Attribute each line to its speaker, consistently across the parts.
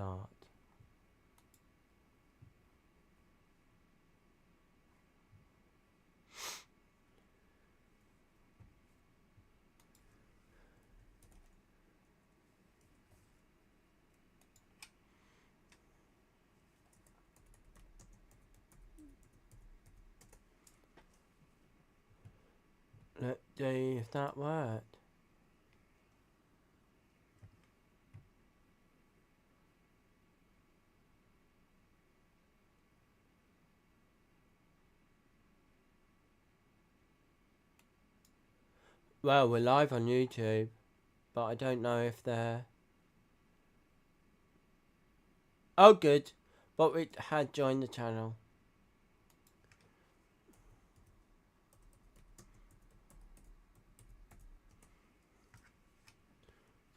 Speaker 1: start. Let's see if that worked. Well, we're live on YouTube, but I don't know if they're... Oh, good. But we had joined the channel.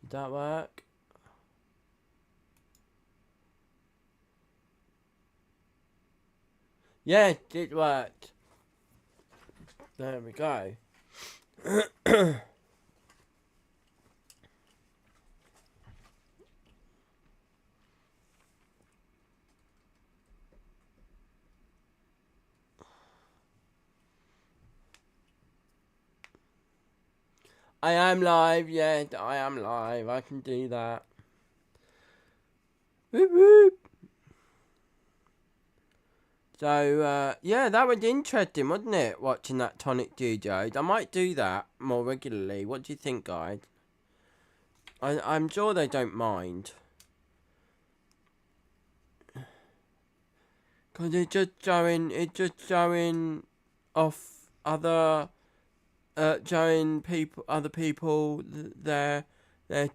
Speaker 1: Did that work? Yeah, it worked. There we go. I am live, yeah, I am live. I can do that. Whoop, whoop. So, yeah, that was interesting, wasn't it? Watching that Tonic Studios. I might do that more regularly. What do you think, guys? I'm sure they don't mind. Because it's just showing off other, showing other people their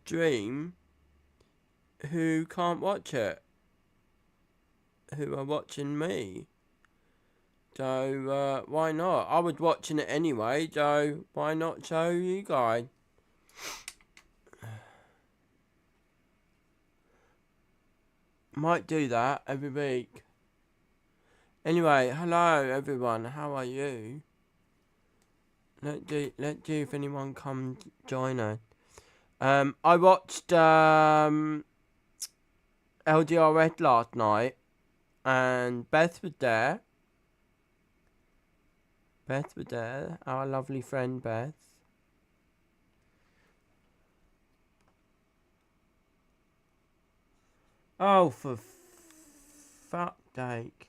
Speaker 1: dream who can't watch it, who are watching me. So, why not? I was watching it anyway, so why not show you guys? Might do that every week. Anyway, hello everyone, how are you? Let's see if anyone comes join us. I watched LDRS last night, and Beth was there. Our lovely friend Beth. Oh, for fuck's sake.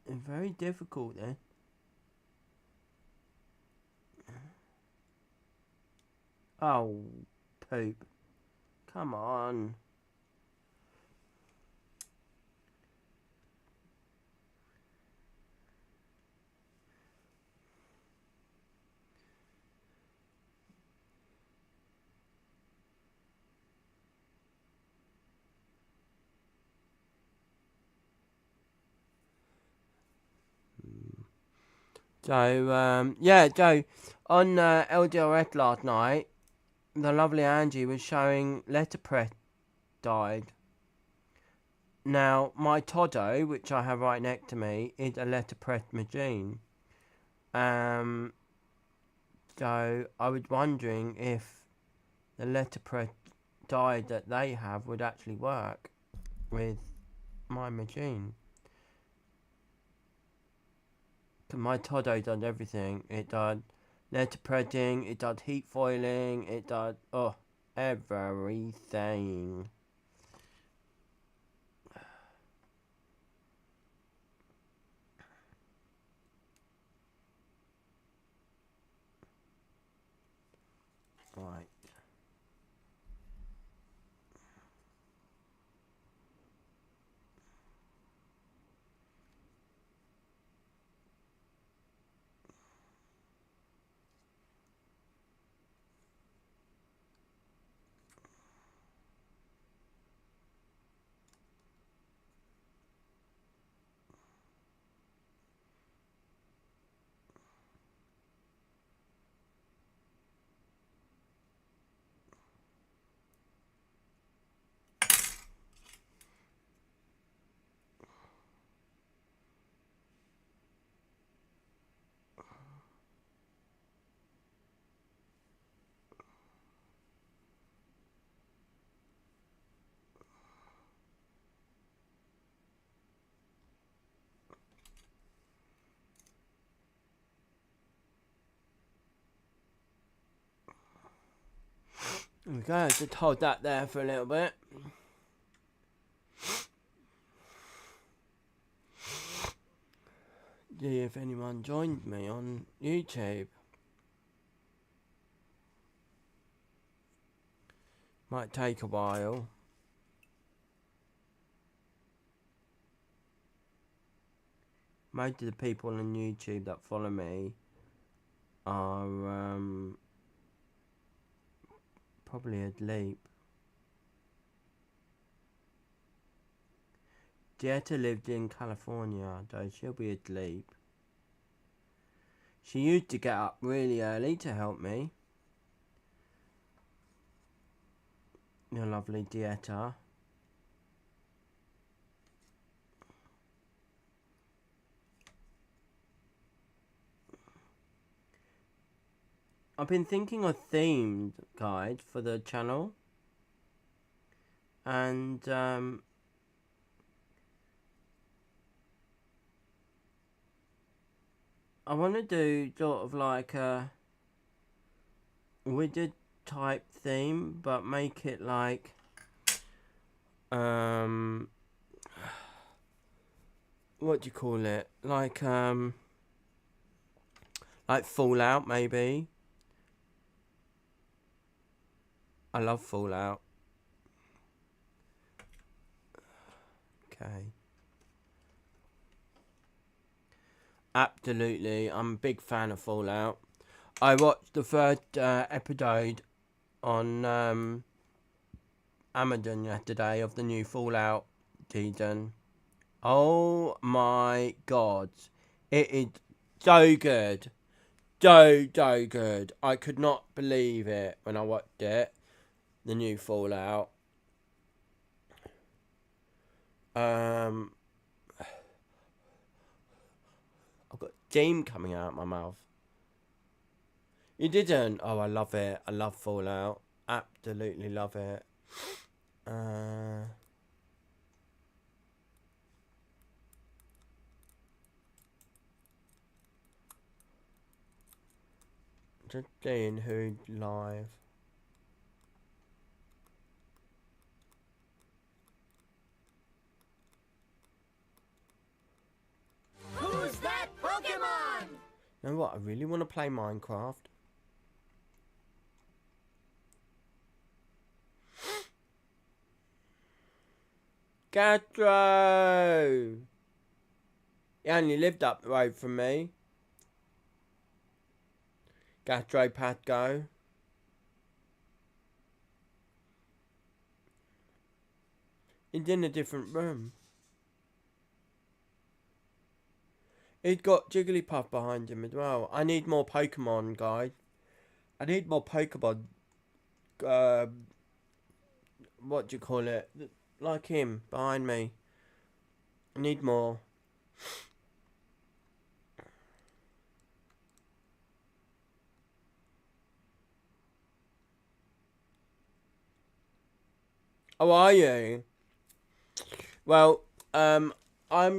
Speaker 1: It's very difficult then. Oh, poop. Come on. So, yeah, so on LDRS last night, the lovely Angie was showing letterpress died. Now, my Todo, which I have right next to me, is a letterpress machine. So I was wondering if the letterpress die that they have would actually work with my machine. Cause my Todo does everything. It does letterpressing, it does heat foiling, it does everything. Right. There we go, just hold that there for a little bit. See if anyone joined me on YouTube. Might take a while. Most of the people on YouTube that follow me are probably asleep. Dieta lived in California, though she'll be asleep. She used to get up really early to help me. Your lovely Dieta. I've been thinking of themed guide for the channel. And I want to do sort of like a widget type theme, but make it like what do you call it? Like Fallout maybe. I love Fallout. Okay. Absolutely, I'm a big fan of Fallout. I watched the first episode on Amazon yesterday of the new Fallout season. Oh my god. It is so good. So good. I could not believe it when I watched it. The new Fallout. I've got steam coming out my mouth. You didn't? Oh, I love it. I love Fallout. Absolutely love it. Just seeing who's live.
Speaker 2: Who's that Pokemon?
Speaker 1: You know what? I really want to play Minecraft. Castro! He only lived up the road from me. Castro Patgo. He's in a different room. He's got Jigglypuff behind him as well. I need more Pokemon, guys. I need more Pokemon. What do you call it? Like him, behind me. I need more. Oh, are you? Well, I'm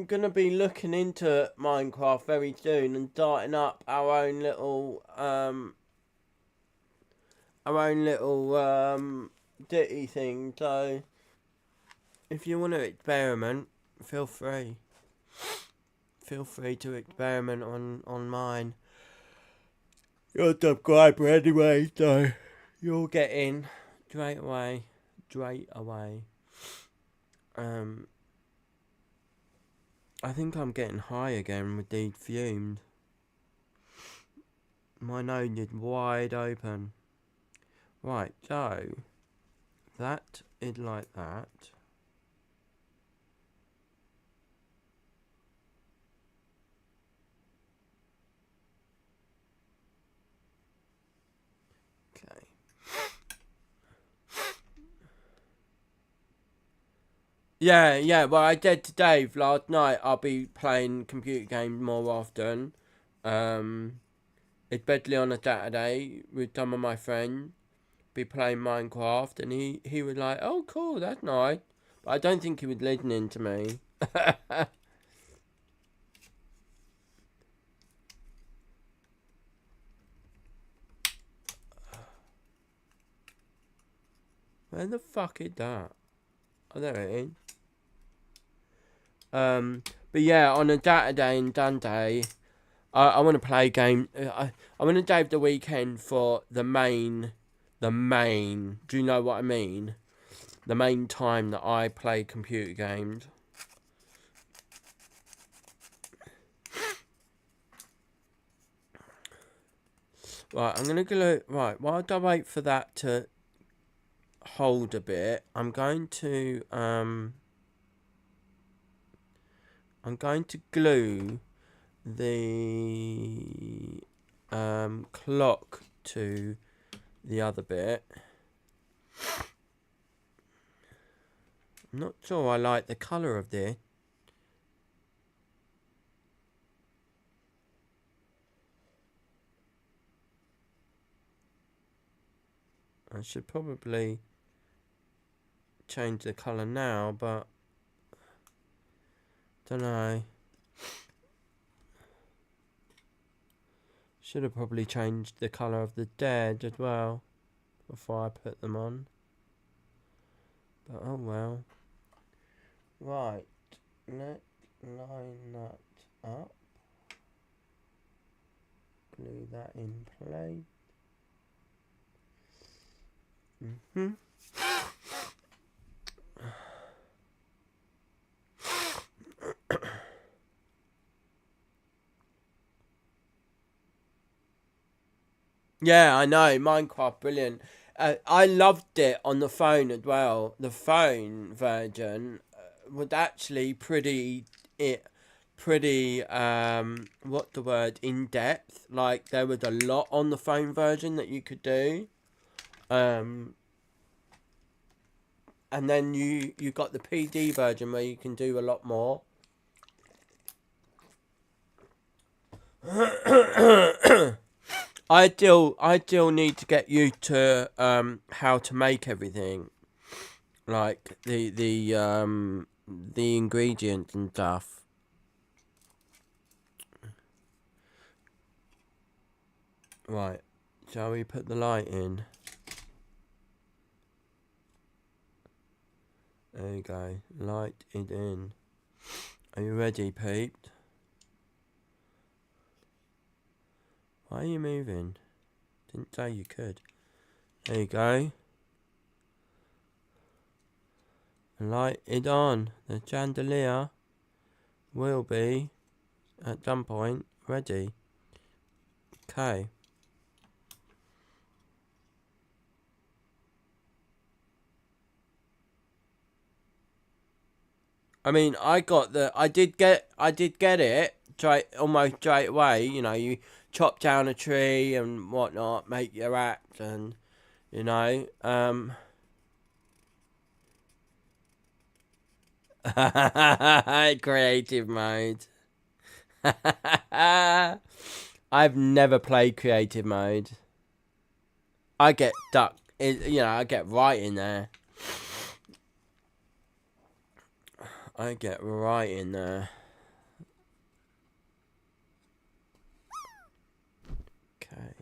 Speaker 1: gonna be looking into Minecraft very soon and starting up our own little ditty thing. So, if you want to experiment, feel free. Feel free to experiment on mine. You're a subscriber anyway, so you'll get in straight away. I think I'm getting high again with these fumes. My nose is wide open. Right, so that is like that. Okay. Yeah, well I said to Dave last night I'll be playing computer games more often. Especially on a Saturday with some of my friends. Be playing Minecraft, and he was like, oh cool, that's nice. But I don't think he was listening to me. Where the fuck is that? Oh, there it is. But yeah, on a Saturday and Sunday, I want to play a game. I want to save the weekend for the main. Do you know what I mean? The main time that I play computer games. Right, I'm gonna go. Right, while I wait for that to hold a bit, I'm going to glue the clock to the other bit. I'm not sure I like the colour of this. I should probably change the colour now, but don't know. Should have probably changed the colour of the dead as well before I put them on. But oh well. Right, let's line that up. Glue that in place. Yeah, I know. Minecraft, brilliant. I loved it on the phone as well. The phone version was actually pretty what the word, in depth. Like there was a lot on the phone version that you could do. And then you got the PD version where you can do a lot more. I still need to get used to how to make everything, like the ingredients and stuff. Right, shall we put the light in? There you go, light it in. Are you ready, Pete? Why are you moving? Didn't say you could. There you go. Light it on. The chandelier will be, at some point, ready. Okay. I mean, I did get it almost straight away. You know, you chop down a tree and whatnot, make your axe, and you know, creative mode. I've never played creative mode. I get stuck. I get right in there. I get right in there. Okay.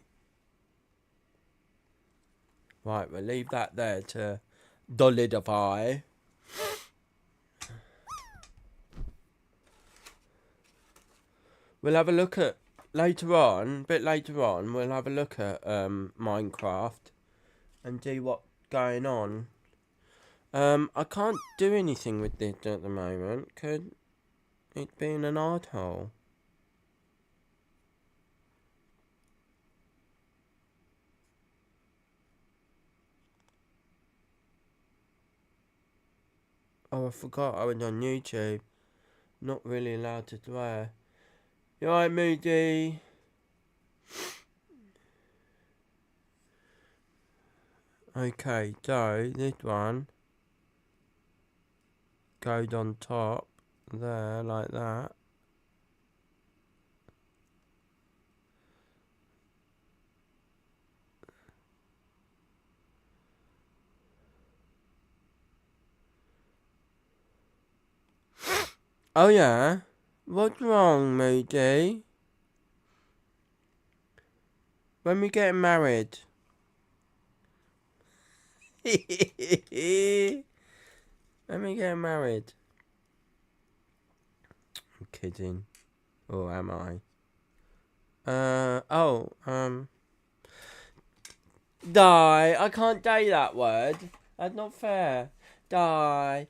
Speaker 1: Right, we'll leave that there to solidify. We'll have a look at a bit later on, we'll have a look at Minecraft and see what's going on. I can't do anything with this at the moment. Could it be in an arsehole? Oh, I forgot I was on YouTube. Not really allowed to swear. You alright, Moody? Okay, so this one goes on top there, like that. Oh yeah? What's wrong, Moody? When we get married? Let me get married. I'm kidding. Or am I? Die. I can't say that word. That's not fair. Die.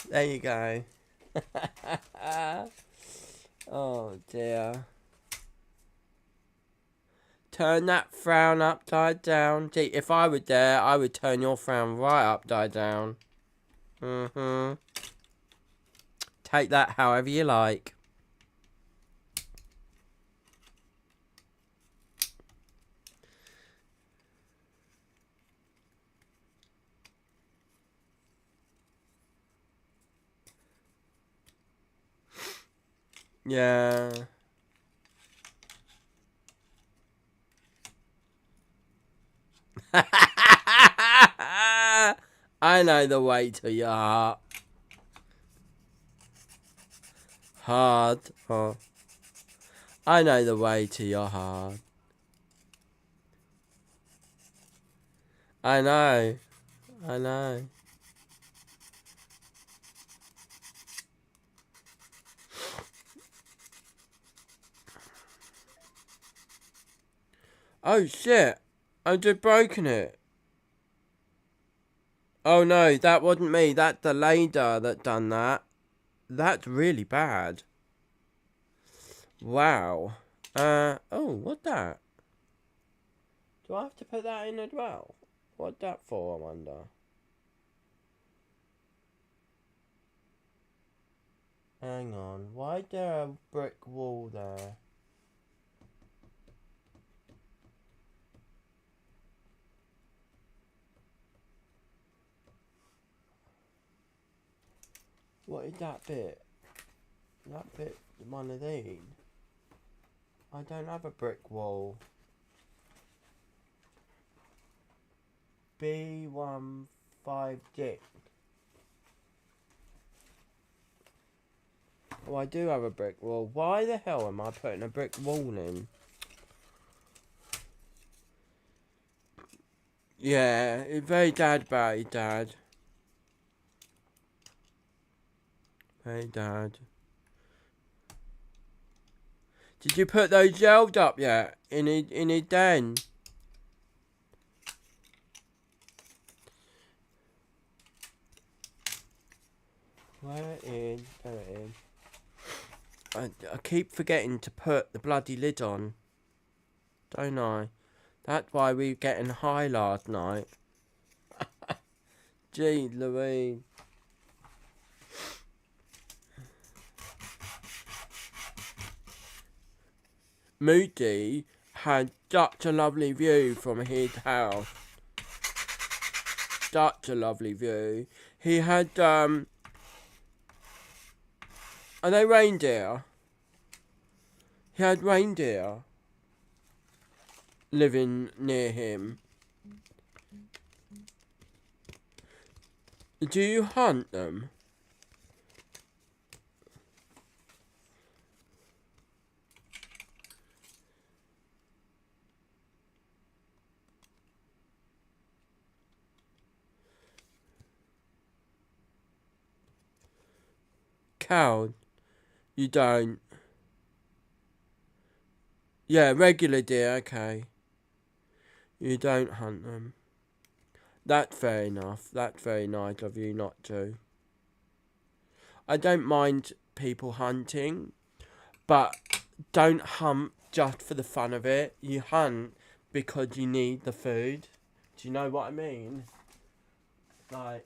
Speaker 1: There you go. Oh dear. Turn that frown upside down. See, if I were there, I would turn your frown right upside down. Take that however you like. Yeah. I know the way to your heart. Hard. Oh. I know the way to your heart. I know. I know. Oh shit. I just broken it. Oh no, that wasn't me. That's the lader that done that. That's really bad. Wow. Oh, what's that? Do I have to put that in as well? What's that for, I wonder? Hang on. Why is there a brick wall there? What is that bit? That bit, one of these. I don't have a brick wall. B15D. Oh, I do have a brick wall. Why the hell am I putting a brick wall in? Yeah, it's very dad about it, Dad. Hey, Dad. Did you put those shelves up yet? In his den? Where it is? There it is. I keep forgetting to put the bloody lid on. Don't I? That's why we were getting high last night. Gee, Louise. Moody had such a lovely view from his house. Such a lovely view. He had, are they reindeer? He had reindeer living near him. Do you hunt them? Cows? You don't? Yeah, regular deer, okay. You don't hunt them. That's fair enough. That's very nice of you not to. I don't mind people hunting, but don't hunt just for the fun of it. You hunt because you need the food. Do you know what I mean? Like,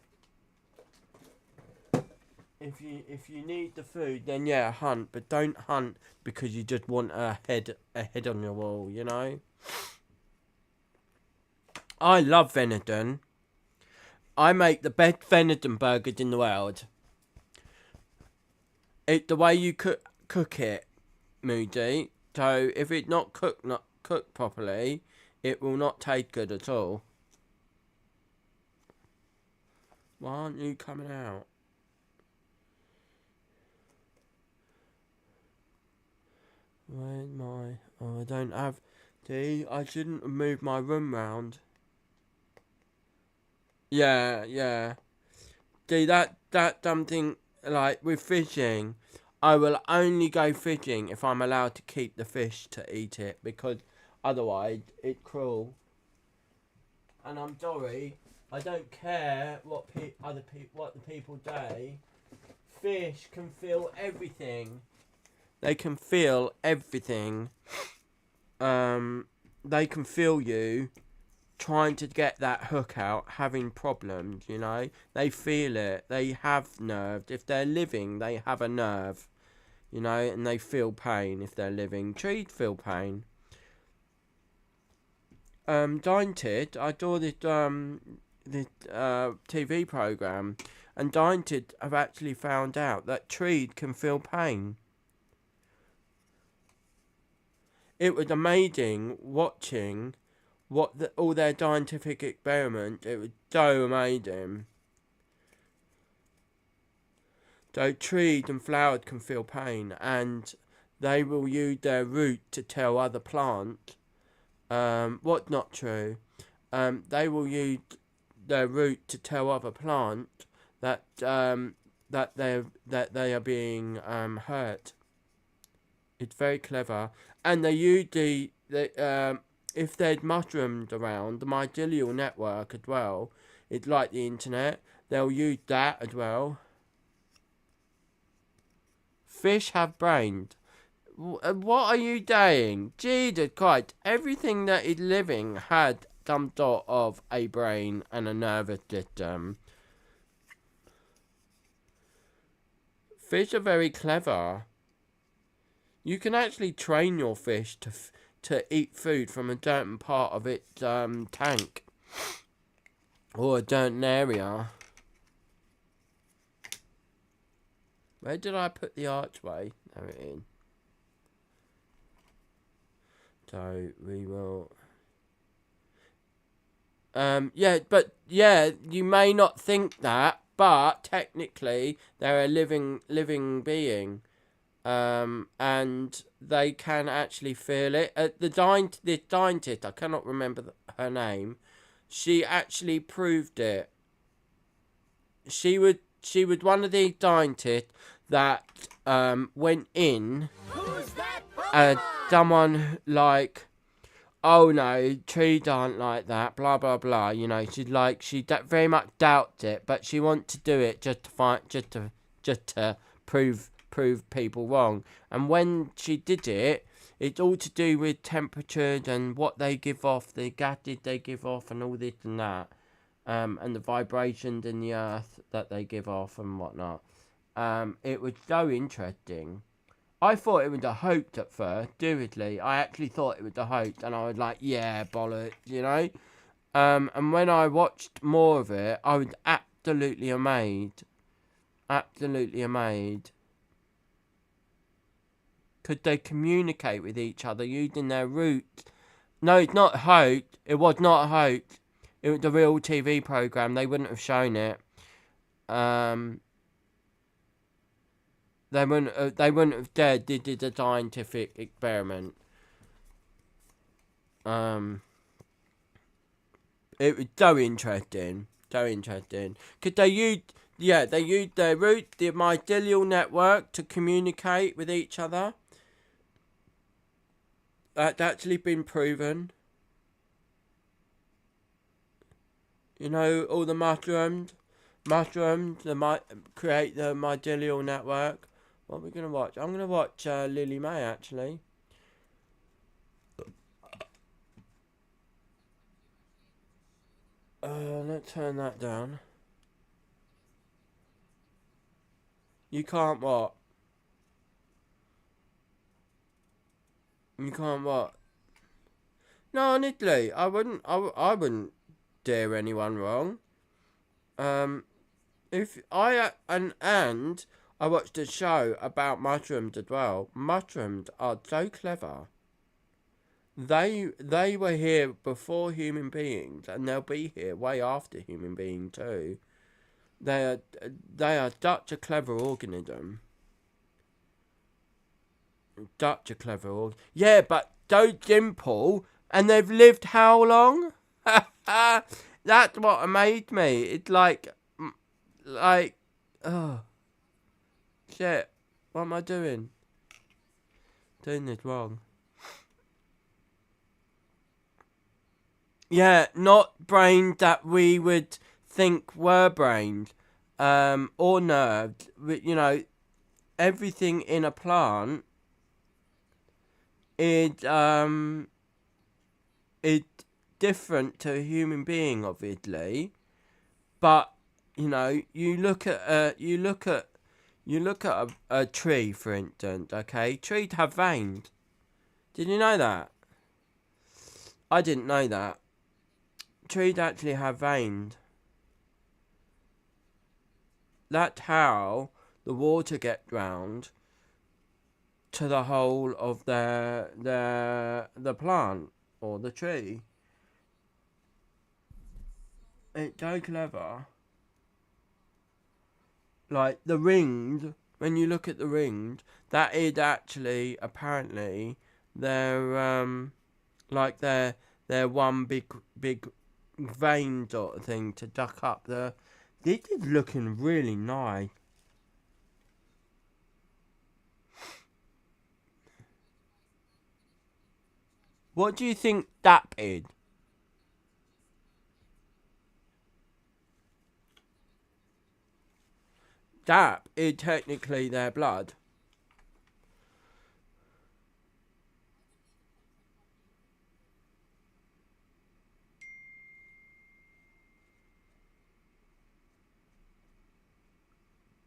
Speaker 1: if you need the food, then yeah, hunt. But don't hunt because you just want a head on your wall. You know. I love venison. I make the best venison burgers in the world. It's the way you cook it, Moody. So if it's not cooked properly, it will not taste good at all. Why aren't you coming out? Where's my... Oh, I don't have... See, I shouldn't have moved my room round. Yeah, yeah. See, that something like with fishing, I will only go fishing if I'm allowed to keep the fish to eat it, because otherwise it's cruel. And I'm sorry, I don't care what what the people say. Fish can feel everything. They can feel everything. Um, they can feel you trying to get that hook out, having problems, you know. They feel it. They have nerves. If they're living, they have a nerve, you know, and they feel pain if they're living. Trees feel pain. Dainted, I saw this TV program, and Dainted have actually found out that trees can feel pain. It was amazing watching all their scientific experiments. It was so amazing. So trees and flowers can feel pain, and they will use their root to tell other plants what's not true. They will use their root to tell other plants that that they are being hurt. It's very clever, and they use the if there's mushrooms around, the mycelial network as well. It's like the internet. They'll use that as well. Fish have brains. What are you saying? Jesus Christ! Everything that is living had some sort of a brain and a nervous system. Fish are very clever. You can actually train your fish to eat food from a certain part of its tank or a certain area. Where did I put the archway? There it is. So we will. Yeah, but yeah, you may not think that, but technically they're a living being. And they can actually feel it. The scientist, I cannot remember her name. She actually proved it. She was one of the scientists that went in.
Speaker 2: Who's that Pokemon?
Speaker 1: Someone like, oh no, trees aren't like that, blah blah blah. You know, she very much doubts it, but she wants to do it just to prove people wrong. And when she did it, it's all to do with temperatures and what they give off, the gases they give off, and all this and that, and the vibrations in the earth that they give off and whatnot. It was so interesting. I thought it was a hoax at first, seriously. I actually thought it was a hoax, and I was like, yeah, bollocks, you know? And when I watched more of it, I was absolutely amazed. Absolutely amazed. Could they communicate with each other using their roots? No, it's not a hoax. It was not a hoax. It was a real TV program. They wouldn't have shown it. They wouldn't have dared. This is a scientific experiment. It was so interesting. So interesting. Could they use? Yeah, they used their root, the mycelial network, to communicate with each other. That's actually been proven. You know, all the mushrooms create the mycelial network. What are we gonna watch? I'm gonna watch Lily May actually. Let's turn that down. You can't what? You can't what? No, honestly, I wouldn't dare anyone wrong. If I and I watched a show about mushrooms as well. Mushrooms are so clever. They were here before human beings, and they'll be here way after human beings too. They are such a clever organism. Such a clever organism. Yeah, but so simple, and they've lived how long? That's what made me. It's like, oh, shit. What am I doing? Doing this wrong. Yeah, not brains that we would think were brains, or nerves. You know, everything in a plant is different to a human being, obviously. But you know, you look at a tree, for instance. Okay, trees have veins. Did you know that? I didn't know that. Trees actually have veins. That's how the water gets drowned to the whole of the plant or the tree. It's so clever. Like the rings, when you look at the rings, that is actually apparently their like their one big vein sort of thing to duck up the. This is looking really nice. What do you think that is? That is technically their blood.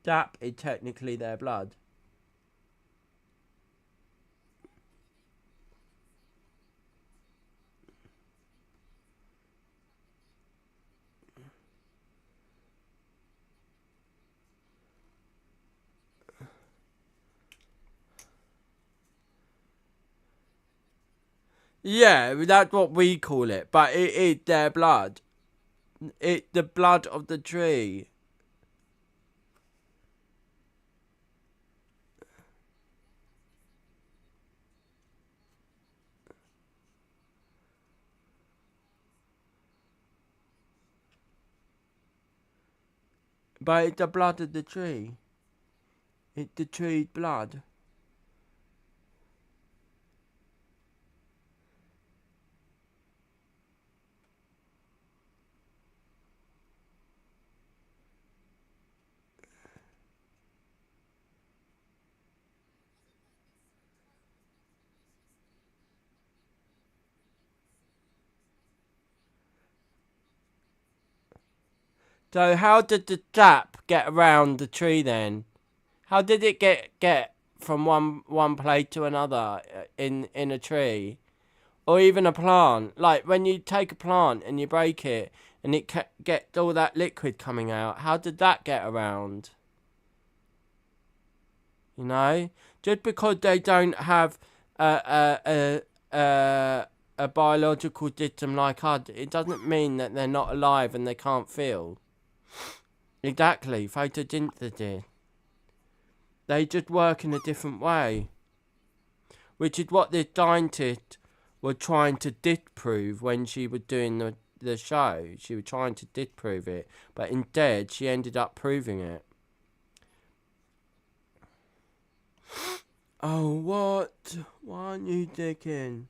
Speaker 1: That is technically their blood. Yeah, that's what we call it, but it is their blood. It's the blood of the tree. But it's the blood of the tree. It's the tree's blood. So how did the sap get around the tree then? How did it get from one place to another in a tree? Or even a plant? Like when you take a plant and you break it and it gets all that liquid coming out, how did that get around? You know? Just because they don't have a biological system like us, it doesn't mean that they're not alive and they can't feel. Exactly, photosynthesis. They just work in a different way. Which is what this scientist was trying to disprove when she was doing the show. She was trying to disprove it. But instead, she ended up proving it. Oh, what? Why aren't you digging?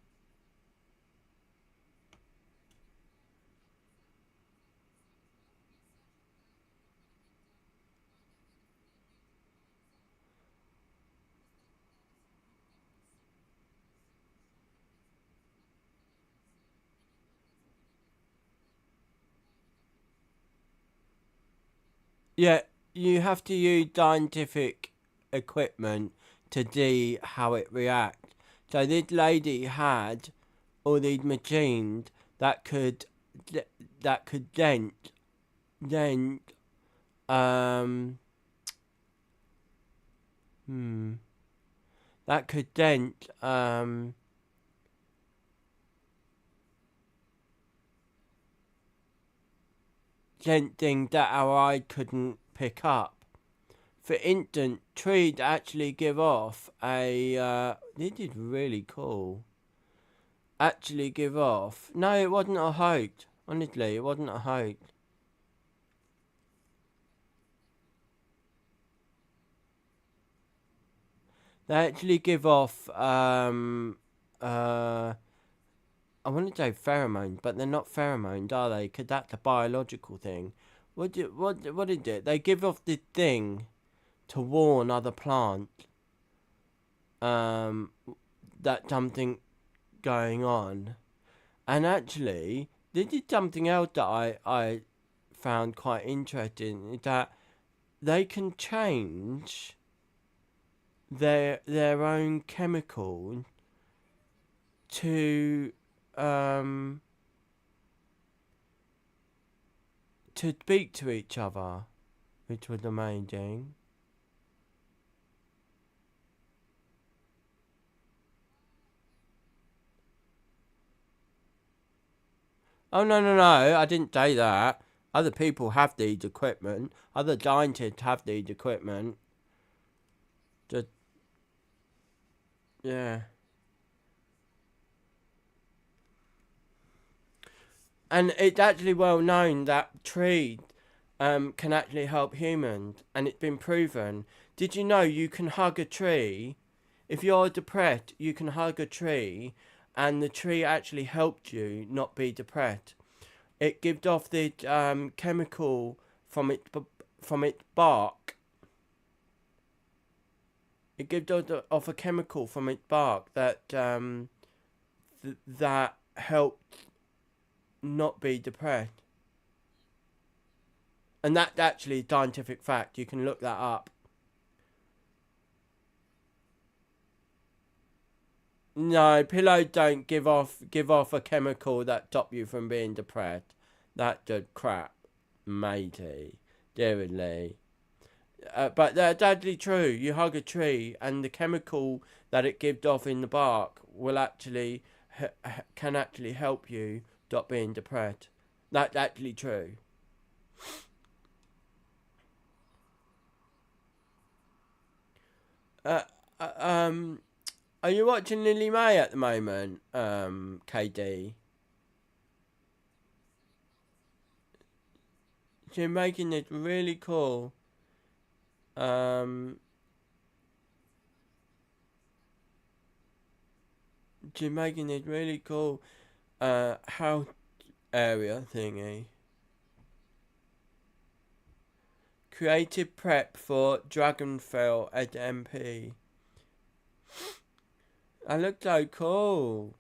Speaker 1: Yeah, you have to use scientific equipment to see how it reacts. So this lady had all these machines that could dent um hmm that could dent things that our eye couldn't pick up. For instance, trees actually give off this is really cool. Actually give off. No, it wasn't a hoax. Honestly, it wasn't a hoax. They actually give off I want to say pheromones, but they're not pheromones, are they? Because that's a biological thing. What is it? They give off this thing to warn other plants um, that something going on. And actually, this is something else that I found quite interesting, is that they can change their own chemical to um, to speak to each other, which was amazing. Oh no! I didn't say that. Other people have these equipment. Other scientists have these equipment. Just yeah. And it's actually well known that trees can actually help humans, and it's been proven. Did you know you can hug a tree? If you're depressed, you can hug a tree, and the tree actually helped you not be depressed. It gives off the chemical from its bark. It gives off a chemical from its bark that that helps not be depressed. And that's actually scientific fact. You can look that up. No, pillows don't give off a chemical that stop you from being depressed. That's just crap, matey. Dearly. But that's actually true. You hug a tree, and the chemical that it gives off in the bark will actually can actually help you stop being depressed. That's actually true. Uh, uh, um, are you watching Lily May at the moment, KD? She's making it really cool. Um, she's making it really cool. House area thingy. Creative prep for Dragonfell at MP. That looks so cool.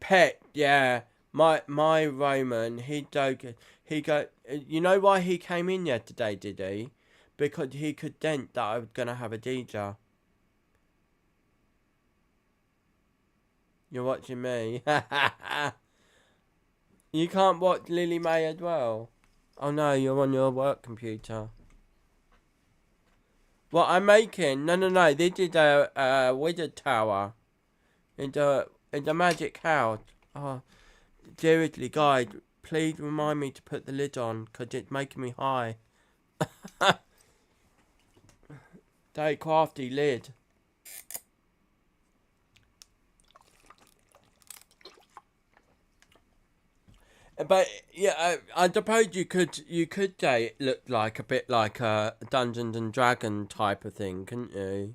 Speaker 1: Pet, yeah. My Roman, he so good. He got. You know why he came in yesterday? Did he? Because he could sense that I was gonna have a DJ. You're watching me. You can't watch Lily May as well. Oh no, you're on your work computer. What I'm making? No. This is a wizard tower. It's a magic house. Oh, seriously, guys, please remind me to put the lid on, because it's making me high. Stay crafty lid. But yeah, I suppose you could say it looked like a bit like a Dungeons and Dragon type of thing, couldn't you?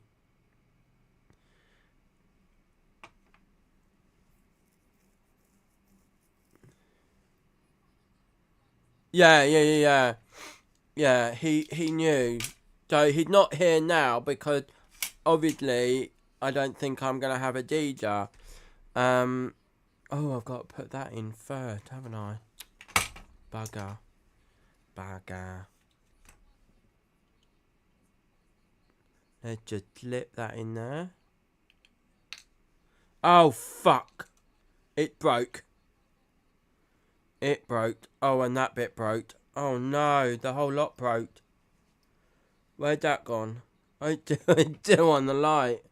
Speaker 1: Yeah. Yeah, he knew. So he's not here now because obviously I don't think I'm gonna have a DJ. Um. Oh, I've got to put that in first, haven't I? Bugger. Bugger. Let's just slip that in there. Oh, fuck. It broke. It broke. Oh, and that bit broke. Oh, no. The whole lot broke. Where'd that gone? It's still on the light.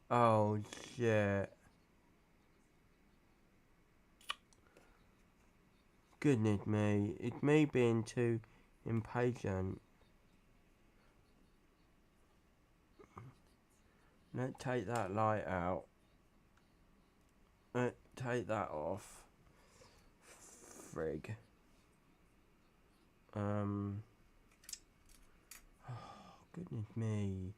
Speaker 1: Oh, shit. Goodness me. It's me being too impatient. Let's take that light out. Let's take that off. frig. Oh, goodness me.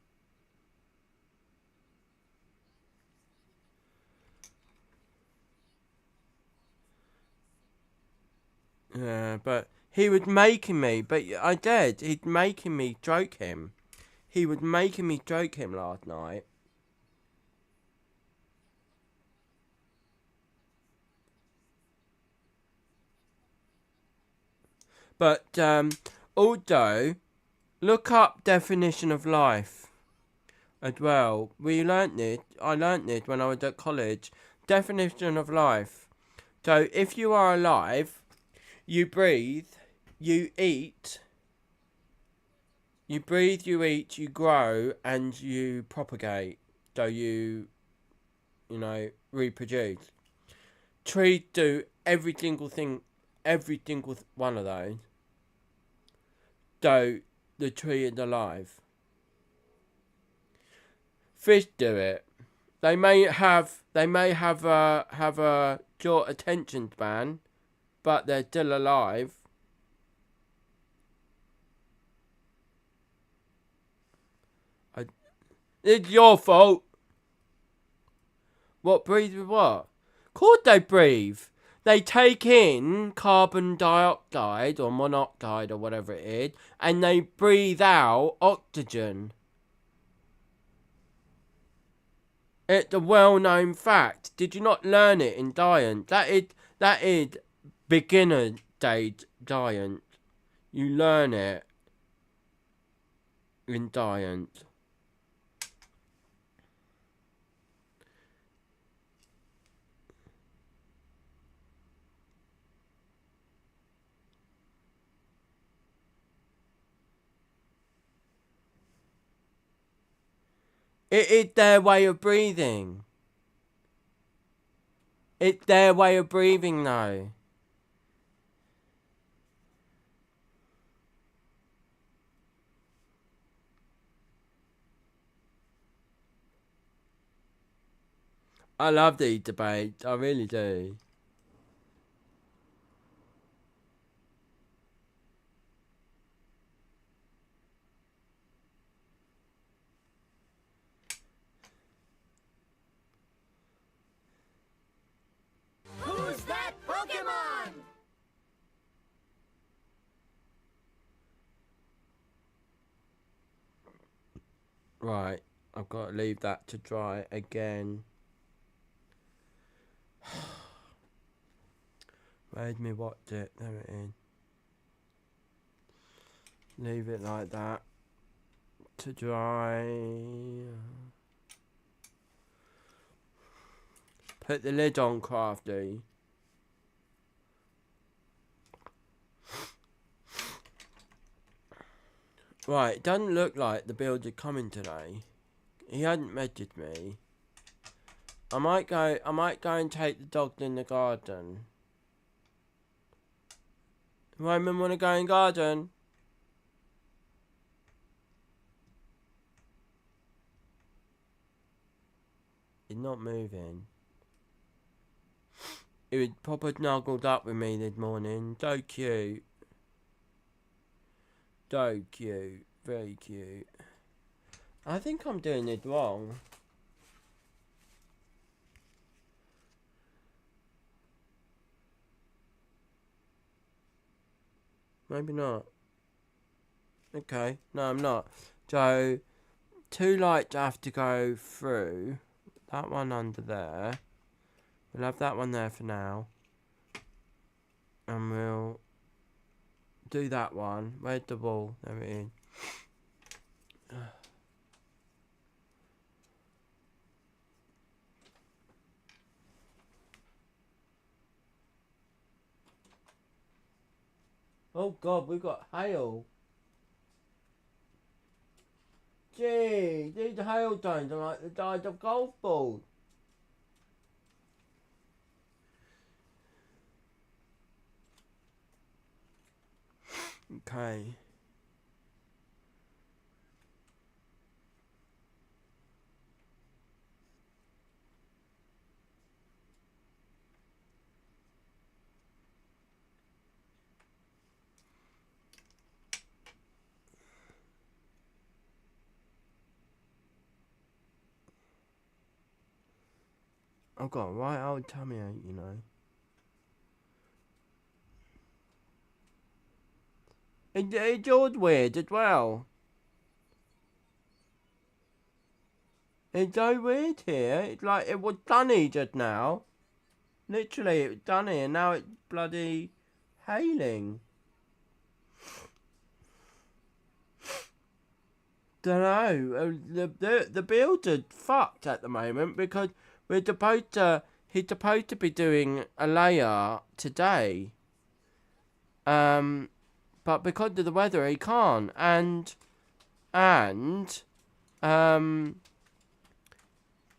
Speaker 1: Yeah, but he was making me, but I did. He'd making me stroke him. He was making me stroke him last night. But also, look up definition of life as well. We learnt it. I learnt it when I was at college. Definition of life. So if you are alive, you breathe, you eat. You breathe, you eat, you grow, and you propagate. So you reproduce. Trees do every single thing, every single one of those. So the tree is alive. Fish do it. They may have a short attention span, but they're still alive. It's your fault. What breathe with what? Of course they breathe. They take in carbon dioxide or monoxide or whatever it is, and they breathe out oxygen. It's a well-known fact. Did you not learn it in science? That is beginner stage science. You learn it in science. It is their way of breathing. It's their way of breathing though. I love these debates. I really do.
Speaker 2: Who's that Pokemon?
Speaker 1: Right. I've got to leave that to dry again. Made me watch it. There it is. Leave it like that to dry. Put the lid on, Crafty. Right, it doesn't look like the builder coming today. He hadn't messaged me. I might go and take the dog in the garden. Roman wanna go in garden? He's not moving. He was proper snuggled up with me this morning. So cute. So cute. Very cute. I think I'm doing it wrong. Maybe not. Okay. No, I'm not. So, 2 lights have to go through. That one under there. We'll have that one there for now. And we'll do that one. Where's the wall? There it is. Oh god, we've got hail. Gee, these hailstones are like the size of golf balls. Okay. I've got a right old tummy ache, you know. It's all weird as well. It's so weird here. It's like it was sunny just now. Literally, it was sunny, and now it's bloody hailing. Don't know. The builds are fucked at the moment because he's supposed to be doing a layer today. But because of the weather, he can't. And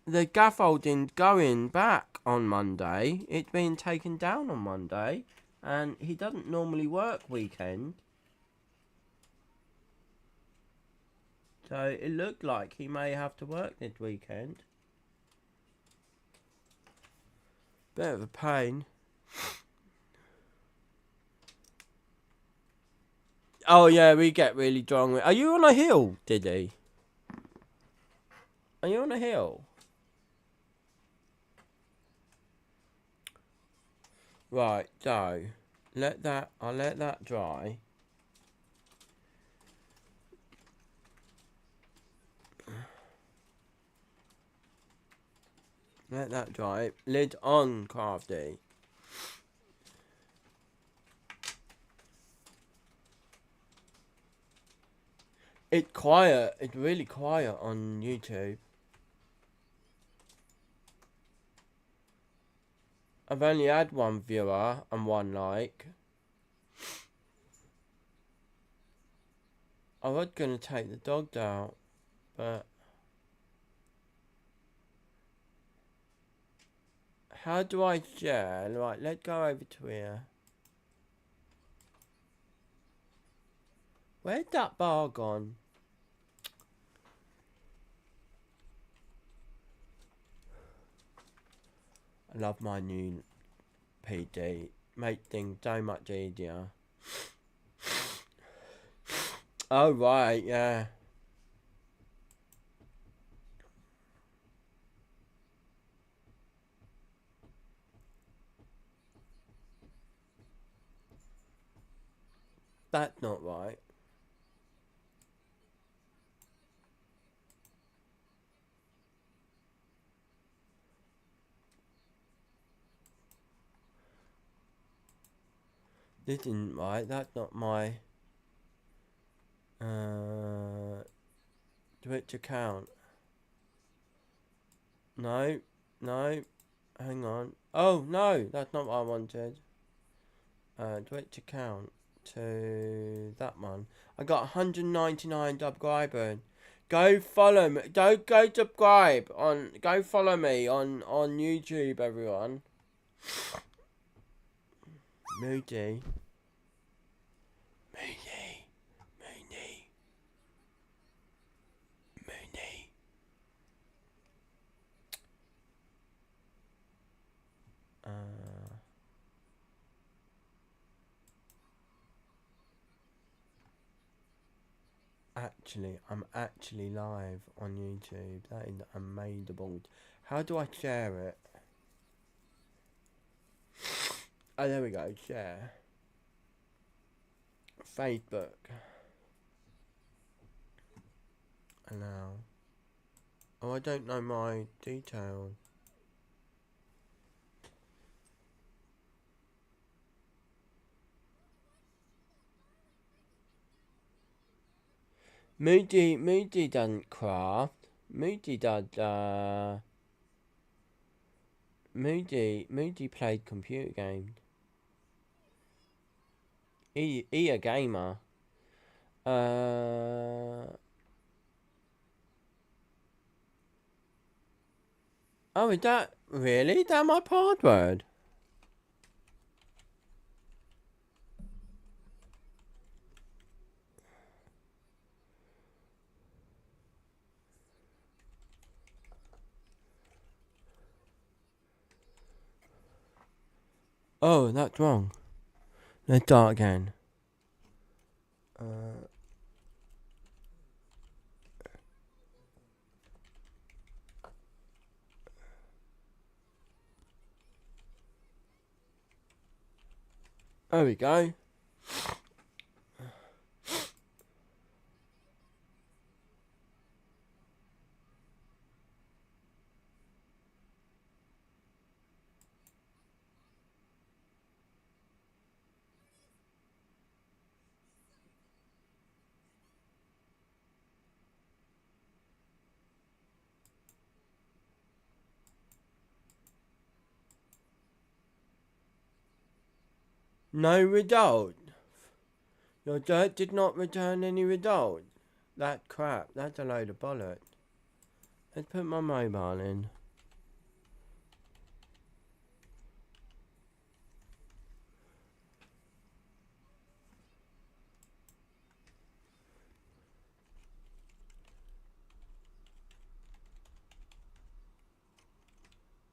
Speaker 1: the scaffolding's going back on Monday. It's been taken down on Monday, and he doesn't normally work weekend. So it looked like he may have to work this weekend. Bit of a pain. Oh yeah, we get really drunk. Are you on a hill, Diddy? Are you on a hill? Right, so I'll let that dry. Let that dry. Lid on, Crafty. It's quiet. It's really quiet on YouTube. I've only had one viewer and one like. I was gonna take the dogs out, but how do I share? Right, let's go over to here. Where's that bar gone? I love my new PD. Make things so much easier. Oh right, yeah. That's not right. This isn't right. That's not my Twitch account. No, no. Hang on. Oh no, that's not what I wanted. Twitch account to that one. I got 199 subscribers. Go follow me. Don't go subscribe on. Go follow me on YouTube, everyone. Moody. Moody. Moody. Moody. Actually, I'm actually live on YouTube. That is amazing. How do I share it? Oh, there we go. Share. Facebook. Allow. Oh, I don't know my details. Moody doesn't craft. Moody does, Moody played computer games. He a gamer. Oh, is that really? Is that my password? Oh, that's wrong. Let's start again. There we go. No result. Your dirt did not return any result. That crap. That's a load of bollocks. Let's put my mobile in.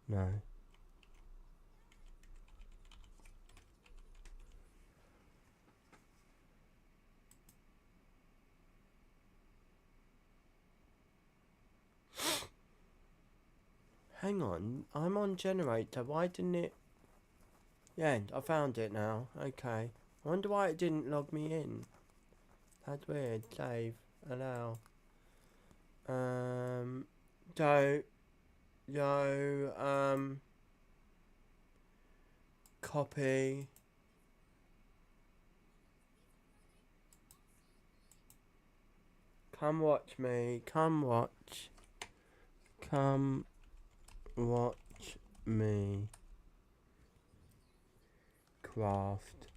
Speaker 1: No. Hang on. I'm on generator. Why didn't it... Yeah, I found it now. Okay. I wonder why it didn't log me in. That's weird. Save. Allow. Copy. Come watch me. Come watch. Come watch me. Craft.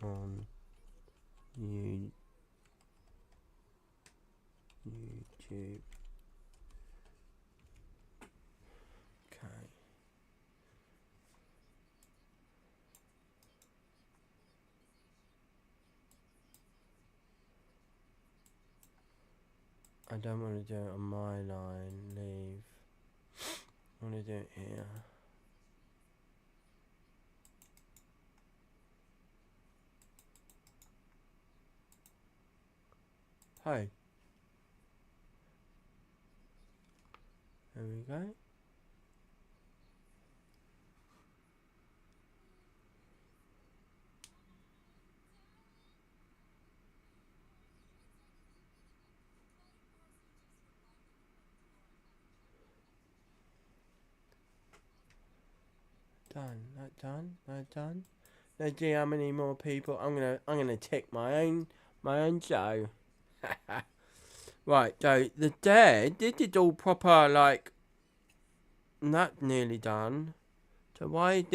Speaker 1: On YouTube. Okay. I don't want to do it on my line. Leave. I want to do it here. Hey. There we go. Done. That done. That done. Let's see how many more people. I'm gonna tick my own show. Right. So the dead. This is all proper. Like. That's nearly done. So why is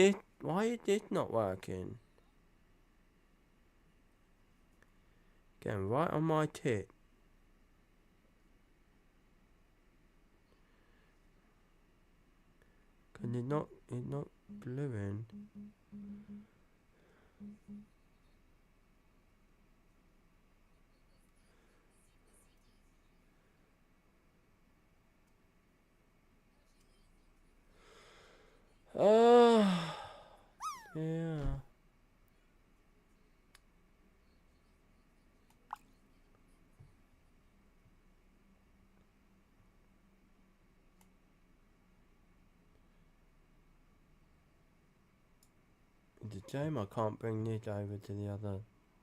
Speaker 1: this not working? Getting right on my tit. Can it not gluing? Oh, yeah. It's a shame I can't bring this over to the other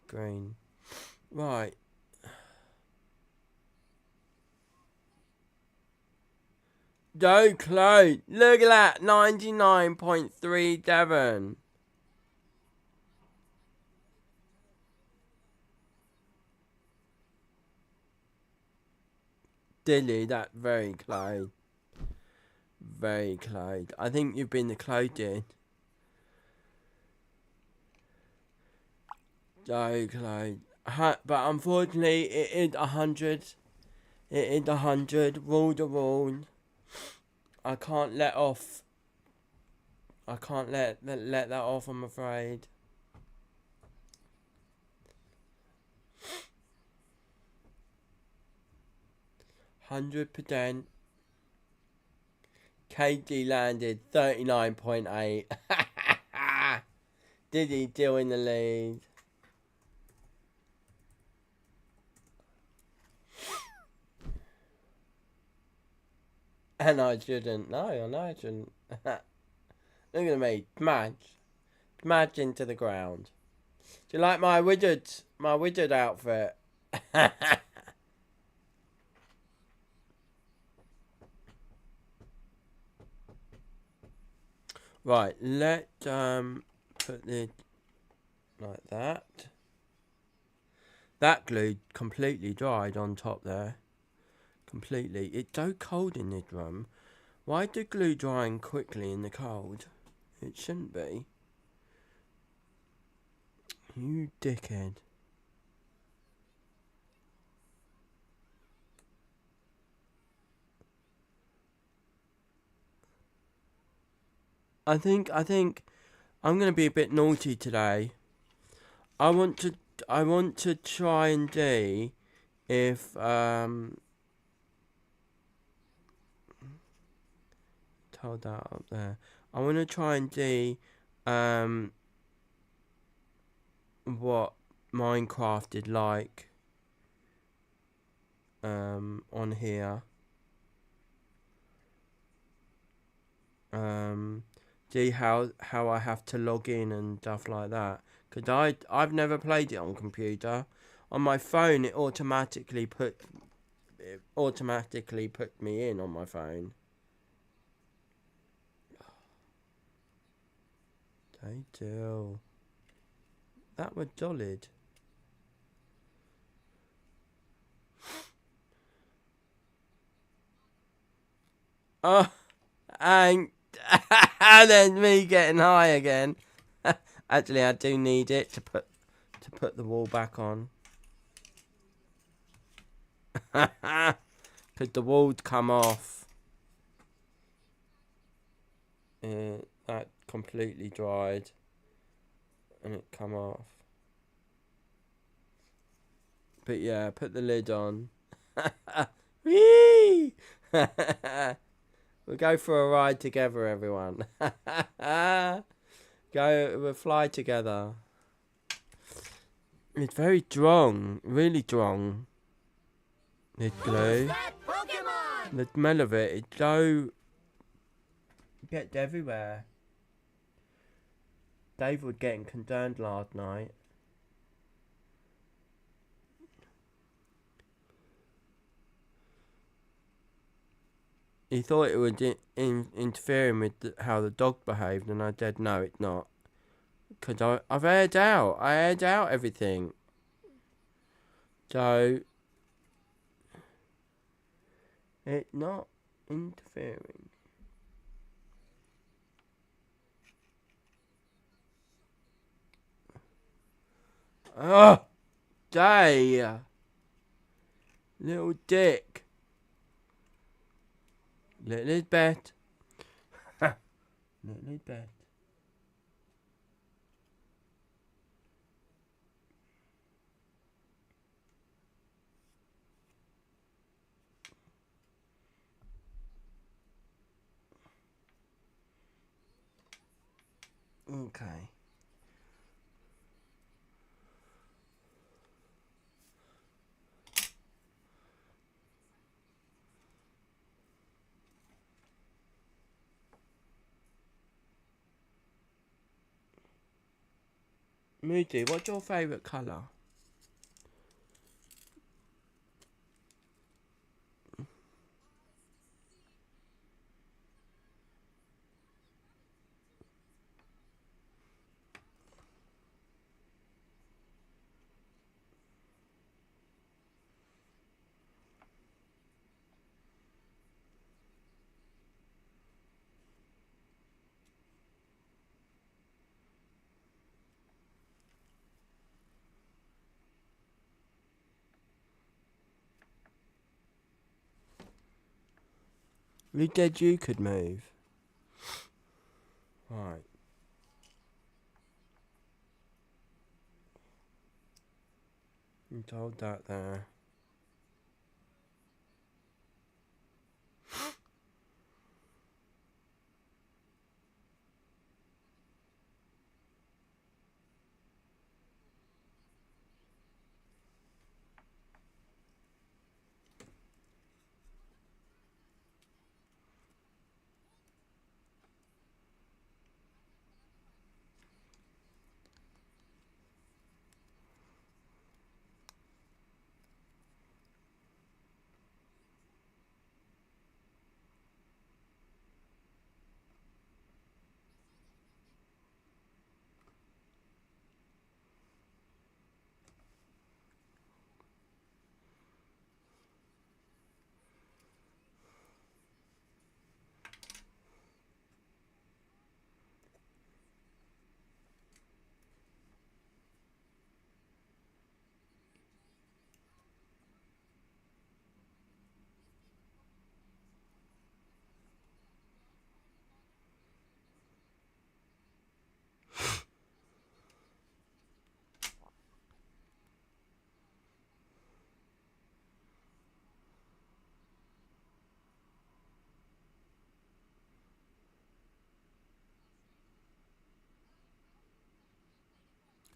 Speaker 1: green. Right. Don't close. Look at that. 99.37. Dilly, that's very close. Very close. I think you've been the closest. So close. But unfortunately, it is 100. It is 100. Rule the rule. I can't let off. I can't let that off, I'm afraid. %. KD landed 39.8. Did he still in the lead? And I shouldn't. No, I know I shouldn't. Look at me. Smash into the ground. Do you like my wizard outfit? Right, let's put it like that. That glue completely dried on top there. Completely. It's so cold in this room. Why is the glue drying quickly in the cold? It shouldn't be. You dickhead. I think I'm gonna be a bit naughty today. I want to try and see if hold that up there. I want to try and see what Minecraft is like on here. See how I have to log in and stuff like that. Because I've never played it on computer. On my phone, it automatically put me in on my phone. They do. That was solid. Oh, and and then me getting high again. Actually, I do need it to put the wall back on. Because the wall'd come off. That completely dried. And it come off. But yeah, put the lid on. Whee! We'll go for a ride together, everyone. We'll fly together. It's very strong, really strong. This glue. The smell of it, it's so... It gets everywhere. Dave was getting concerned last night. He thought it was interfering with how the dog behaved, and I said, no, it's not. Because I've aired out. I aired out everything. So, it's not interfering. Oh, day. Little dick. Little bet. Little bet. Okay. Moody, what's your favourite colour? You said you could move. Right. You told that there.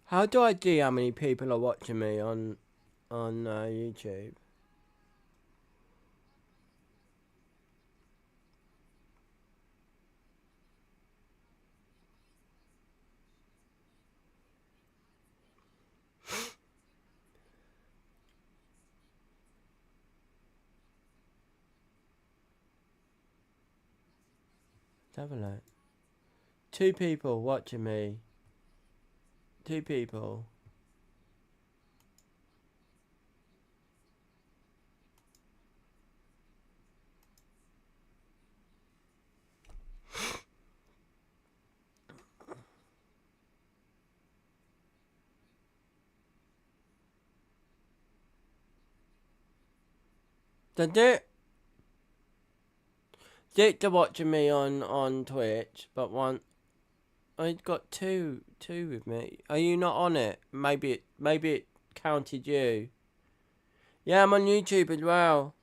Speaker 1: How do I see how many people are watching me on YouTube? Let's have a look. 2 people watching me. 2 people. That's it. Six are watching me on Twitch, but one I got two with me. Are you not on it? Maybe it counted you. Yeah, I'm on YouTube as well.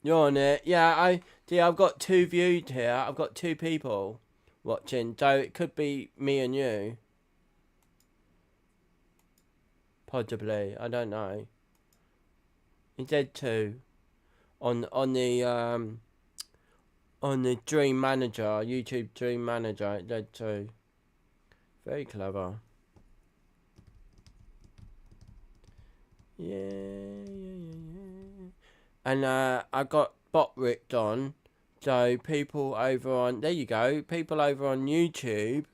Speaker 1: You're on it. Yeah, I've got 2 viewed here. I've got 2 people watching, so it could be me and you. Possibly, I don't know. He said 2 on the Dream Manager, YouTube Dream Manager. It said 2. Very clever. Yeah. And I got bot ripped on, so people over on people over on YouTube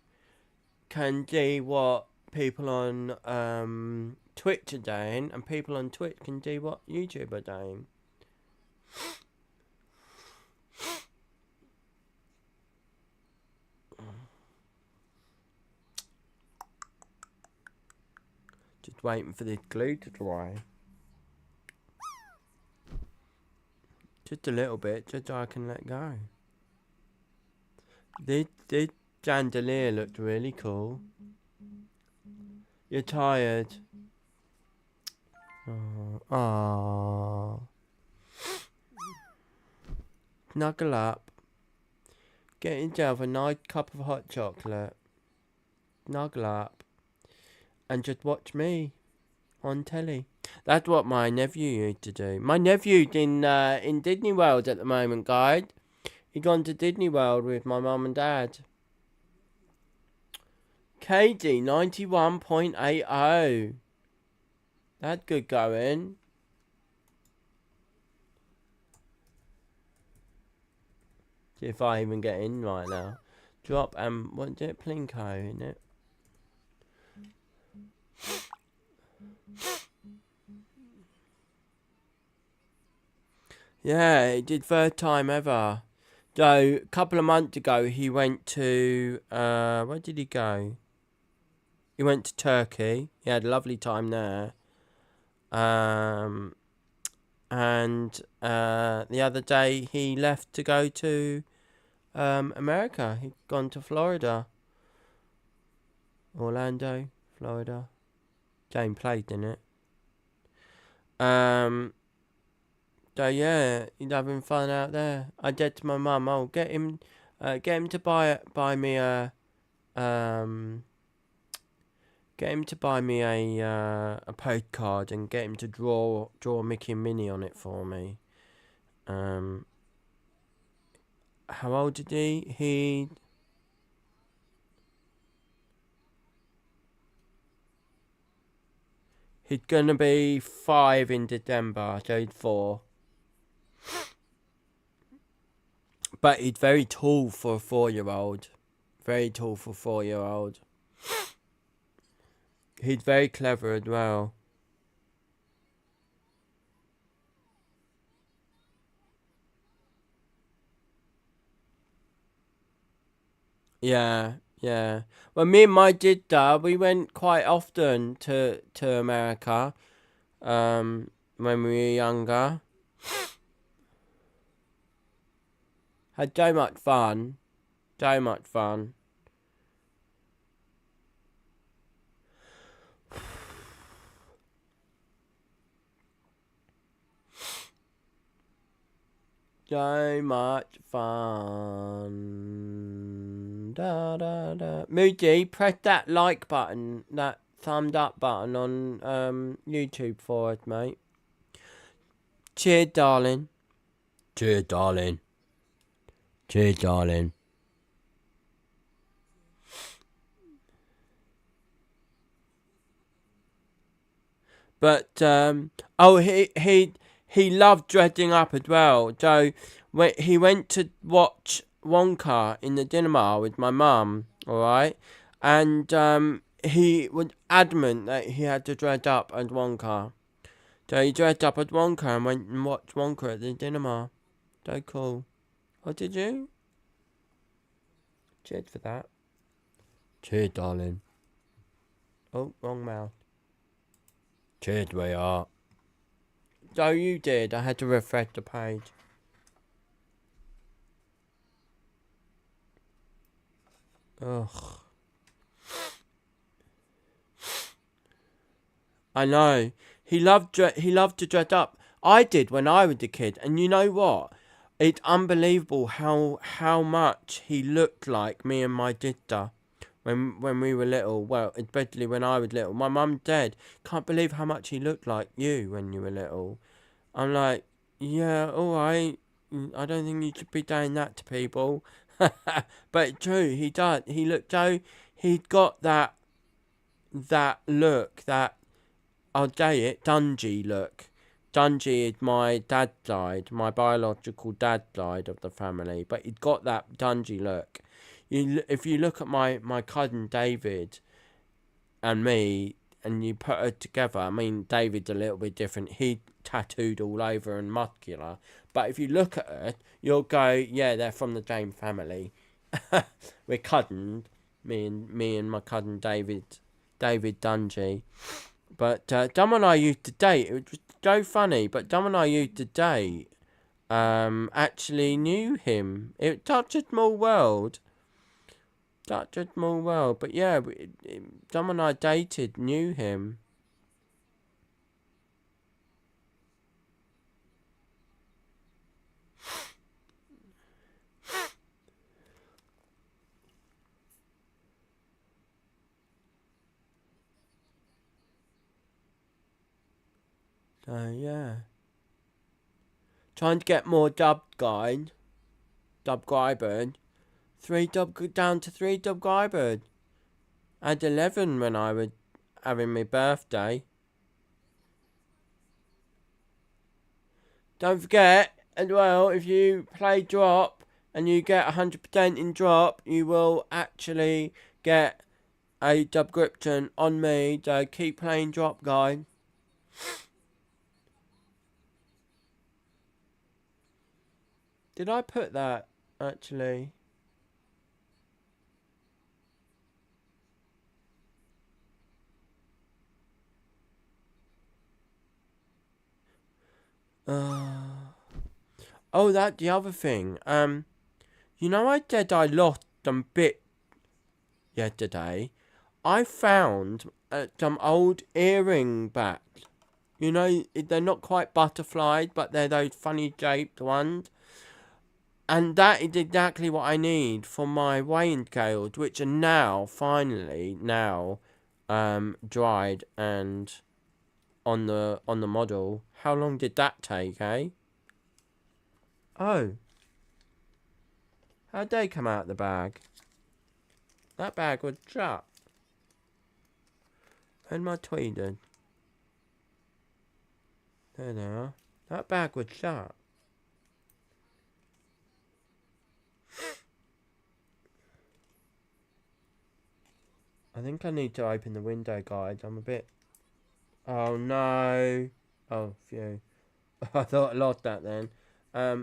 Speaker 1: can see what people on Twitch are doing, and people on Twitch can see what YouTube are doing. Just waiting for this glue to dry. Just a little bit, just so I can let go. This chandelier looked really cool. You're tired. Oh. Snuggle up. Get yourself a nice cup of hot chocolate. Snuggle up. And just watch me on telly. That's what my nephew used to do. My nephew's in Disney World at the moment, guys. He gone to Disney World with my mum and dad. KD 91.80. That's good going. See if I even get in right now. Drop and what's it? Plinko, isn't it? Yeah, he did first time ever. So a couple of months ago he went to where did he go? He went to Turkey. He had a lovely time there. And the other day he left to go to America. He'd gone to Florida. Orlando, Florida. Game played, didn't it? So yeah, he's having fun out there. I said to my mum, "Oh, get him to buy me a get him to buy me a postcard and get him to draw Mickey and Minnie on it for me." How old did he? He's gonna be 5 in December, so he's 4. But he's very tall for a 4-year-old. Very tall for a 4-year-old. He's very clever as well. Yeah. Well, me and my sister, we went quite often to America. When we were younger. Had so much fun. So much fun. So much fun. Da da da. Moody, press that like button, that thumbs up button on YouTube for us, mate. Cheers, darling. Cheers, darling. Cheers, darling. But he loved dressing up as well. So when he went to watch Wonka in the cinema with my mum, all right, and he was adamant that he had to dress up as Wonka. So he dressed up as Wonka and went and watched Wonka at the cinema. So cool. What did you? Cheers for that. Cheers, darling. Oh, wrong mouth. Cheers, we are. So you did. I had to refresh the page. Ugh. I know. He loved to dress up. I did when I was a kid, and you know what? It's unbelievable how much he looked like me and my sister when we were little. Well, especially when I was little. My mum said, "Can't believe how much he looked like you when you were little." I'm like, yeah, all right. I don't think you should be saying that to people. But it's true, he does. He looked so. He'd got that look, that, I'll say it, Dungy look. Dungy is my dad's side, my biological dad's side of the family, but he'd got that Dungy look. If you look at my cousin David and me, and you put it together, I mean, David's a little bit different. He tattooed all over and muscular. But if you look at it, you'll go, yeah, they're from the same family. We're cousins, me and my cousin David Dungy. But Dom and I used to date. It was so funny. But Dom and I used to date. Actually knew him. It such a small world. Such a small world. But yeah, Dom and I dated, knew him. So yeah. Trying to get more subscribers. 3 subscribers. I had 11 when I was having my birthday. Don't forget, as well, if you play drop and you get 100% in drop, you will actually get a subscription on me. So keep playing drop, guys. Did I put that, actually? Oh, that's the other thing. You know, I said I lost some bits yesterday. I found some old earring backs. You know, they're not quite butterflies, but they're those funny shaped ones. And that is exactly what I need for my weighing scales, which are now, finally, dried and on the model. How long did that take, eh? Oh. How'd they come out of the bag? That bag was shut. Where's my tweezers? There they are. That bag was shut. I think I need to open the window, guys. I'm a bit... Oh, no. Oh, phew. I thought I lost that then. Why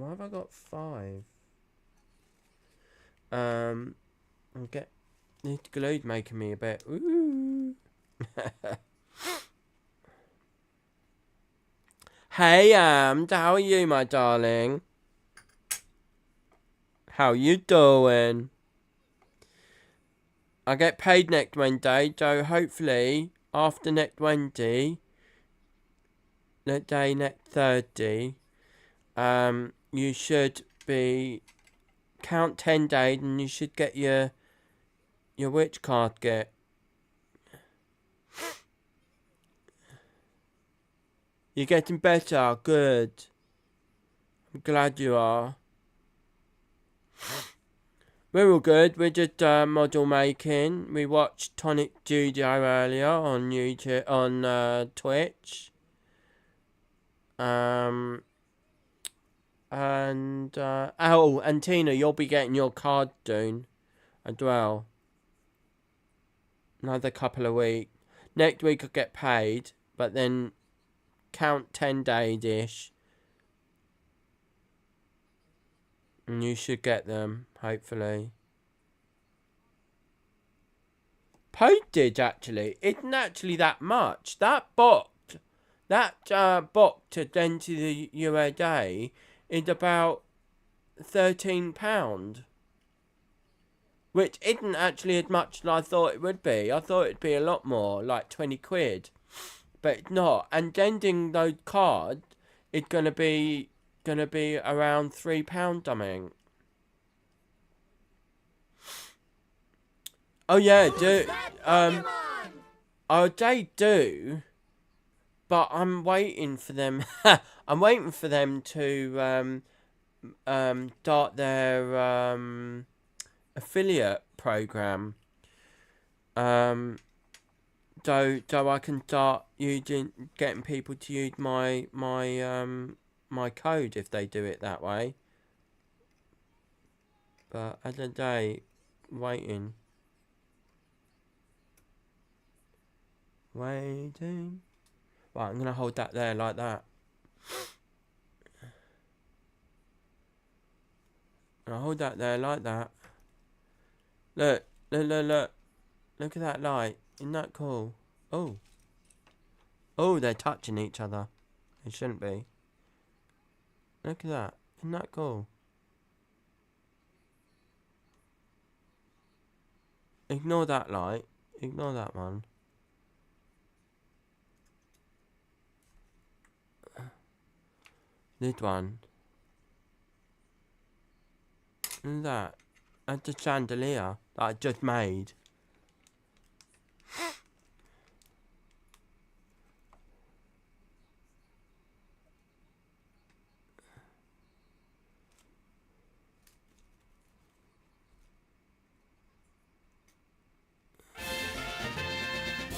Speaker 1: have I got 5? I'll get... This glue's making me a bit... Ooh. Hey, how are you, my darling? How you doing? I get paid next Wednesday, so hopefully after next Wednesday, let's say next Thursday, you should be count 10 days and you should get your witch card get. You're getting better, good. I'm glad you are. We're all good. We're just model making. We watched Tonic Studio earlier on YouTube, on Twitch. And and Tina, you'll be getting your card soon as well. Another couple of weeks. Next week I'll get paid, but then count 10 days ish. And you should get them, hopefully. Postage actually isn't actually that much. That box to then to the USA is about £13. Which isn't actually as much as I thought it would be. I thought it'd be a lot more, like 20 quid. But it's not. And sending those cards is gonna be around £3, I think. Oh yeah, they do. But I'm waiting for them. I'm waiting for them to start their affiliate program. So I can start getting people to use my code if they do it that way. But as a day, waiting. Right, I'm gonna hold that there like that. I'll hold that there like that. Look. Look at that light. Isn't that cool? Oh, they're touching each other. They shouldn't be. Look at that. Isn't that cool? Ignore that light. Ignore that one. This one. And that. That's the chandelier that I just made.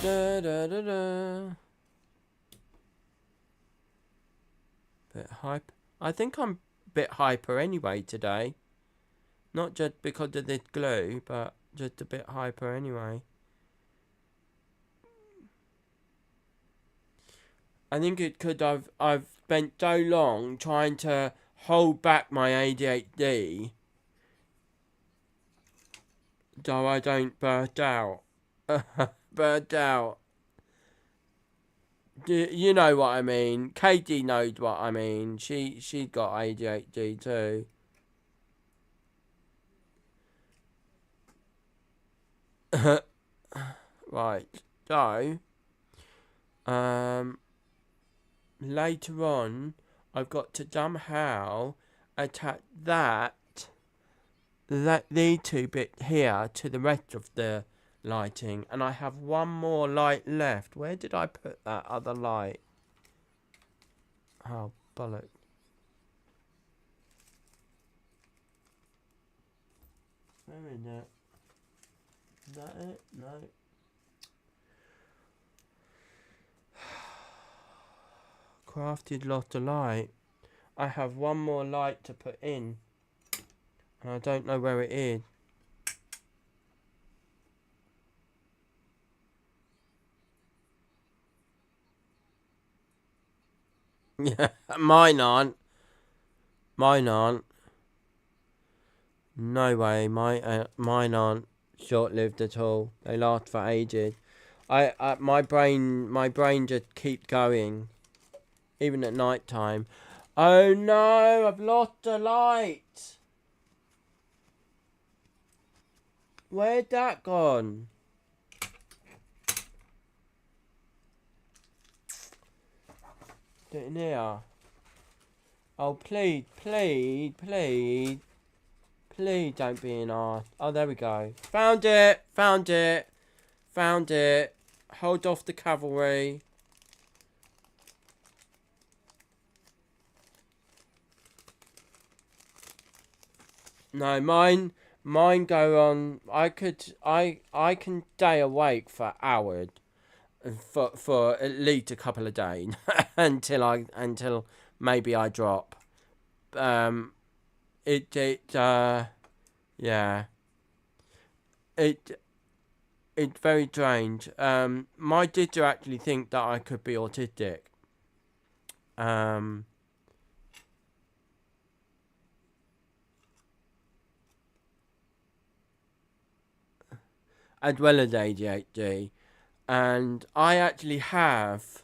Speaker 1: Da da da da. Bit hype. I think I'm a bit hyper anyway today. Not just because of this glue, but just a bit hyper anyway. I think it's because I've spent so long trying to hold back my ADHD so I don't burst out. Burst out. You know what I mean. Katie knows what I mean. She got ADHD too. Right. So, later on, I've got to somehow attach these two bits here to the rest of the lighting, and I have one more light left. Where did I put that other light? Oh, bollock. Where is it? Is that it? No. Crafty lost a light. I have one more light to put in, and I don't know where it is. Yeah, mine aren't. Mine aren't. No way, mine aren't short-lived at all. They last for ages. My brain just keeps going, even at night time. Oh no, I've lost a light. Where'd that gone? Get in here. Oh, please, please, please. Please don't be an arse. Oh, there we go. Found it. Found it. Found it. Hold off the cavalry. No, mine go on. I can stay awake for hours, for at least a couple of days until maybe I drop. Um, yeah, it's very strange. My teacher actually think that I could be autistic. Um, as well as ADHD. And I actually have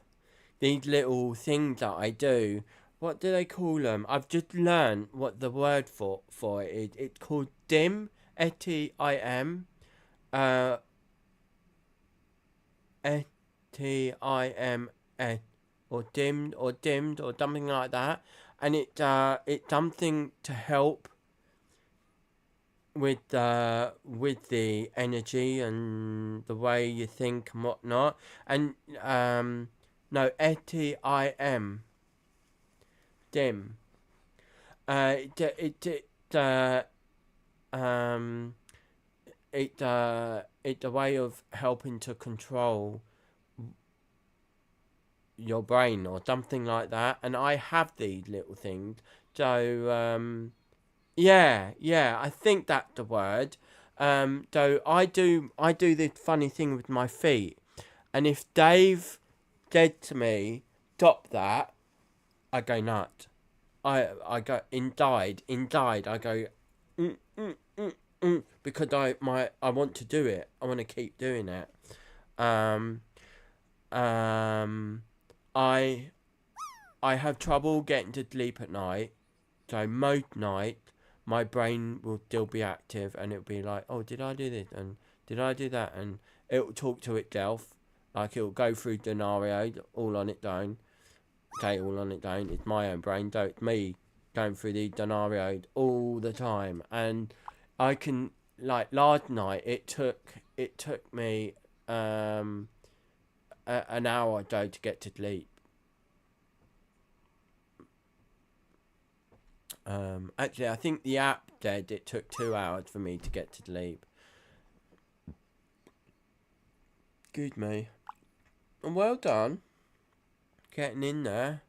Speaker 1: these little things that I do. What do they call them? I've just learned what the word for it is. It's called DIM, ETIM, uh, ETIMS, or dimmed, or something like that. And it's something to help with the energy and the way you think and whatnot. And no, ETIM, dim. Um it's a way of helping to control your brain or something like that. And I have these little things. So yeah, I think that's the word. So I do this funny thing with my feet, and if Dave said to me, "Stop that," I go nuts. I go inside. I go, because I want to do it. I want to keep doing it. Um, um, I I have trouble getting to sleep at night. So most nights, my brain will still be active, and it'll be like, oh, did I do this? And did I do that? And it'll talk to itself. Like, it'll go through scenarios all on its own. Okay, all on its own. It's my own brain, so it's me going through these scenarios all the time. And I can, like, last night, it took me an hour or so to get to sleep. Actually, I think the app said it took 2 hours for me to get to sleep. Excuse me. And well done. Getting in there.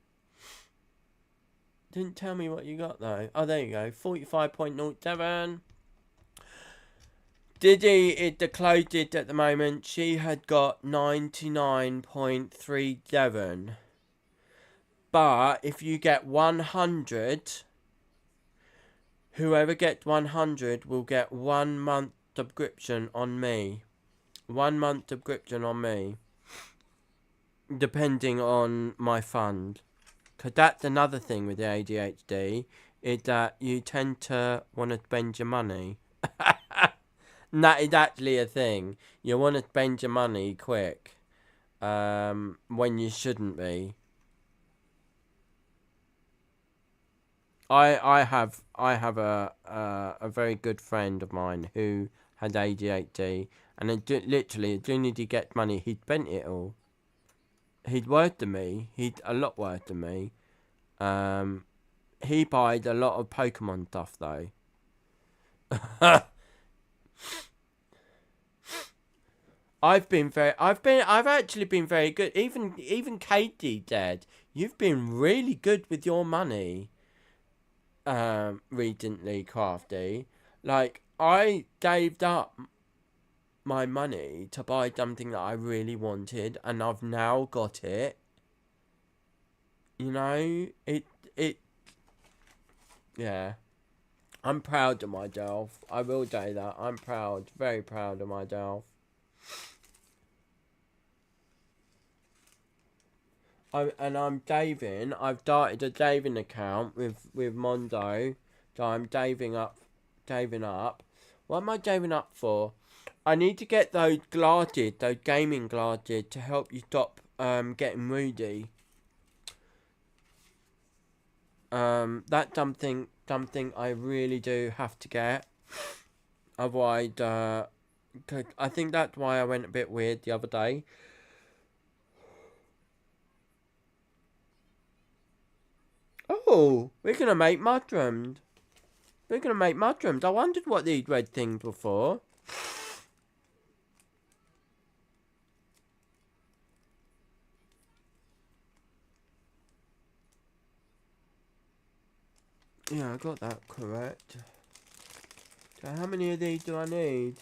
Speaker 1: Didn't tell me what you got though. Oh, there you go. 45.07. Diddy is the closest at the moment. She had got 99.37. But if you get 100... whoever gets 100 will get 1 month subscription on me. 1 month subscription on me. Depending on my fund. Because that's another thing with the ADHD. Is that you tend to want to spend your money. And that is actually a thing. You want to spend your money quick. When you shouldn't be. I have a very good friend of mine who had ADHD, and literally as soon as he gets money, he spent it all. He's worse than me. He's a lot worse than me. He buys a lot of Pokemon stuff though. I've actually been very good. Even Katie said, you've been really good with your money. Recently, Crafty. Like, I saved up my money to buy something that I really wanted, and I've now got it. You know, yeah. I'm proud of myself. I will say that. I'm proud, very proud of myself. I'm saving. I've started a saving account with Mondo, so I'm saving up. What am I saving up for? I need to get those glasses, those gaming glasses, to help you stop getting moody. That's something I really do have to get. Otherwise, I think that's why I went a bit weird the other day. Oh, we're gonna make mushrooms. We're gonna make mushrooms. I wondered what these red things were for. Yeah, I got that correct. So how many of these do I need?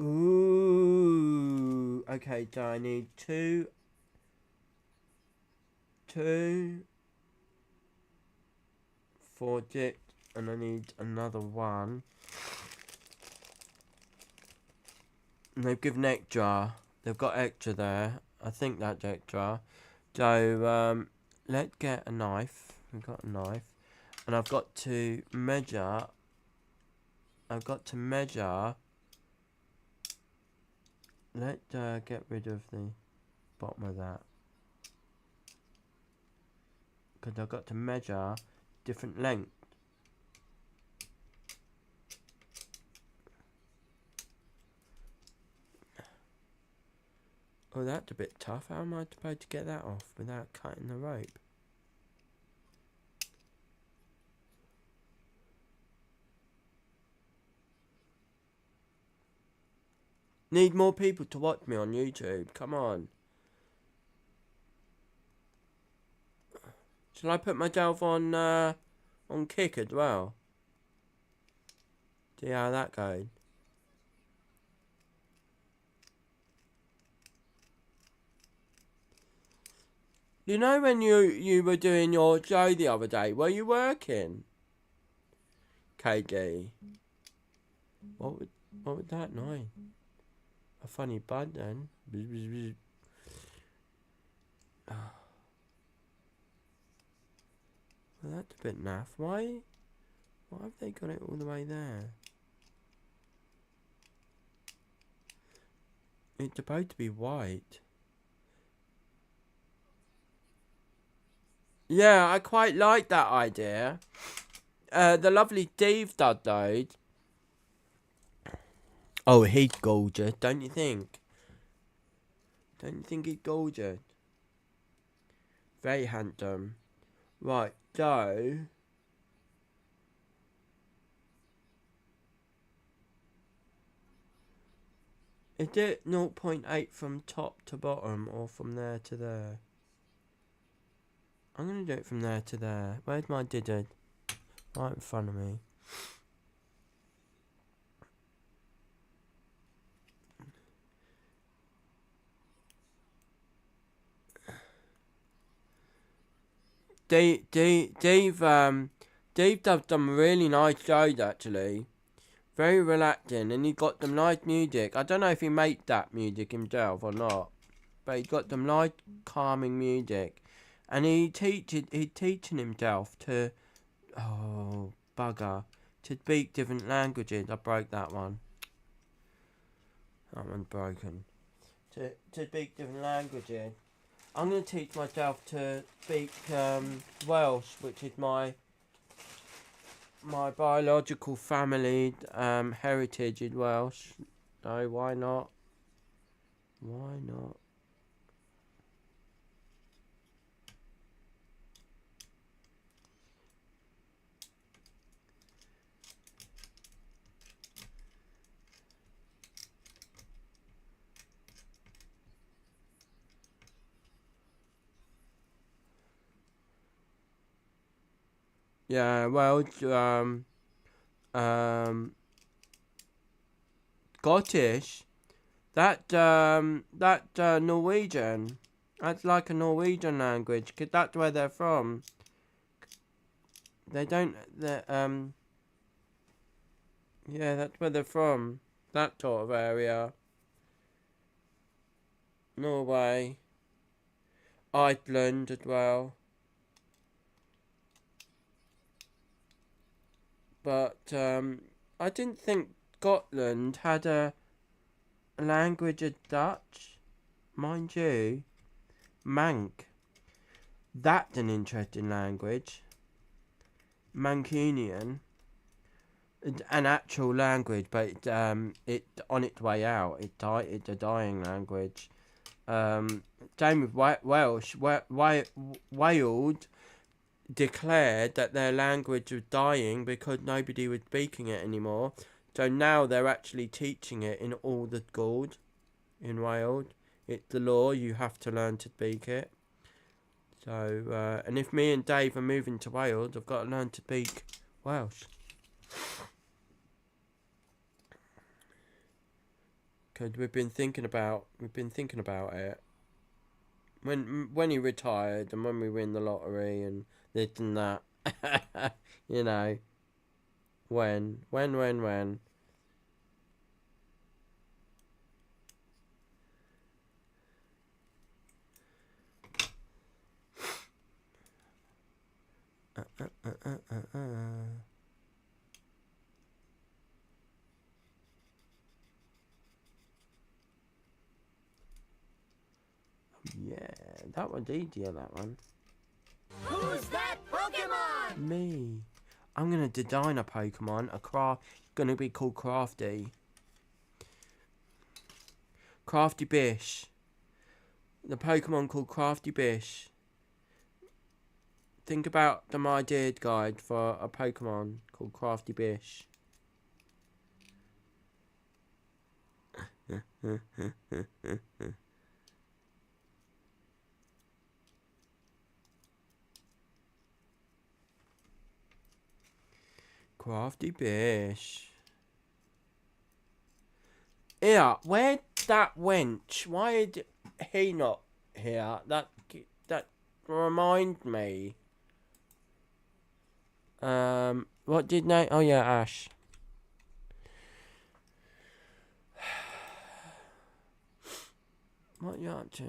Speaker 1: Ooh. Okay, so I need two, forge it, and I need another one. And they've given extra. They've got extra there. I think that's extra. So, let's get a knife. We've got a knife. And I've got to measure. Let's get rid of the bottom of that. Because I've got to measure different length. Oh, that's a bit tough. How am I supposed to get that off without cutting the rope? Need more people to watch me on YouTube. Come on. Shall I put myself on Kick as well? See how that goes. You know when you were doing your show the other day, were you working? KD. What would that noise? A funny bud then. Well, that's a bit naff. Why have they got it all the way there? It's supposed to be white. Yeah, I quite like that idea. The lovely Dave does those. Oh, he's gorgeous, don't you think? Don't you think he's gorgeous? Very handsome. Right, so... Is it 0.8 from top to bottom or from there to there? I'm going to do it from there to there. Where's my digit? Right in front of me. Dave does some really nice shows actually. Very relaxing, and he got some nice music. I don't know if he makes that music himself or not, but he got some nice calming music, and he's teaching himself to to speak different languages. I broke that one. That one's broken. To speak different languages. I'm going to teach myself to speak Welsh, which is my biological family heritage is Welsh. So why not? Why not? Yeah, Welsh, Scottish. That Norwegian. That's like a Norwegian language, 'cause that's where they're from. They don't. Yeah, that's where they're from. That sort of area. Norway, Iceland as well. But I didn't think Scotland had a language of Dutch, mind you, Manc. That's an interesting language. Mancunian, an actual language, but it on its way out. It's a dying language. Same with Welsh. Wales declared that their language was dying because nobody was speaking it anymore. So now they're actually teaching it in all the schools in Wales. It's the law, you have to learn to speak it. So, and if me and Dave are moving to Wales, I've got to learn to speak Welsh. Because we've been thinking about it. When he retired and when we win the lottery and this and that. You know. When. Yeah, that one's easier, that one.
Speaker 2: Who's that Pokemon?
Speaker 1: Me. I'm gonna design a Pokemon, gonna be called Crafty. Crafty Bish. The Pokemon called Crafty Bish. Think about the My Dear guide for a Pokemon called Crafty Bish. Crafty Bish. Yeah, where'd that wench? Why did he not here? That reminds me. What did name? Oh yeah, Ash. What you up to?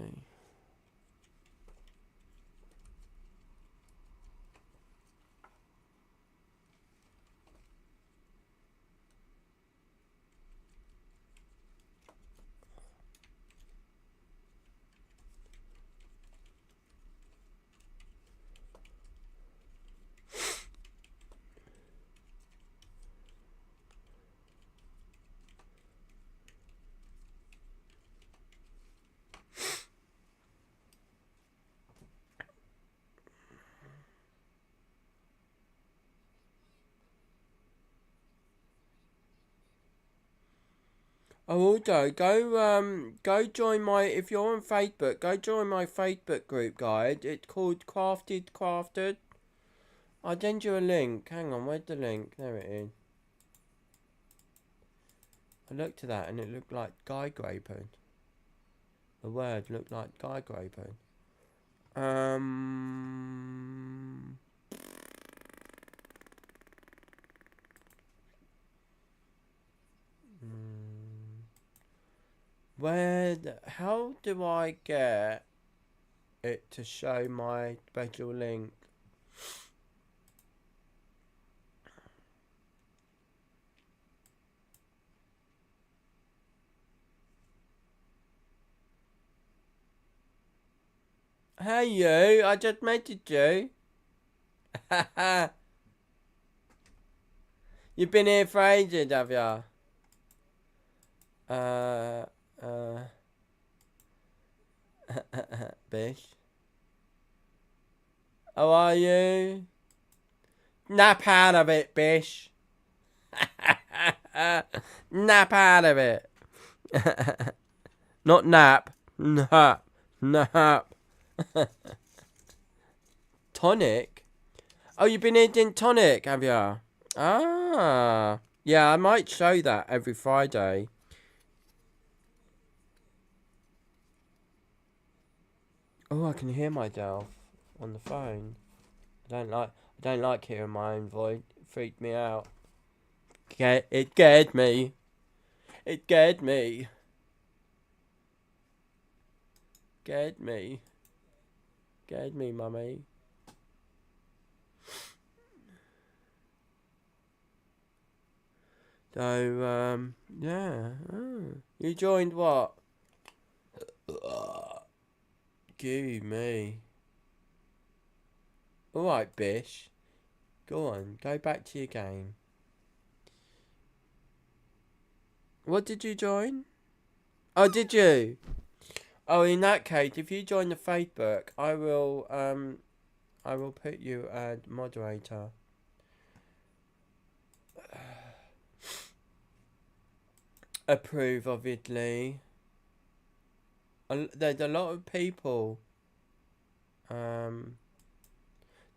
Speaker 1: Oh, also, go join my, if you're on Facebook, go join my Facebook group, guys. It's called Crafted. I'll send you a link. Hang on, where's the link? There it is. I looked at that and it looked like guy graping. The word looked like guy graping. How do I get it to show my special link? Hey you, I just messaged you. You've been here for ages, have ya? Bish. How are you? Nap out of it, Bish. Nap out of it. Not nap. Nap. Tonic? Oh, you've been eating tonic, have ya? Ah. Yeah, I might show that every Friday. Oh, I can hear myself on the phone. I don't like hearing my own voice. It freaked me out. It scared me. It scared me. Scared me. Scared me, mummy. So, yeah. You joined what? Gee me. Alright, Bish. Go on, go back to your game. What did you join? Oh, did you? Oh, in that case, if you join the Facebook, I will put you as moderator. Approve, obviously. There's a lot of people. So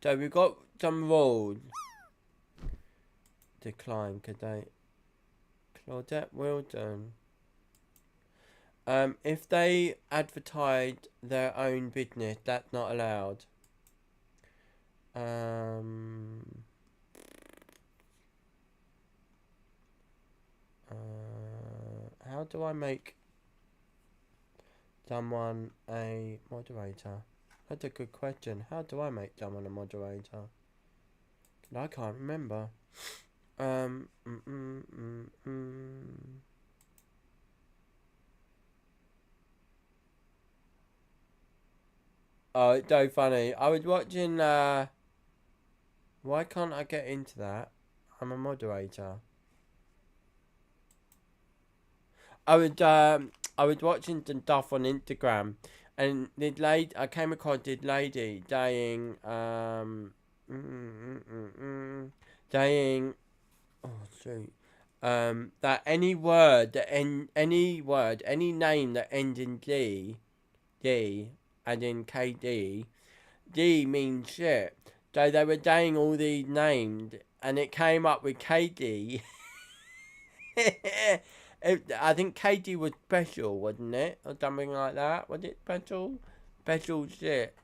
Speaker 1: we've got some rules. Decline, could they? Claudette Wilton. If they advertise their own business, that's not allowed. How do I make someone a moderator? That's a good question. How do I make someone a moderator? I can't remember. Oh, it's so funny. I was watching, why can't I get into that? I'm a moderator. I was watching some stuff on Instagram, and this lady, I came across this lady saying, saying, oh shoot, that any word that any name that ends in D, as in KD, D means shit. So they were saying all these names, and it came up with KD. I think Katie was special, wasn't it? Or something like that. Was it special? Special shit.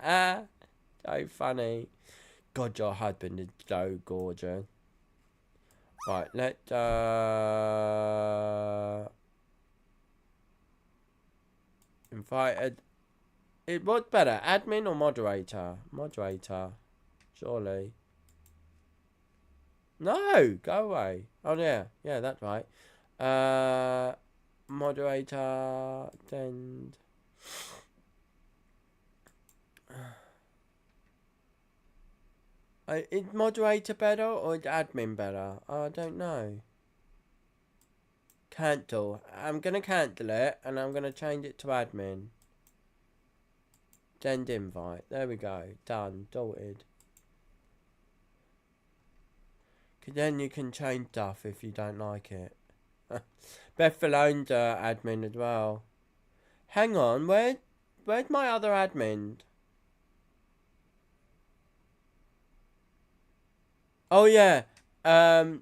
Speaker 1: So funny. God, your husband is so gorgeous. Right, let's invited. It was better, admin or moderator? Moderator, surely. No, go away. Oh yeah, that's right. Moderator, send. Is moderator better or is admin better? Oh, I don't know. Cancel. I'm gonna cancel it and I'm gonna change it to admin. Send invite. There we go. Done. Sorted. Cause then you can change stuff if you don't like it. Beth Falone's admin as well. Hang on, where's my other admin? Oh yeah. Yeah,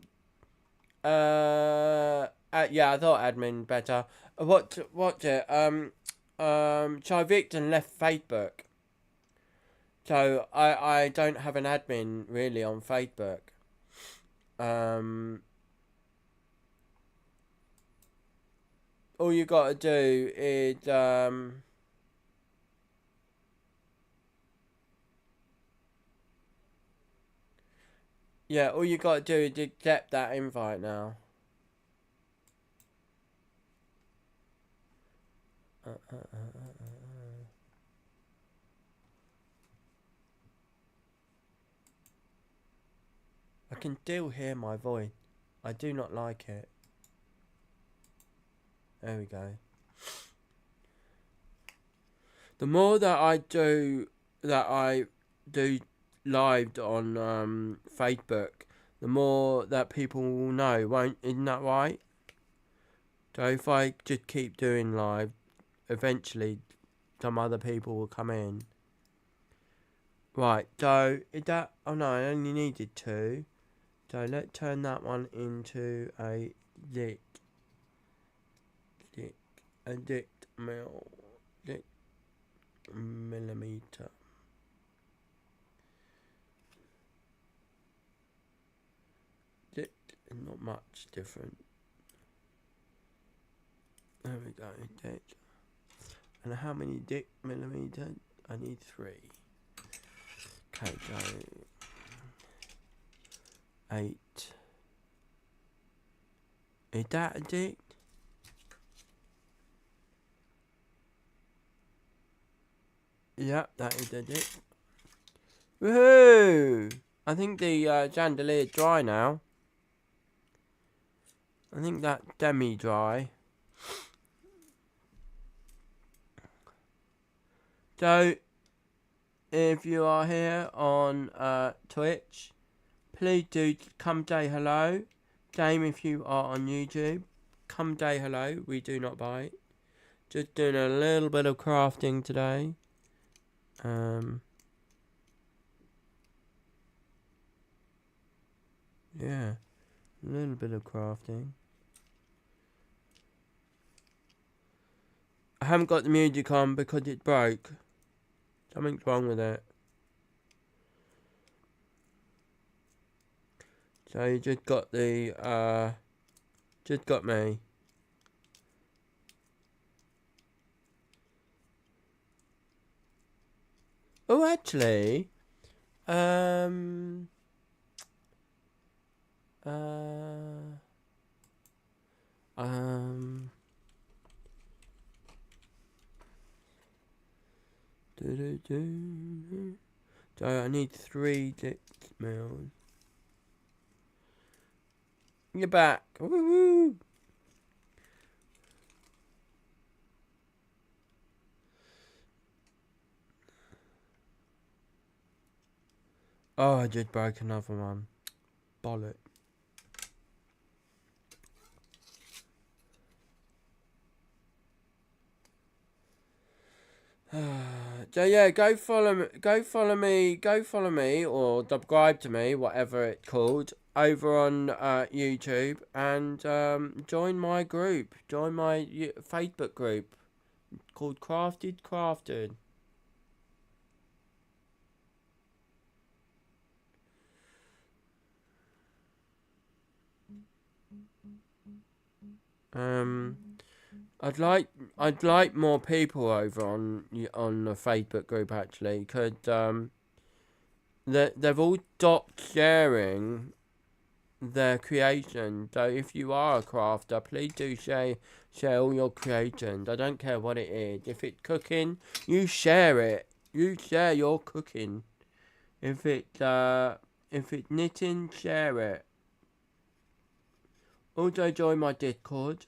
Speaker 1: I thought admin better. What's it? Chai Victon left Facebook. So I don't have an admin really on Facebook. All you gotta do is yeah, all you gotta do is accept that invite now. I can still hear my voice. I do not like it. There we go. The more that I do live on Facebook, the more that people will know, isn't that right? So if I just keep doing live, eventually some other people will come in. Right, so is that, oh no, I only needed 2. So let's turn that one into a dict millimeter. Dict, not much different. There we go, dict. And how many dict millimeters? I need 3. Okay, go 8 Is that a dick? Yep, that is a dick. Woohoo! I think the chandelier's dry now. I think that's demi-dry. So, if you are here on Twitch, please do come say hello. Same if you are on YouTube. Come say hello. We do not bite. Just doing a little bit of crafting today. Yeah, a little bit of crafting. I haven't got the music on because it broke. Something's wrong with it. So you just got the, just got me. Oh, actually, so I need 3 dick meals. You're back. Woo-woo. Oh, I just broke another one. Bollock. So yeah, go follow me, or subscribe to me, whatever it's called, over on YouTube, and join my group, join my Facebook group called Crafted. I'd like more people over on the Facebook group actually, because they've all stopped sharing their creation. So if you are a crafter, please do share all your creations. I don't care what it is. If it's cooking, you share it. You share your cooking. If it's knitting, share it. Also join my Discord.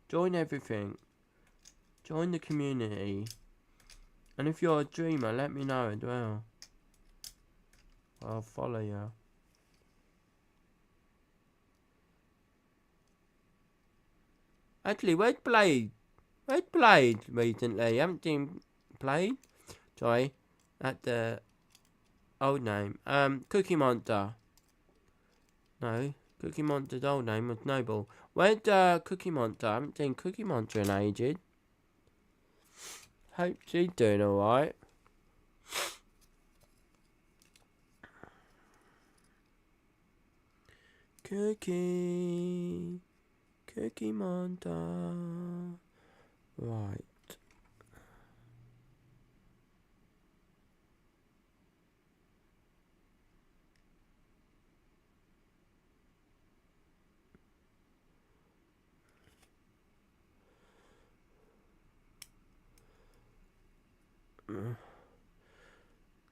Speaker 1: Join everything. Join the community. And if you're a dreamer, let me know as well. I'll follow you. Actually, where's Blade? Where's Blade recently? Haven't seen Blade? Sorry, that's the old name. Cookie Monster. No, Cookie Monster's old name was Noble. Where's Cookie Monster? I haven't seen Cookie Monster in ages. Hope she's doing alright. Cookie Monster. Right.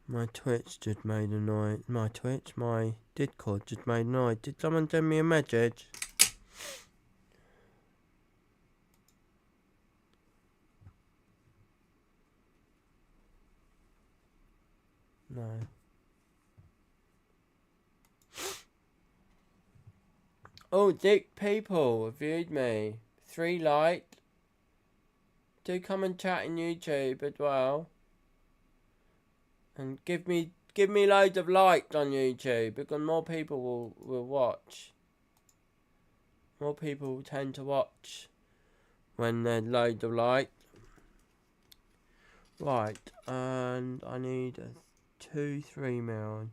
Speaker 1: My Twitch just made a noise. My Discord just made a noise. Did someone send me a message? No. Oh, Dick people viewed me. 3 likes. Do come and chat in YouTube as well. And give me loads of likes on YouTube, because more people will watch. More people tend to watch when there's loads of likes. Right, and I need 3 million.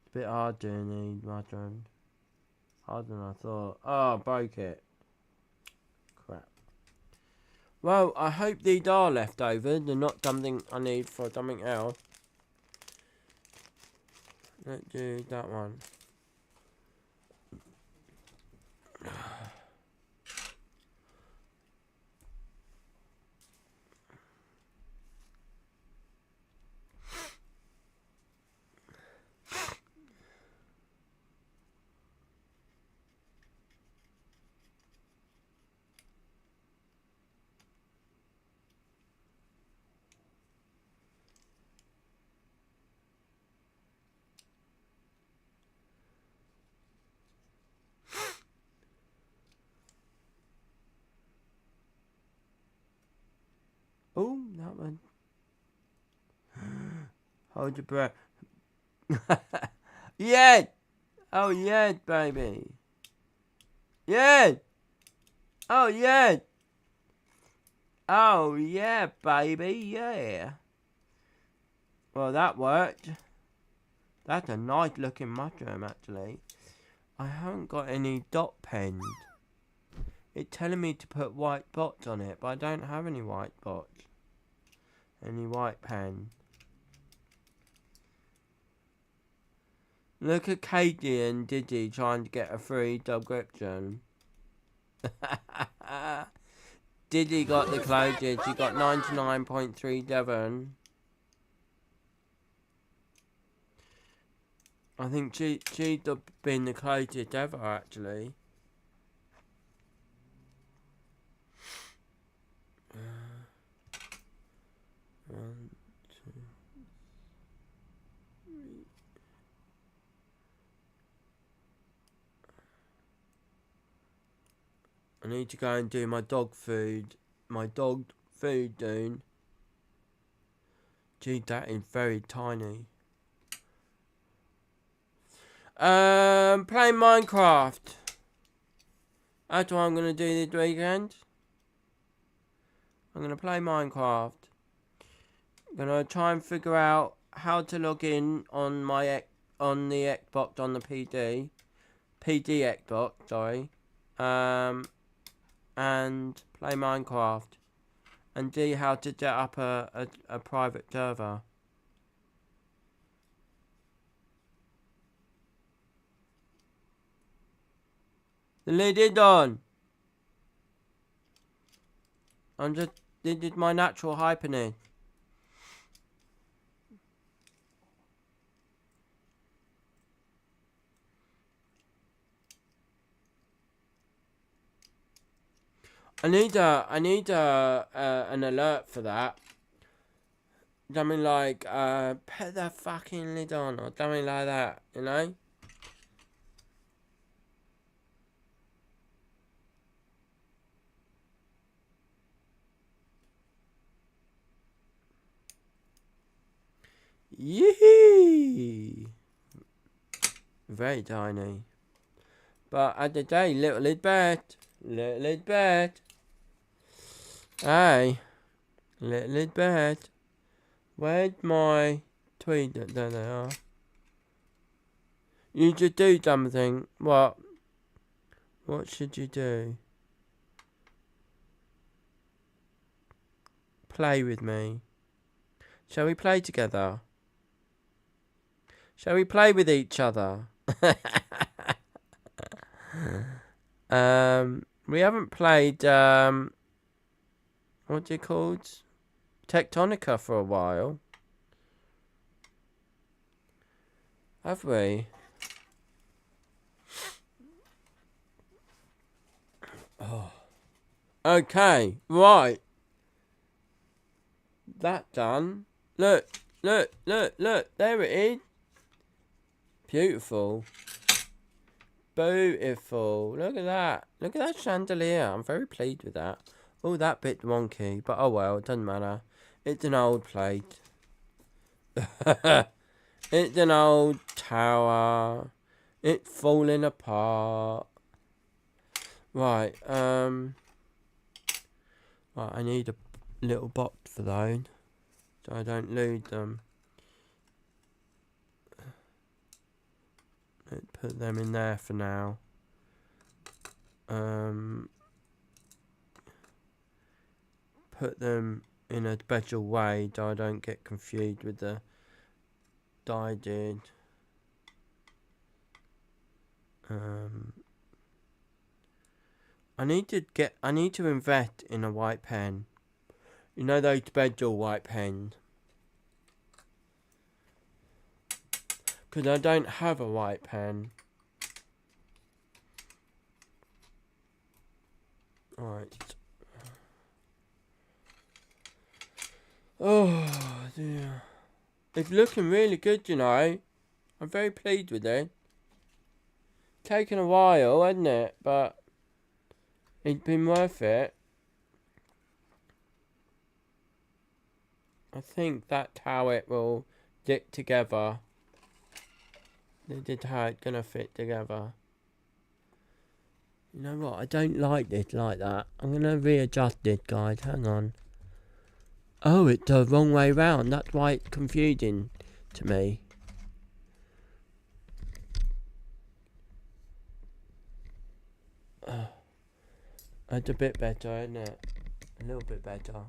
Speaker 1: It's a bit hard doing these mushrooms. Harder than I thought. Oh, I broke it. Crap. Well, I hope these are leftovers and not something I need for something else. Let's do that one. Oh, that one. Hold your breath. Yeah! Oh, yeah, baby. Yeah! Oh, yeah! Oh, yeah, baby, yeah. Well, that worked. That's a nice looking mushroom, actually. I haven't got any dot pens. It's telling me to put white dots on it, but I don't have any white dots. Any white pen. Look at Katie and Diddy trying to get a free subscription. Diddy got the closest. She got 99.37. I think she's been the closest ever, actually. One, two, three. I need to go and do my dog food. My dog food, dude. Gee, that is very tiny. Playing Minecraft. That's what I'm gonna do this weekend. I'm gonna play Minecraft. I'm gonna try and figure out how to log in on the Xbox, on the PD Xbox, sorry. And play Minecraft and see how to set up a private server. The lid is on. This is my natural hyperness. I need an alert for that. Something like put the fucking lid on or something like that, you know? Yee! Very tiny. But at the day, little is bad. Little is bad. Hey, little is bad. Where's my tweet? There they are. You should do something. What? What should you do? Play with me. Shall we play together? Shall we play with each other? We haven't played, what's it called? Tectonica for a while. Have we? Oh. Okay, right. That done. Look, look, look, look. There it is. Beautiful. Beautiful. Look at that. Look at that chandelier. I'm very pleased with that. Oh, that bit wonky. But oh well, it doesn't matter. It's an old plate. It's an old tower. It's falling apart. Right, right, I need a little box for those, so I don't lose them. Let's put them in there for now. Put them in a special way so I don't get confused with the die did. Um, I need to invest in a white pen. You know those Bedell white pens? Because I don't have a white pen. Right. Oh dear. It's looking really good, you know. I'm very pleased with it. Taken a while, hasn't it? But it's been worth it. I think that's how it will stick together. This is how it's gonna fit together. You know what? I don't like this like that. I'm gonna readjust it, guys. Hang on. Oh, it's the wrong way round. That's why it's confusing to me. That's a bit better, isn't it? A little bit better.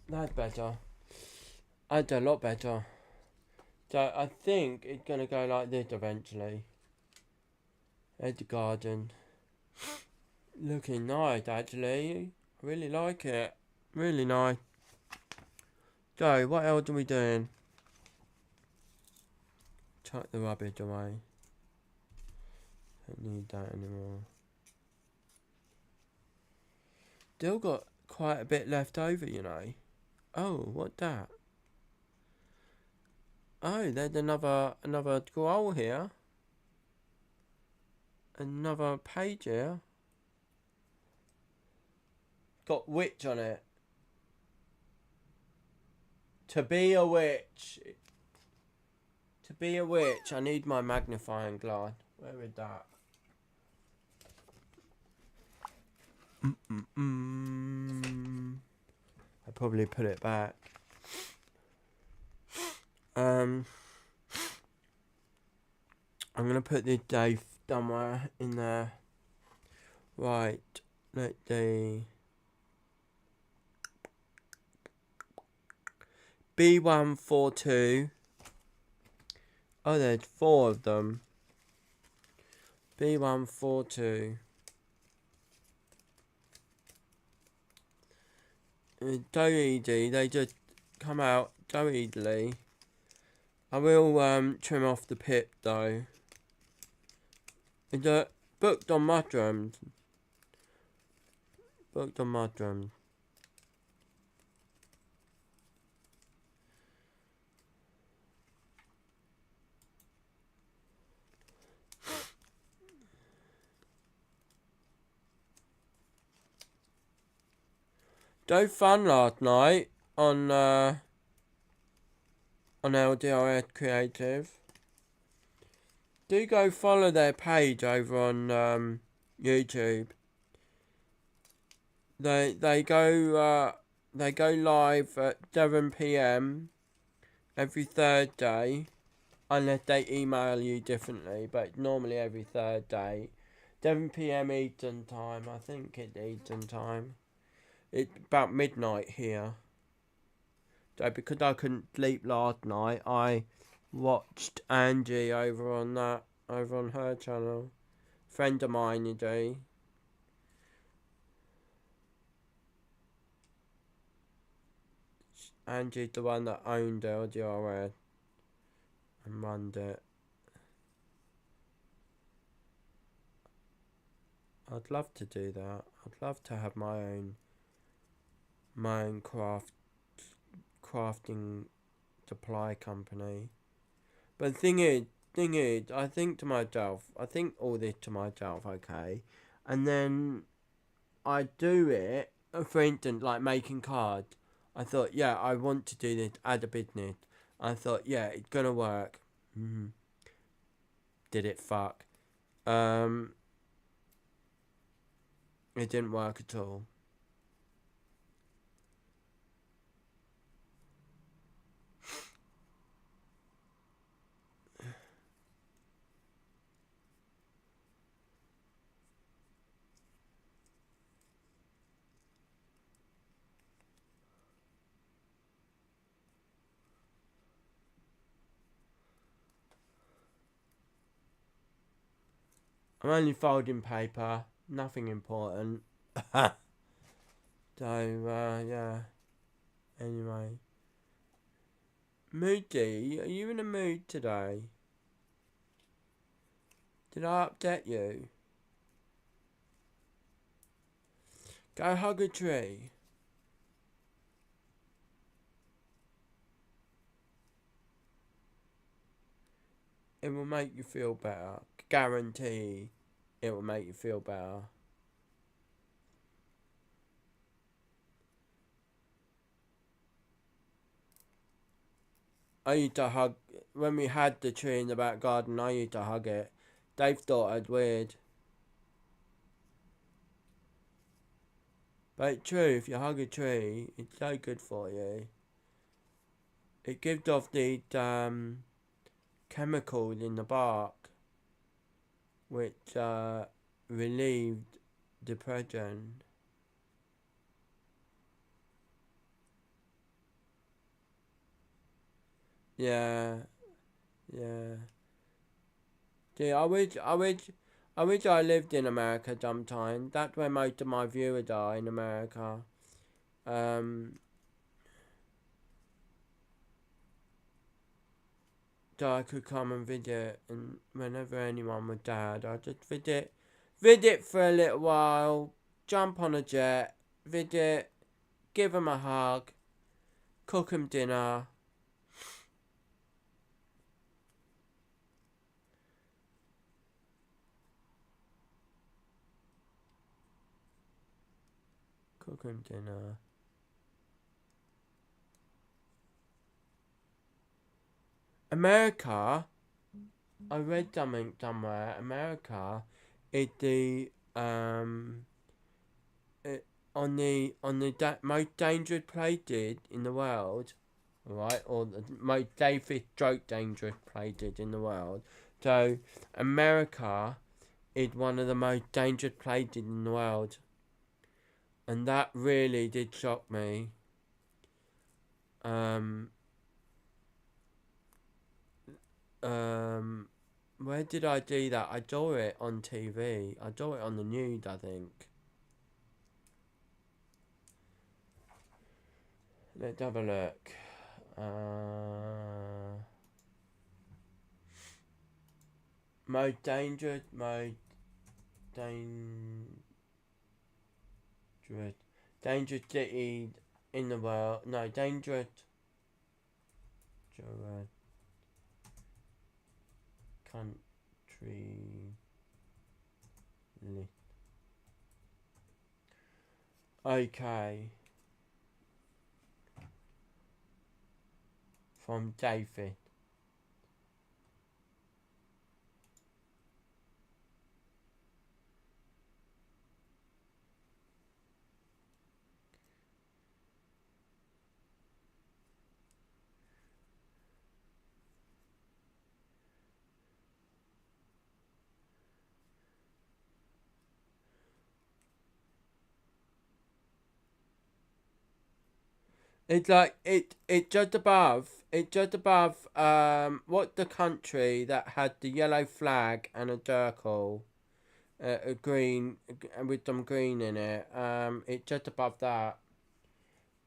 Speaker 1: That's better. That's a lot better. So I think it's gonna go like this eventually. There's the garden. Looking nice actually. I really like it. Really nice. So what else are we doing? Chuck the rubbish away. Don't need that anymore. Still got quite a bit left over, you know. Oh, what's that? Oh, there's another scroll here. Another page here. Got witch on it. To be a witch. To be a witch, I need my magnifying glass. Where is that? I probably put it back. I'm gonna put this day somewhere in there. Right. Let's see. B142. Oh, there's 4 of them. B142. It's so easy. They just come out so easily. I will trim off the pit though. It's booked on mushrooms. Booked on mushrooms. So fun last night on LDRS Creative. Do go follow their page over on YouTube. They go live at 7 PM every Thursday, unless they email you differently. But normally every Thursday, 7 PM Eastern time. I think it's Eastern time. It's about midnight here. So because I couldn't sleep last night, I watched Angie over on her channel. Friend of mine, you do. Angie's the one that owned LGRS and runned it. I'd love to do that. I'd love to have my own crafting supply company. But the thing is, I think all this to myself, okay, and then I do it. For instance, like making cards. I thought, yeah, I want to do this as a business. I thought, yeah, it's gonna work. Did it fuck? It didn't work at all. I'm only folding paper, nothing important. So, yeah. Anyway. Moody, are you in a mood today? Did I upset you? Go hug a tree. It will make you feel better. Guarantee it will make you feel better. I used to hug, when we had the tree in the back garden, I used to hug it. Dave thought I was weird. But it's true, if you hug a tree, it's so good for you. It gives off these chemicals in the bark, which relieved depression. Yeah, yeah. See, I wish I lived in America sometime. That's where most of my viewers are, in America. So I could come and visit, and whenever anyone was dead, I'd just visit for a little while, jump on a jet, visit, give them a hug, cook them dinner. Cook them dinner. America, I read something somewhere. America is the on the most dangerous places in the world, right? Or the most safest stroke dangerous places in the world. So America is one of the most dangerous places in the world, and that really did shock me. Where did I do that? I saw it on TV. I saw it on the news, I think. Let's have a look. Most dangerous cities in the world. No, dangerous country list. Okay. From David. It's like it's just above. It's just above. What's the country that had the yellow flag and a circle, a green with some green in it? It's just above that.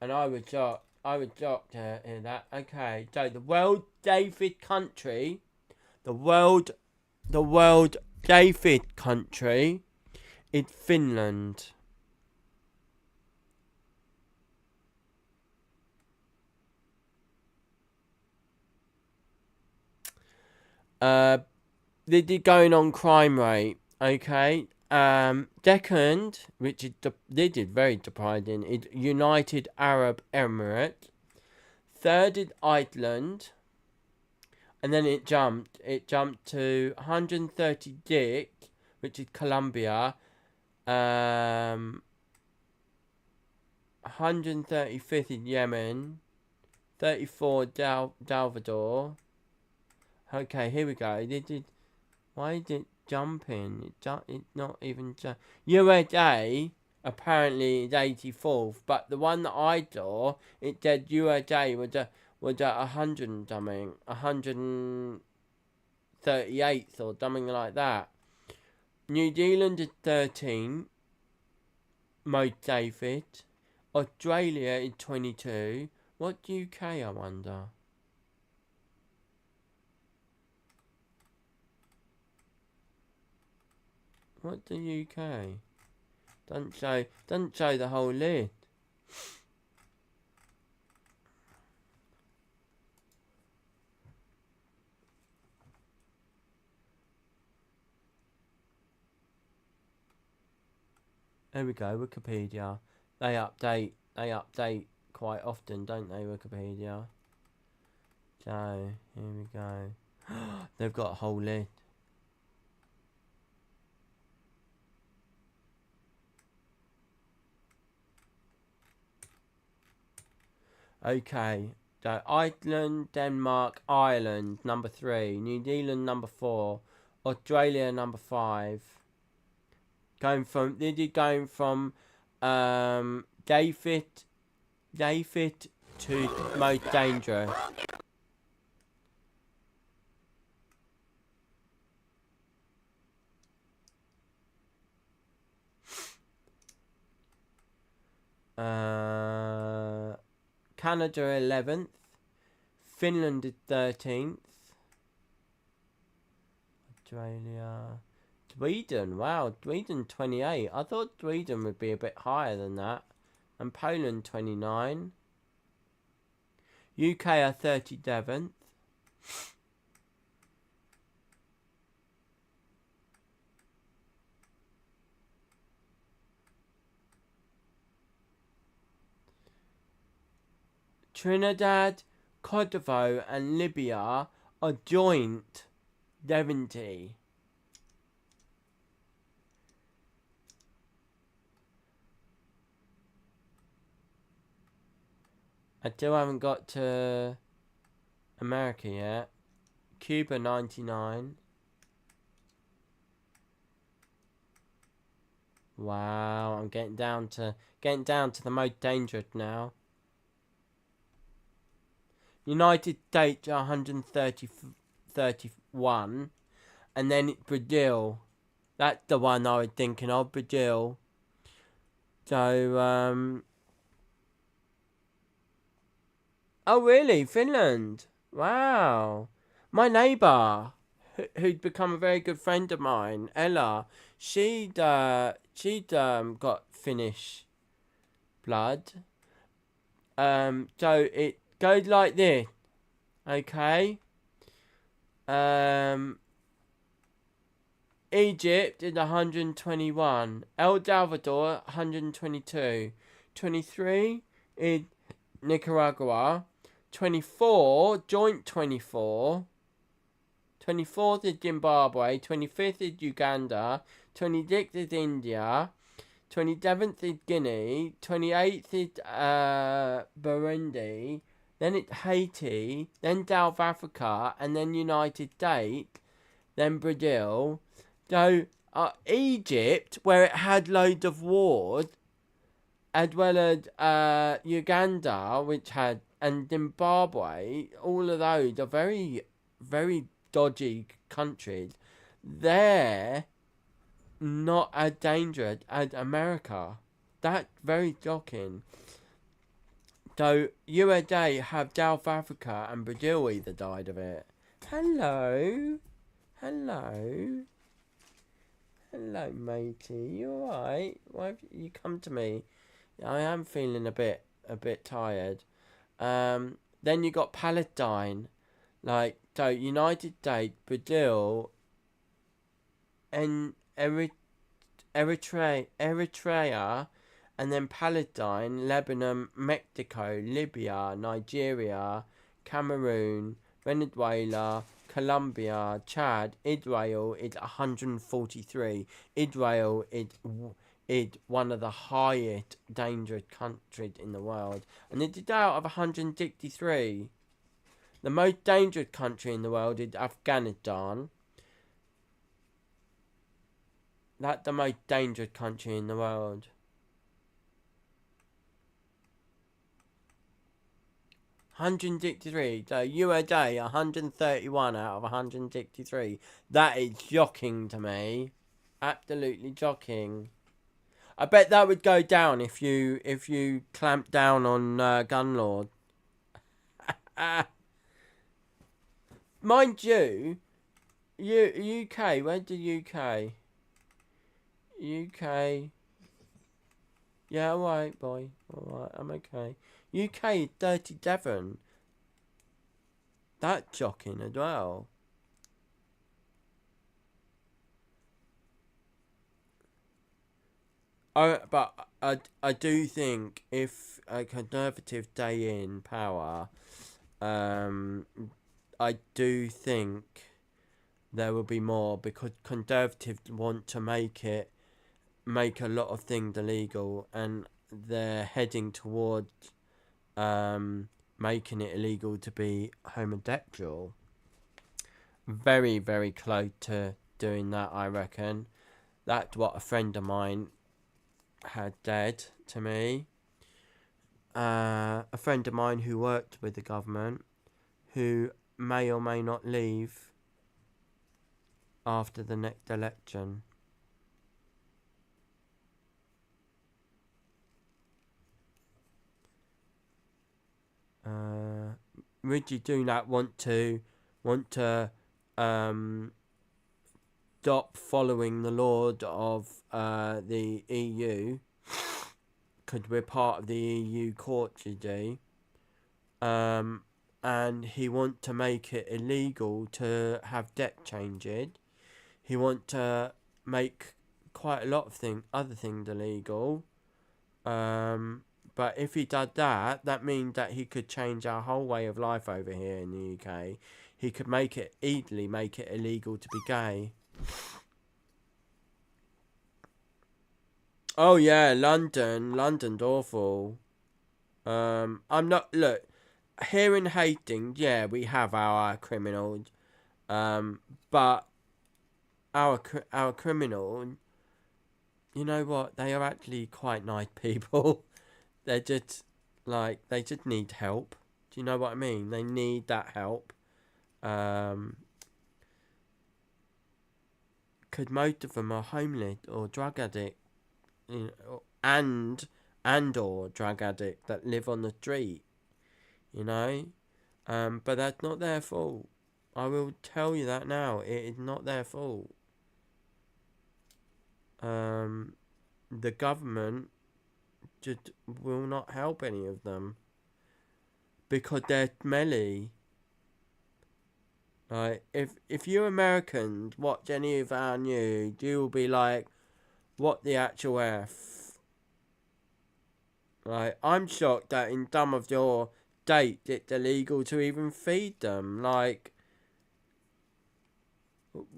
Speaker 1: And I was shocked. I was shocked to hear that. Okay, so the world safest country, the world safest country, is Finland. This is going on crime rate. Okay. Second, which is this is very surprising, is United Arab Emirates. Third is Iceland, and then it jumped. It jumped to 136, which is Colombia. 135th is Yemen. 34 Salvador. Okay, here we go. Why is it jumping? It's not even. USA apparently is 84th, but the one that I saw, it said USA was at 100 and something, 138th or something like that. New Zealand is 13. Most safest. Australia is 22. What's UK, I wonder? What's the UK? Doesn't show the whole list. There we go, Wikipedia. They update quite often, don't they, Wikipedia? So, here we go. They've got a whole list. Okay, so Iceland, Denmark, Ireland, number 3. New Zealand, number 4. Australia, number 5. Going from David to most dangerous. Canada 11th, Finland is 13th, Australia, Sweden, wow, Sweden 28. I thought Sweden would be a bit higher than that, and Poland 29. UK are 37th. Trinidad, Kosovo and Libya are joint 70. I still haven't got to America yet. Cuba 99. Wow, I'm getting down to the most dangerous now. United States 131, and then it's Brazil. That's the one I was thinking of, Brazil. So, oh really, Finland? Wow. My neighbour, who'd become a very good friend of mine, Ella, she'd got Finnish blood. So it goes like this, okay? Egypt is 121. El Salvador 122. 23 is Nicaragua. 24, joint 24. 24th is Zimbabwe. 25th is Uganda. 26th is India. 27th is Guinea. 28th is Burundi. Then it's Haiti. Then South Africa. And then United States. Then Brazil. So Egypt, where it had loads of wars, as well as Uganda, which had, and Zimbabwe, all of those are very, very dodgy countries. They're not as dangerous as America. That's very shocking. So USA have South Africa and Brazil either died of it. Hello, matey. You alright? Why have you come to me? I am feeling a bit tired. Then you got Palestine, like, so United States, Brazil, and Eritrea, and then Palestine, Lebanon, Mexico, Libya, Nigeria, Cameroon, Venezuela, Colombia, Chad. Israel is 143. Israel is one of the highest dangerous countries in the world, and it is out of 163. The most dangerous country in the world is Afghanistan. That's the most dangerous country in the world. 163. So USA 131 out of 163. That is shocking to me. Absolutely jocking. I bet that would go down if you clamped down on gun lord. Mind you, UK. Where the UK? UK. Yeah, alright, boy. Alright, I'm okay. UK, Dirty Devon. That jocking as well. But I do think if a Conservative stay in power, I do think there will be more because Conservatives want to make a lot of things illegal, and they're heading towards making it illegal to be homosexual. Very, very close to doing that, I reckon. That's what a friend of mine had said to me. A friend of mine who worked with the government, who may or may not leave after the next election. Would you do not want to stop following the law of the EU? Because we're part of the EU court today. And he want to make it illegal to have debt changes. He want to make quite a lot of other things illegal. But if he did that, that means that he could change our whole way of life over here in the UK. He could easily make it illegal to be gay. Oh yeah, London's awful. I'm not, look, here in Hastings, yeah, we have our criminals. But our criminals, you know what? They are actually quite nice people. They're just they just need help. Do you know what I mean? They need that help. Because most of them are homeless or drug addict, you know, and or drug addict that live on the street. You know, but that's not their fault. I will tell you that now. It is not their fault. The government just will not help any of them because they're smelly. Like, if you Americans watch any of our news, you will be like, what the actual F? Like, I'm shocked that in some of your states it's illegal to even feed them. Like,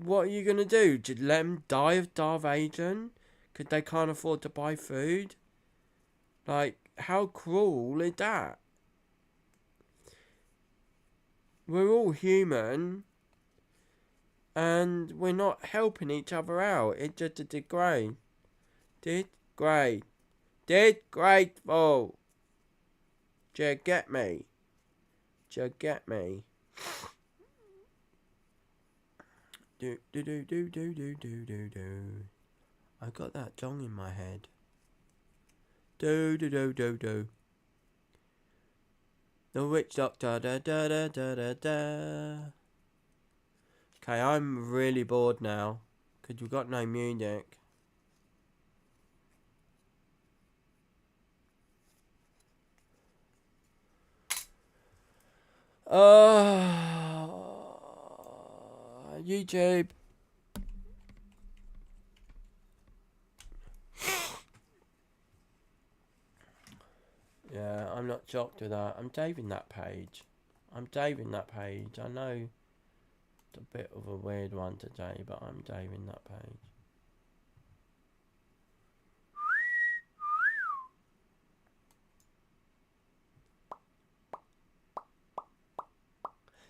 Speaker 1: what are you going to do? Just let them die of starvation? Because they can't afford to buy food? Like, how cruel is that? We're all human. And we're not helping each other out. It's just a degrade. Disgraceful. Do you get me? Do you get me? Do do do do do do do do do. I got that song in my head. Do do do do do. The witch doctor da da da da da da. Okay, I'm really bored now because we've got no music. YouTube. Yeah, I'm not shocked with that. I'm saving that page. I know it's a bit of a weird one today, but I'm saving that page.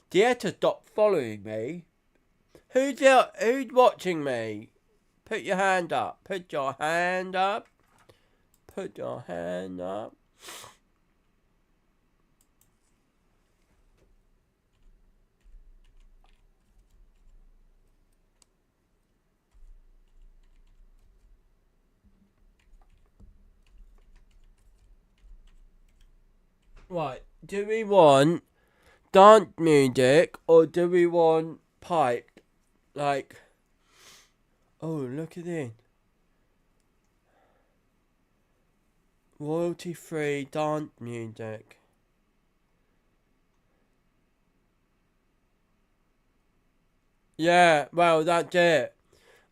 Speaker 1: Do you have to stop following me? Who's watching me? Put your hand up. Put your hand up. Put your hand up. Right, do we want dance music or do we want piped? Like, oh, look at this. Royalty free dance music. Yeah, well, that's it.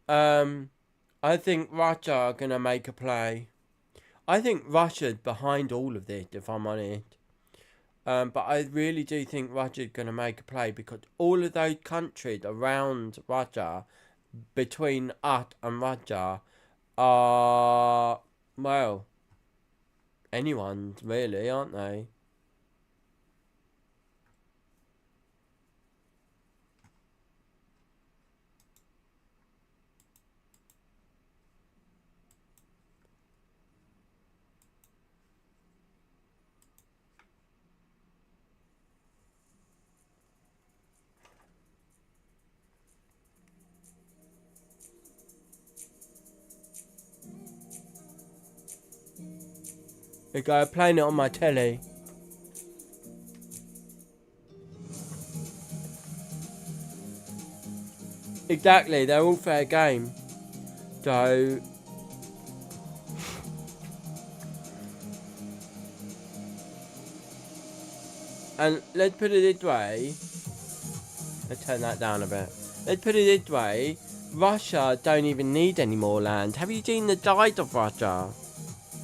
Speaker 1: I think Russia are gonna make a play. I think Russia's behind all of this, if I'm honest. But I really do think Russia's gonna make a play because all of those countries around Russia, between us and Russia, are, well, anyone's really, aren't they? They go playing it on my telly. Exactly, they're all fair game. So, and let's put it this way. Let's turn that down a bit. Let's put it this way. Russia don't even need any more land. Have you seen the size of Russia?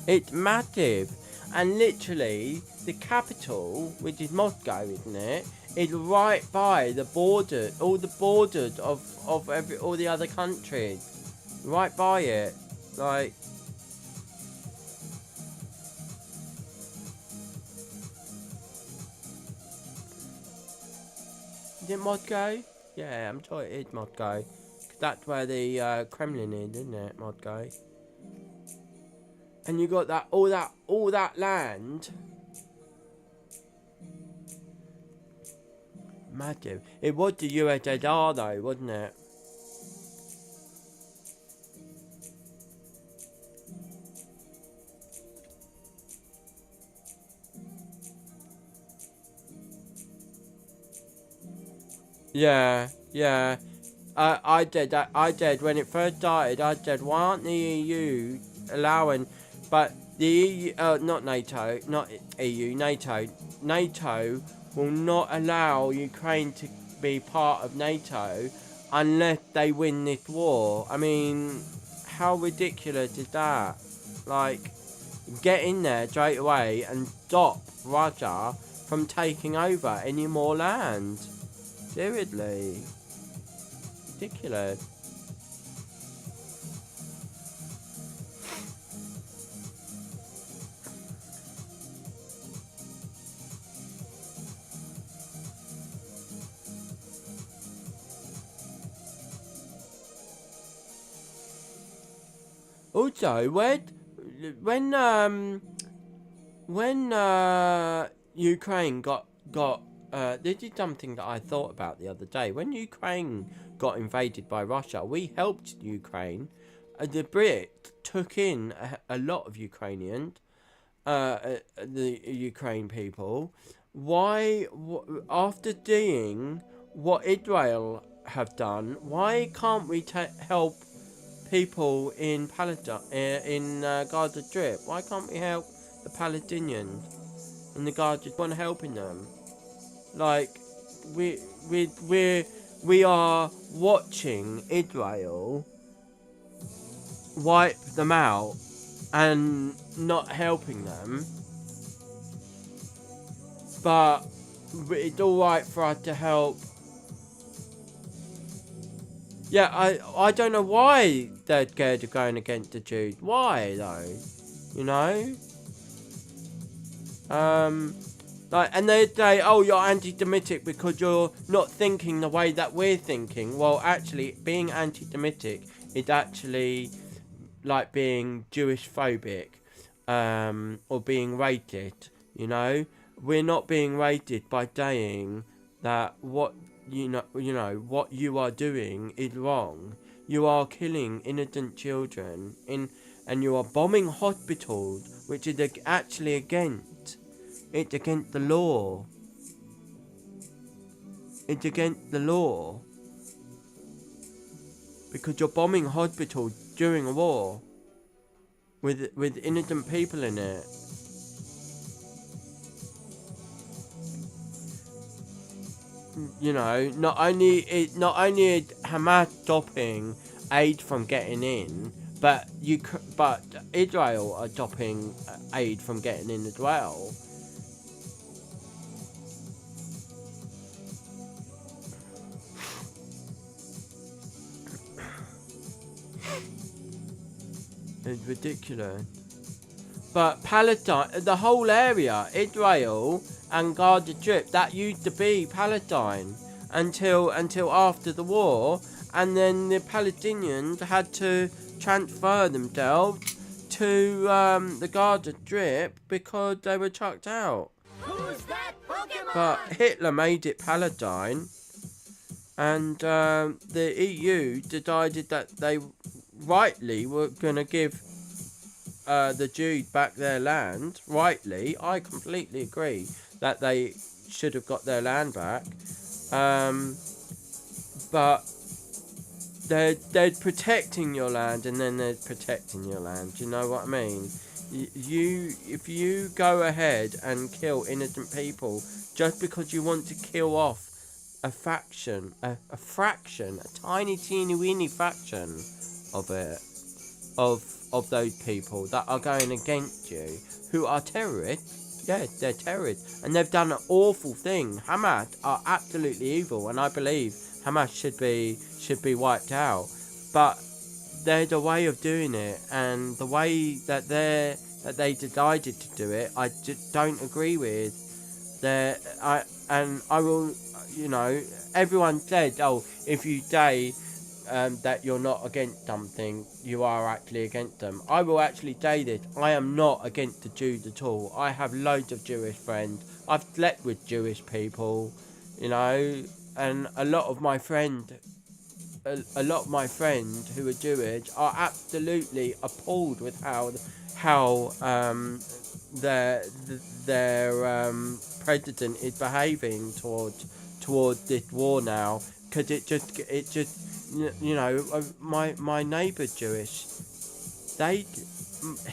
Speaker 1: It's massive. And literally, the capital, which is Moscow, isn't it? Is right by the border, all the borders of all the other countries. Right by it. Like, is it Moscow? Yeah, I'm sure it is Moscow. 'Cause that's where the Kremlin is, isn't it? Moscow. And you got that all that land. Massive. It was the USSR though, wasn't it? Yeah, yeah. I did that. I did when it first started. I said, why aren't the EU allowing? But the EU, not NATO, not EU, NATO. NATO will not allow Ukraine to be part of NATO unless they win this war. I mean, how ridiculous is that? Like, get in there straight away and stop Russia from taking over any more land. Seriously. Ridiculous. Also, when Ukraine got this is something that I thought about the other day. When Ukraine got invaded by Russia, we helped Ukraine. The Brits took in a lot of Ukrainians, the Ukraine people. Why, after seeing what Israel have done, why can't we help people in Palestine, in Gaza Strip? Why can't we help the Palestinians in the Gaza? Want helping them? Like, we we we we are watching Israel wipe them out and not helping them, but it's all right for us to help. Yeah, I don't know why they're scared of going against the Jews. Why though? You know? Like, and they say, oh, you're anti-Semitic because you're not thinking the way that we're thinking. Well, actually, being anti-Semitic is actually like being Jewish phobic, or being racist. You know, we're not being racist by saying that what what you are doing is wrong. You are killing innocent children and you are bombing hospitals, which is actually against It's against the law. It's against the law. Because you're bombing hospitals during a war. With innocent people in it. You know, not only is Hamas stopping aid from getting in, but Israel are stopping aid from getting in as well. It's ridiculous. But Palestine, the whole area, Israel and Gaza Strip, that used to be Palestine until after the war, and then the Palestinians had to transfer themselves to the Gaza Strip because they were chucked out.
Speaker 2: Who's that Pokemon?
Speaker 1: But Hitler made it Palestine, and the EU decided that they rightly were going to give the Jews back their land. Rightly, I completely agree that they should have got their land back. But they're protecting your land, and then they're protecting your land. Do you know what I mean? If you go ahead and kill innocent people just because you want to kill off a fraction, a tiny teeny weeny fraction of it, of those people that are going against you, who are terrorists. Yeah, they're terrorists, and they've done an awful thing. Hamas are absolutely evil, and I believe Hamas should be wiped out. But there's a way of doing it, and the way that they decided to do it, I just don't agree with. I will, you know, everyone said, oh, if you say that you're not against something, you are actually against them. I will actually say this: I am not against the Jews at all. I have loads of Jewish friends. I've slept with Jewish people, you know, and a lot of my friends who are Jewish are absolutely appalled with how their president is behaving towards this war now, because it just you know, my neighbour's Jewish.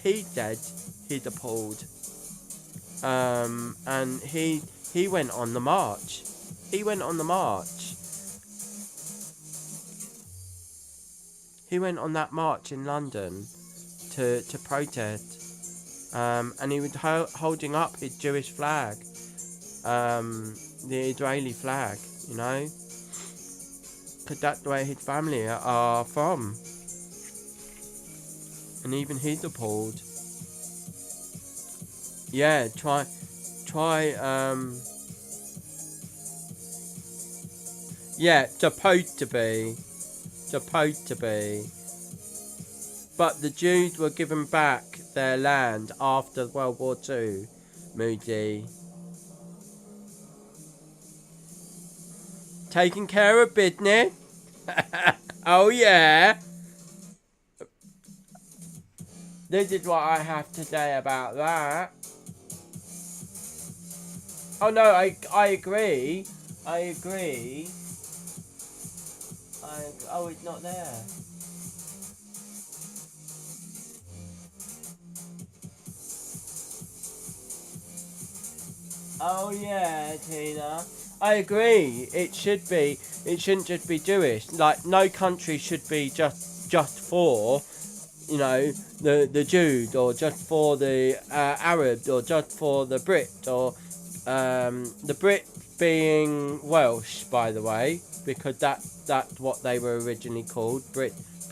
Speaker 1: He said he's appalled, and he went on the march. He went on that march in London to protest, and he was holding up his Jewish flag, the Israeli flag, you know, because that's where his family are from, and even he's appalled. Yeah, try. Yeah, supposed to be. But the Jews were given back their land after World War II, Moody. Taking care of business? Oh yeah. This is what I have to say about that. Oh no, I agree. Oh, it's not there. Oh yeah, Tina. I agree. It shouldn't just be Jewish. Like, no country should be just for, you know, the Jews, or just for the Arabs, or just for the Brits, or the Brits being Welsh, by the way, because that's what they were originally called, Britons.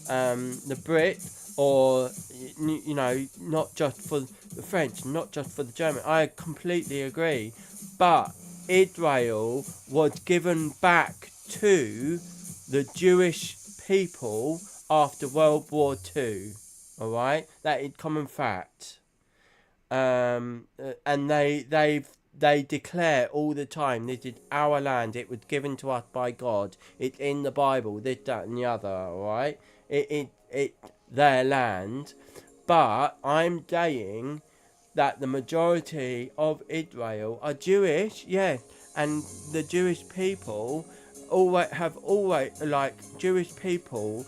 Speaker 1: The Brit, or you know, not just for the French, not just for the German. I completely agree, but Israel was given back to the Jewish people after World War II. All right, that is common fact. And they declare all the time, this is our land, it was given to us by God, it's in the Bible, this, that and the other, alright? It's their land. But I'm saying that the majority of Israel are Jewish, yeah, and the Jewish people Jewish people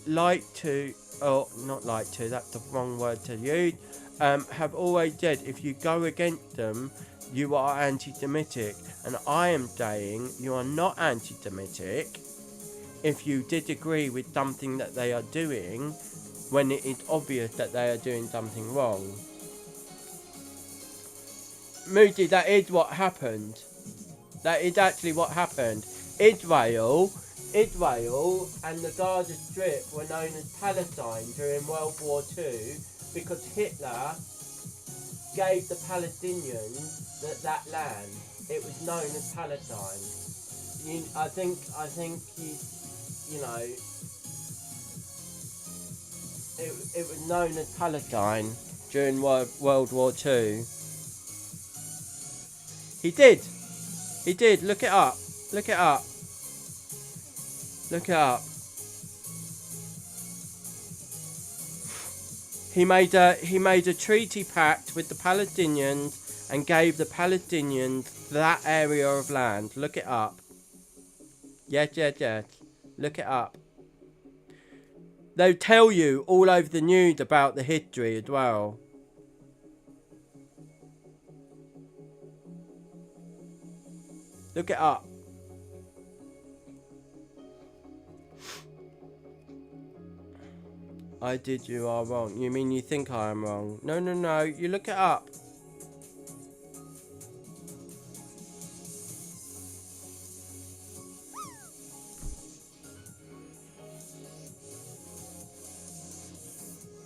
Speaker 1: like to, or not like to, that's the wrong word to use, have always said if you go against them, you are anti-Semitic, and I am saying you are not anti-Semitic if you disagree with something that they are doing when it is obvious that they are doing something wrong. Moody, that is what happened. That is actually what happened. Israel and the Gaza Strip were known as Palestine during World War II because Hitler gave the Palestinians that land. It was known as Palestine. I think you know, it was known as Palestine during World War II. He did. Look it up. Look it up. Look it up. He made a treaty pact with the Palestinians and gave the Palestinians that area of land. Look it up. Yes. Look it up. They'll tell you all over the news about the history as well. Look it up. I did, you are wrong. You mean you think I am wrong? No, you look it up.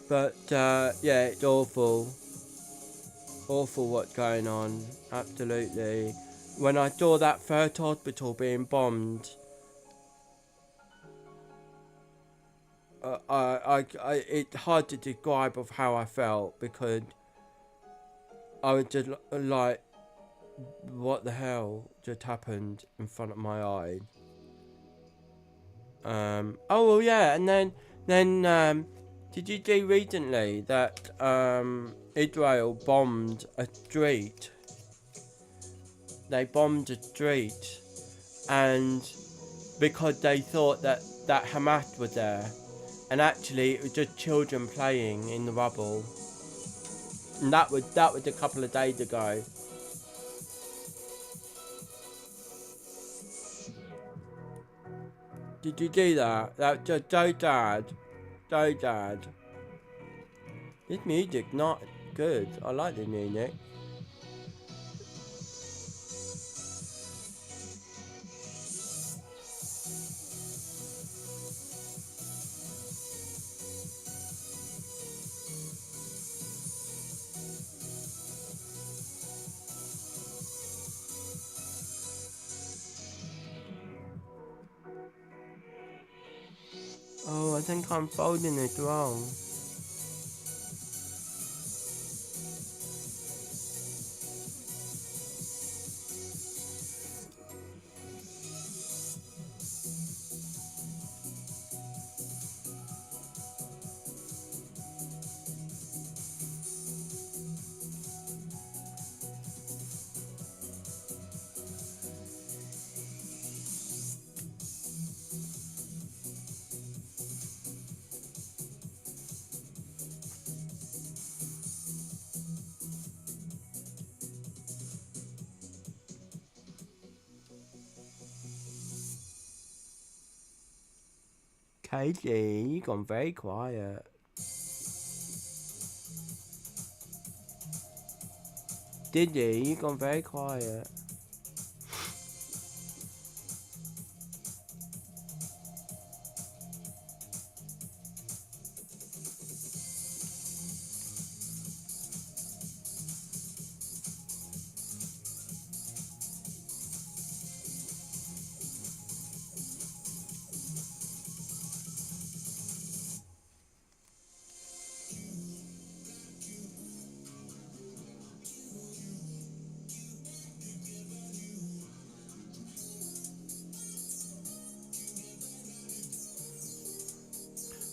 Speaker 1: But, yeah, it's awful. Awful what's going on. Absolutely. When I saw that first hospital being bombed, it's hard to describe of how I felt, because I was just like, what the hell just happened in front of my eyes? Oh well, yeah, and then did you see recently that Israel bombed a street? They bombed a street, and because they thought that Hamas was there, and actually it was just children playing in the rubble. And that was a couple of days ago. Did you do that? That was just so sad. So sad. This music's not good. I like the music. Oh, I think I'm folding it wrong. Katie, you gone very quiet. Did you gone very quiet.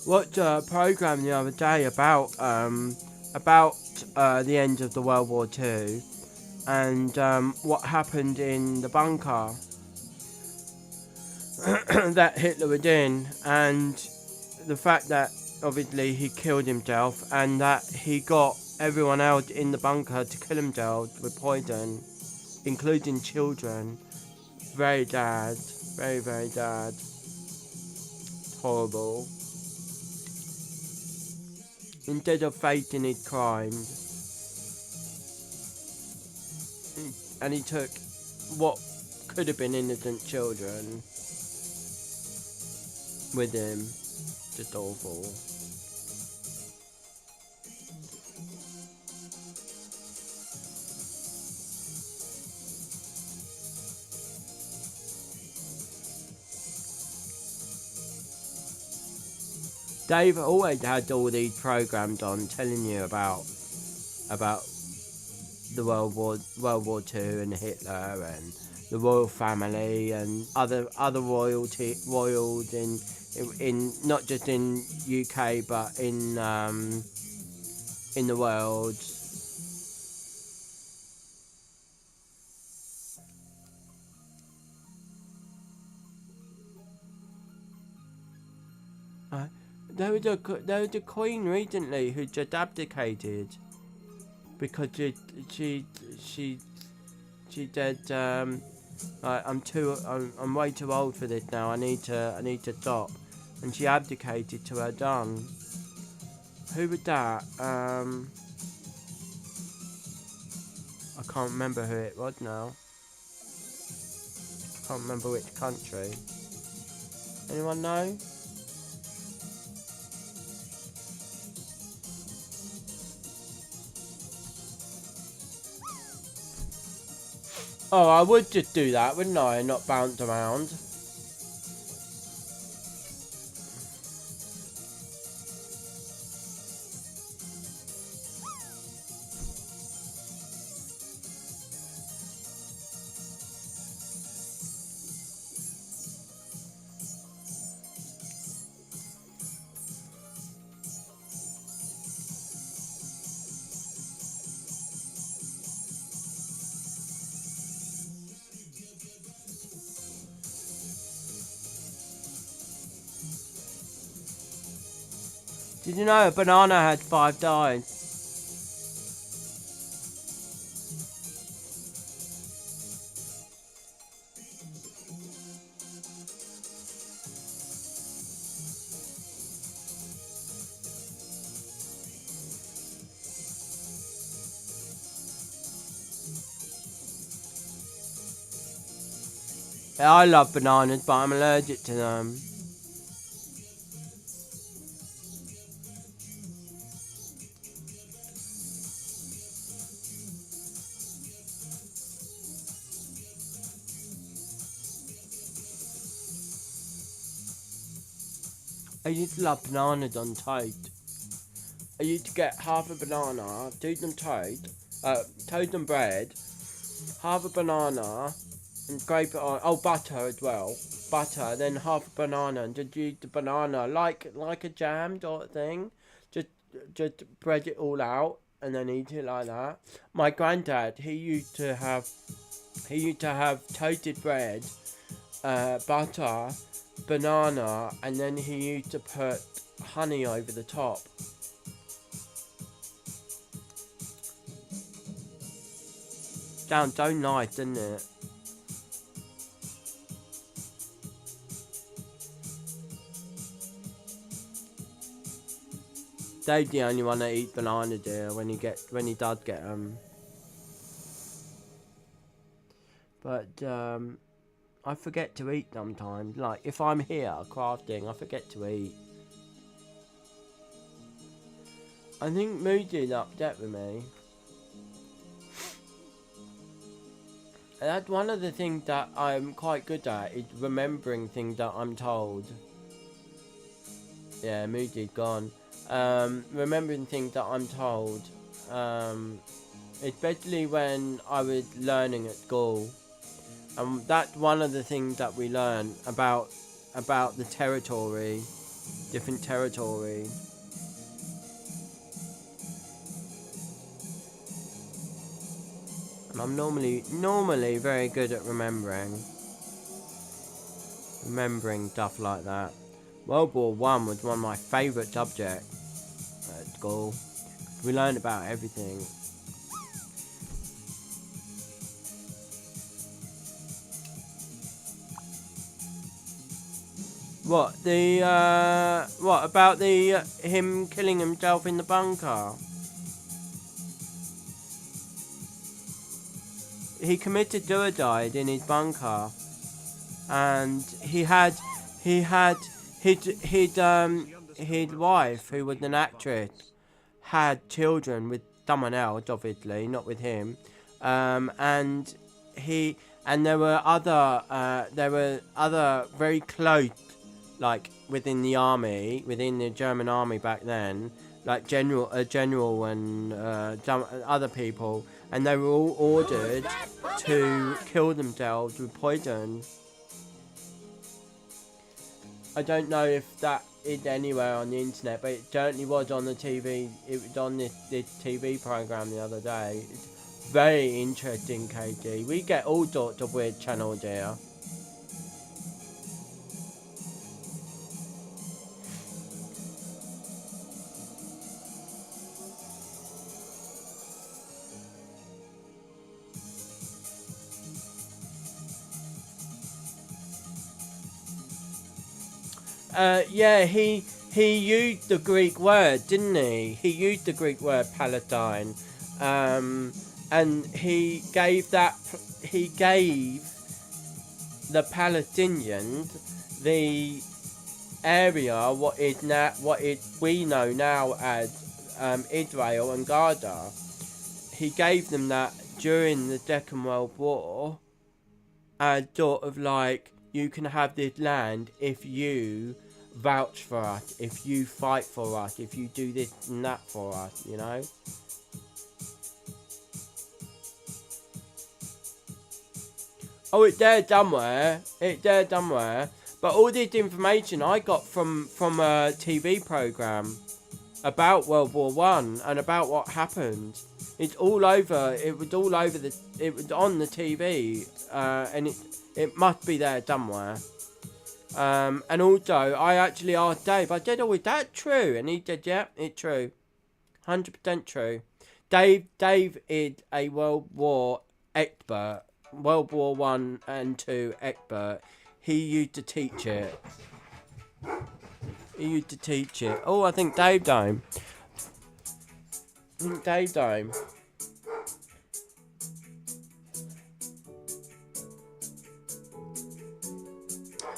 Speaker 1: Watched a program the other day about the end of the World War II, and what happened in the bunker that Hitler was in, and the fact that obviously he killed himself, and that he got everyone else in the bunker to kill themselves with poison, including children. Very sad. Very, very sad. Horrible. Instead of facing his crimes, and he took what could have been innocent children with him. Just awful. Dave always had all these programs on telling you about the World War Two and Hitler and the royal family and other royals in not just in UK but in the world. There was a queen recently who just abdicated because she said I'm way too old for this now. I need to stop, and she abdicated to her son. Who was that? I can't remember who it was now. Can't remember which country. Anyone know? Oh, I would just do that, wouldn't I? And not bounce around. Did you know a banana had 5 dives? Yeah, I love bananas, but I'm allergic to them. I used to love bananas on toast. I used to get half a banana, do some toast and bread, half a banana, and scrape it on. Oh, butter as well. Butter, then half a banana, and just use the banana like a jam sort of thing. Just bread it all out, and then eat it like that. My granddad, he used to have toasted bread, butter, banana, and then he used to put honey over the top. Sounds so nice, doesn't it? Dave's the only one that eats bananas here when he does get them. But I forget to eat sometimes. Like if I'm here crafting, I forget to eat. I think Moody's upset with me. And that's one of the things that I'm quite good at, is remembering things that I'm told. Yeah, Moody's gone. Remembering things that I'm told. Especially when I was learning at school. That's one of the things that we learn about the territory, different territory. And I'm normally very good at remembering stuff like that. World War One was one of my favourite subjects at school. We learned about everything. What about the him killing himself in the bunker? He committed suicide in his bunker, and his wife, who was an actress, had children with someone else, obviously not with him, and there were other very close, like within the German army back then, like a general and some other people, and they were all ordered to kill themselves with poison. I don't know if that is anywhere on the internet, but it certainly was on the TV. It was on this TV program the other day. It's very interesting, Katie. We get all sorts of weird channels here. Yeah, he used the Greek word, didn't he? He used the Greek word Palestine, and he gave the Palestinians the area what we know now as Israel and Gaza. He gave them that during the Second World War as sort of like, you can have this land if you vouch for us, if you fight for us, if you do this and that for us, you know? Oh, it's there somewhere. But all this information I got from a TV program about World War One and about what happened. It's all over. It was all over it was on the TV, and it must be there somewhere. And also, I actually asked Dave. I said, "Oh, is that true?" And he said, "Yeah, it's true, 100% true." Dave is a World War expert, World War One and Two expert. He used to teach it. Oh, I think Dave died.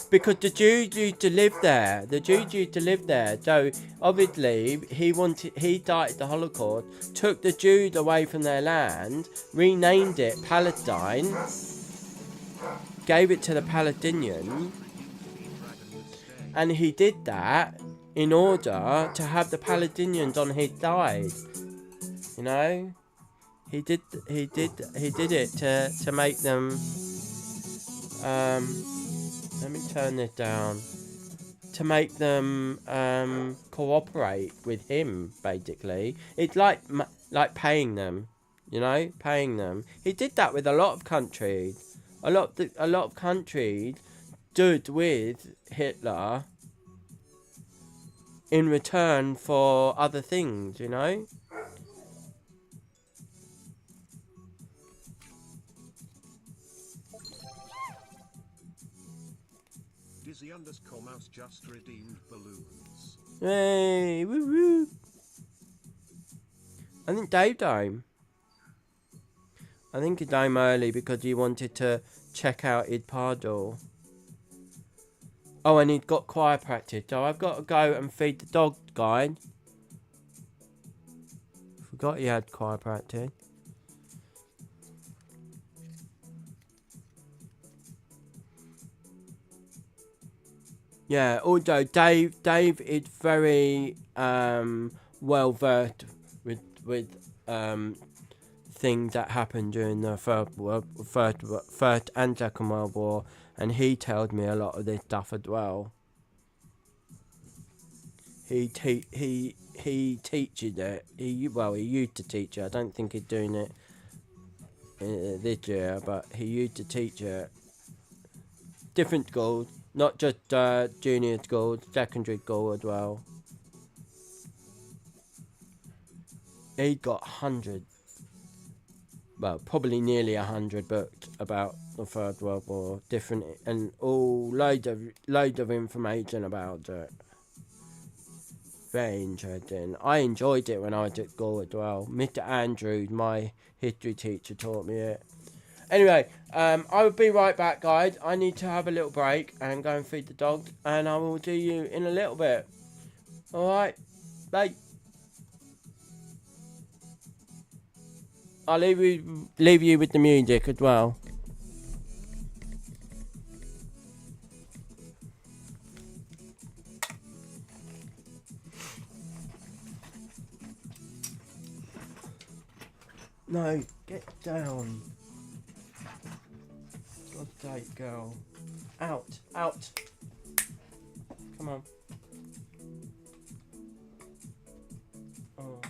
Speaker 1: Because the Jews used to live there. So obviously he started the Holocaust, took the Jews away from their land, renamed it Palestine, gave it to the Palestinians, and he did that in order to have the Palestinians on his side. You know? He did it to make them let me turn this down. To make them cooperate with him, basically. It's like paying them, you know, paying them. He did that with a lot of countries. A lot of countries stood with Hitler in return for other things, you know.
Speaker 3: Dizzy_Mouse just redeemed balloons.
Speaker 1: Hey, woo woo. I think Dave died. I think he died early because he wanted to check out his paddle. Oh, and he'd got choir practice, so I've got to go and feed the dog, guys. Forgot he had choir practice. Yeah, although Dave is very well versed with things that happened during the First and Second World War, and he tells me a lot of this stuff as well. He teaches it. He used to teach it. I don't think he's doing it this year, but he used to teach at different schools, not just junior schools, secondary school as well. He got hundreds, well, probably nearly 100 books about the Third World War, different, and all loads of information about it. Very interesting. I enjoyed it when I was at school as well. Mr. Andrews, my history teacher, taught me it. Anyway, I will be right back, guys. I need to have a little break and go and feed the dog, and I will see you in a little bit. Alright, bye. I'll leave you with the music as well. No, get down. God's sake, girl. Out. Come on. Oh.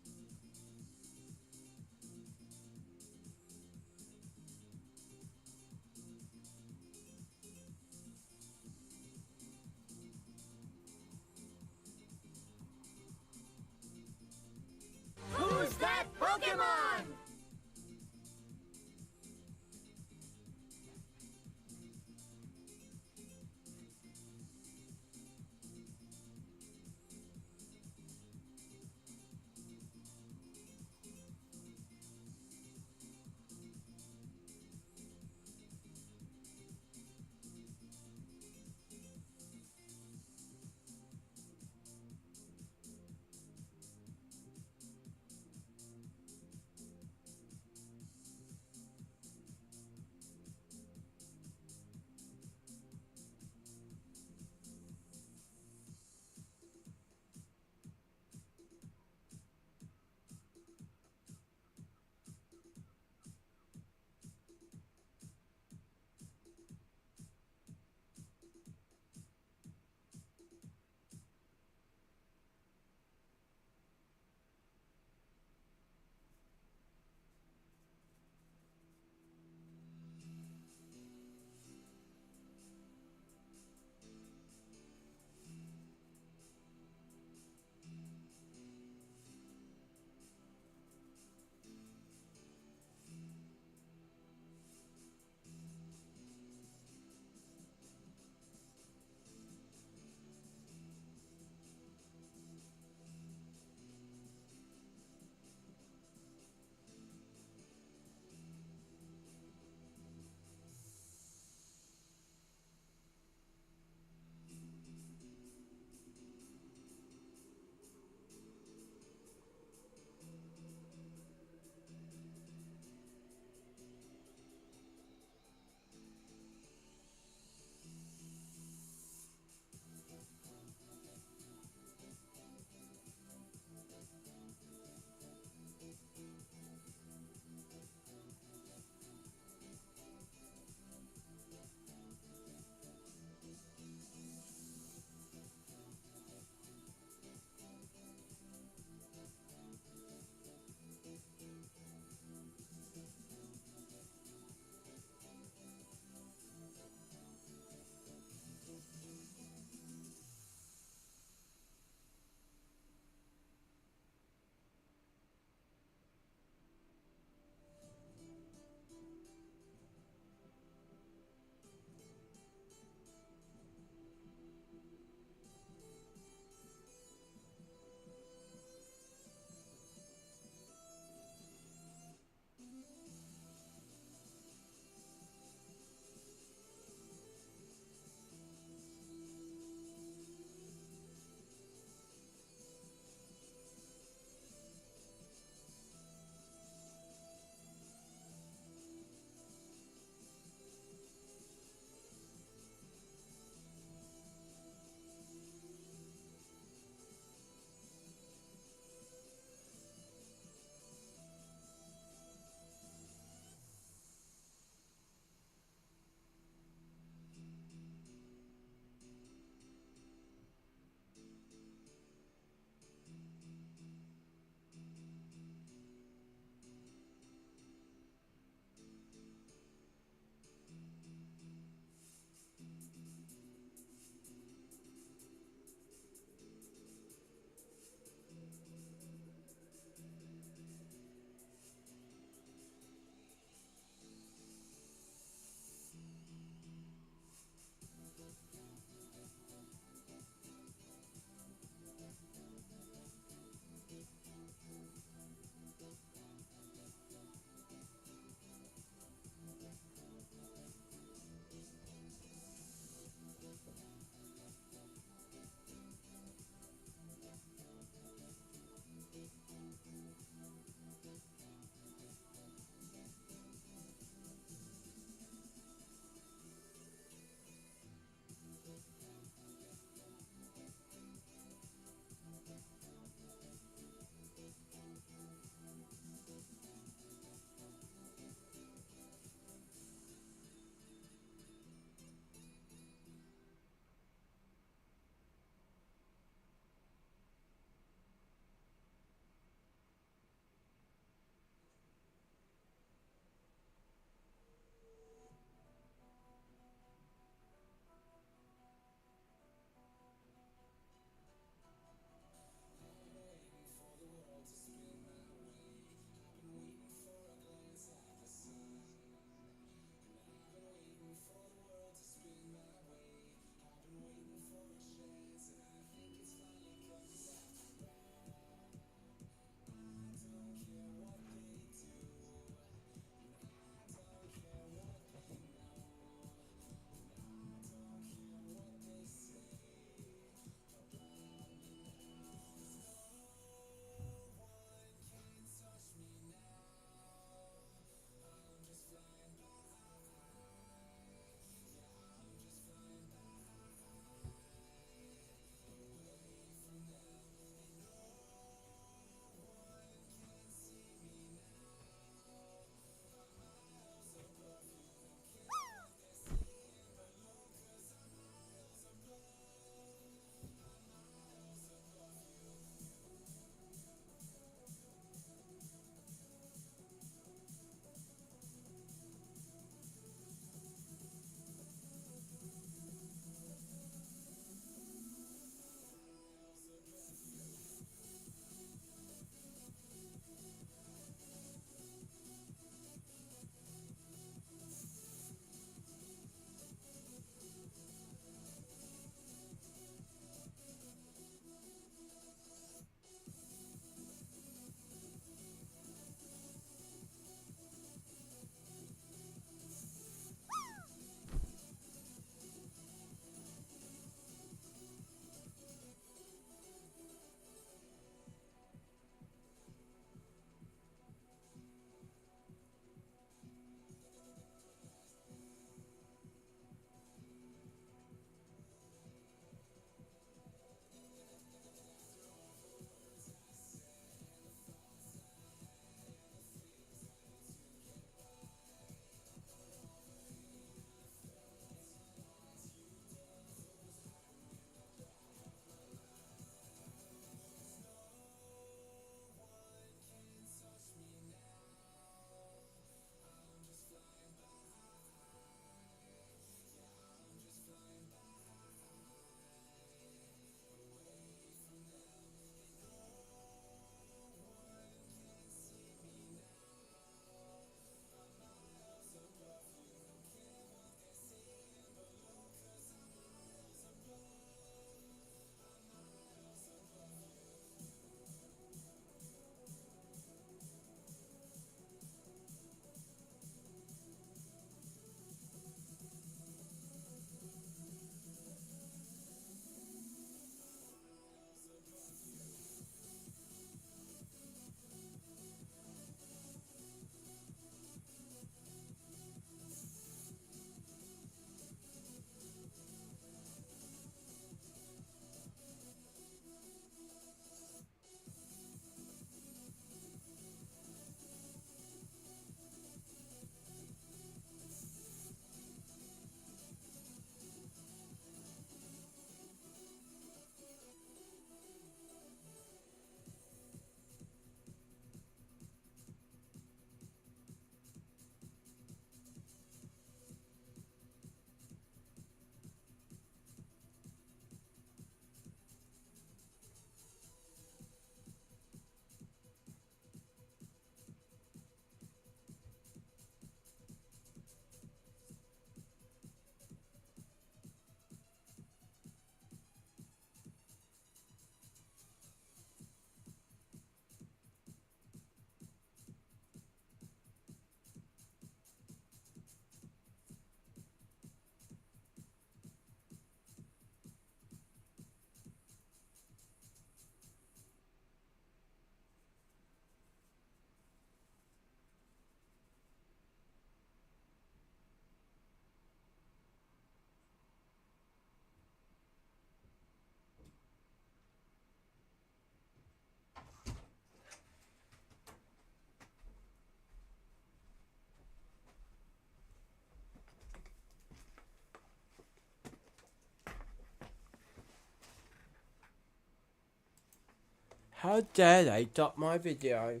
Speaker 1: How dare they stop my video?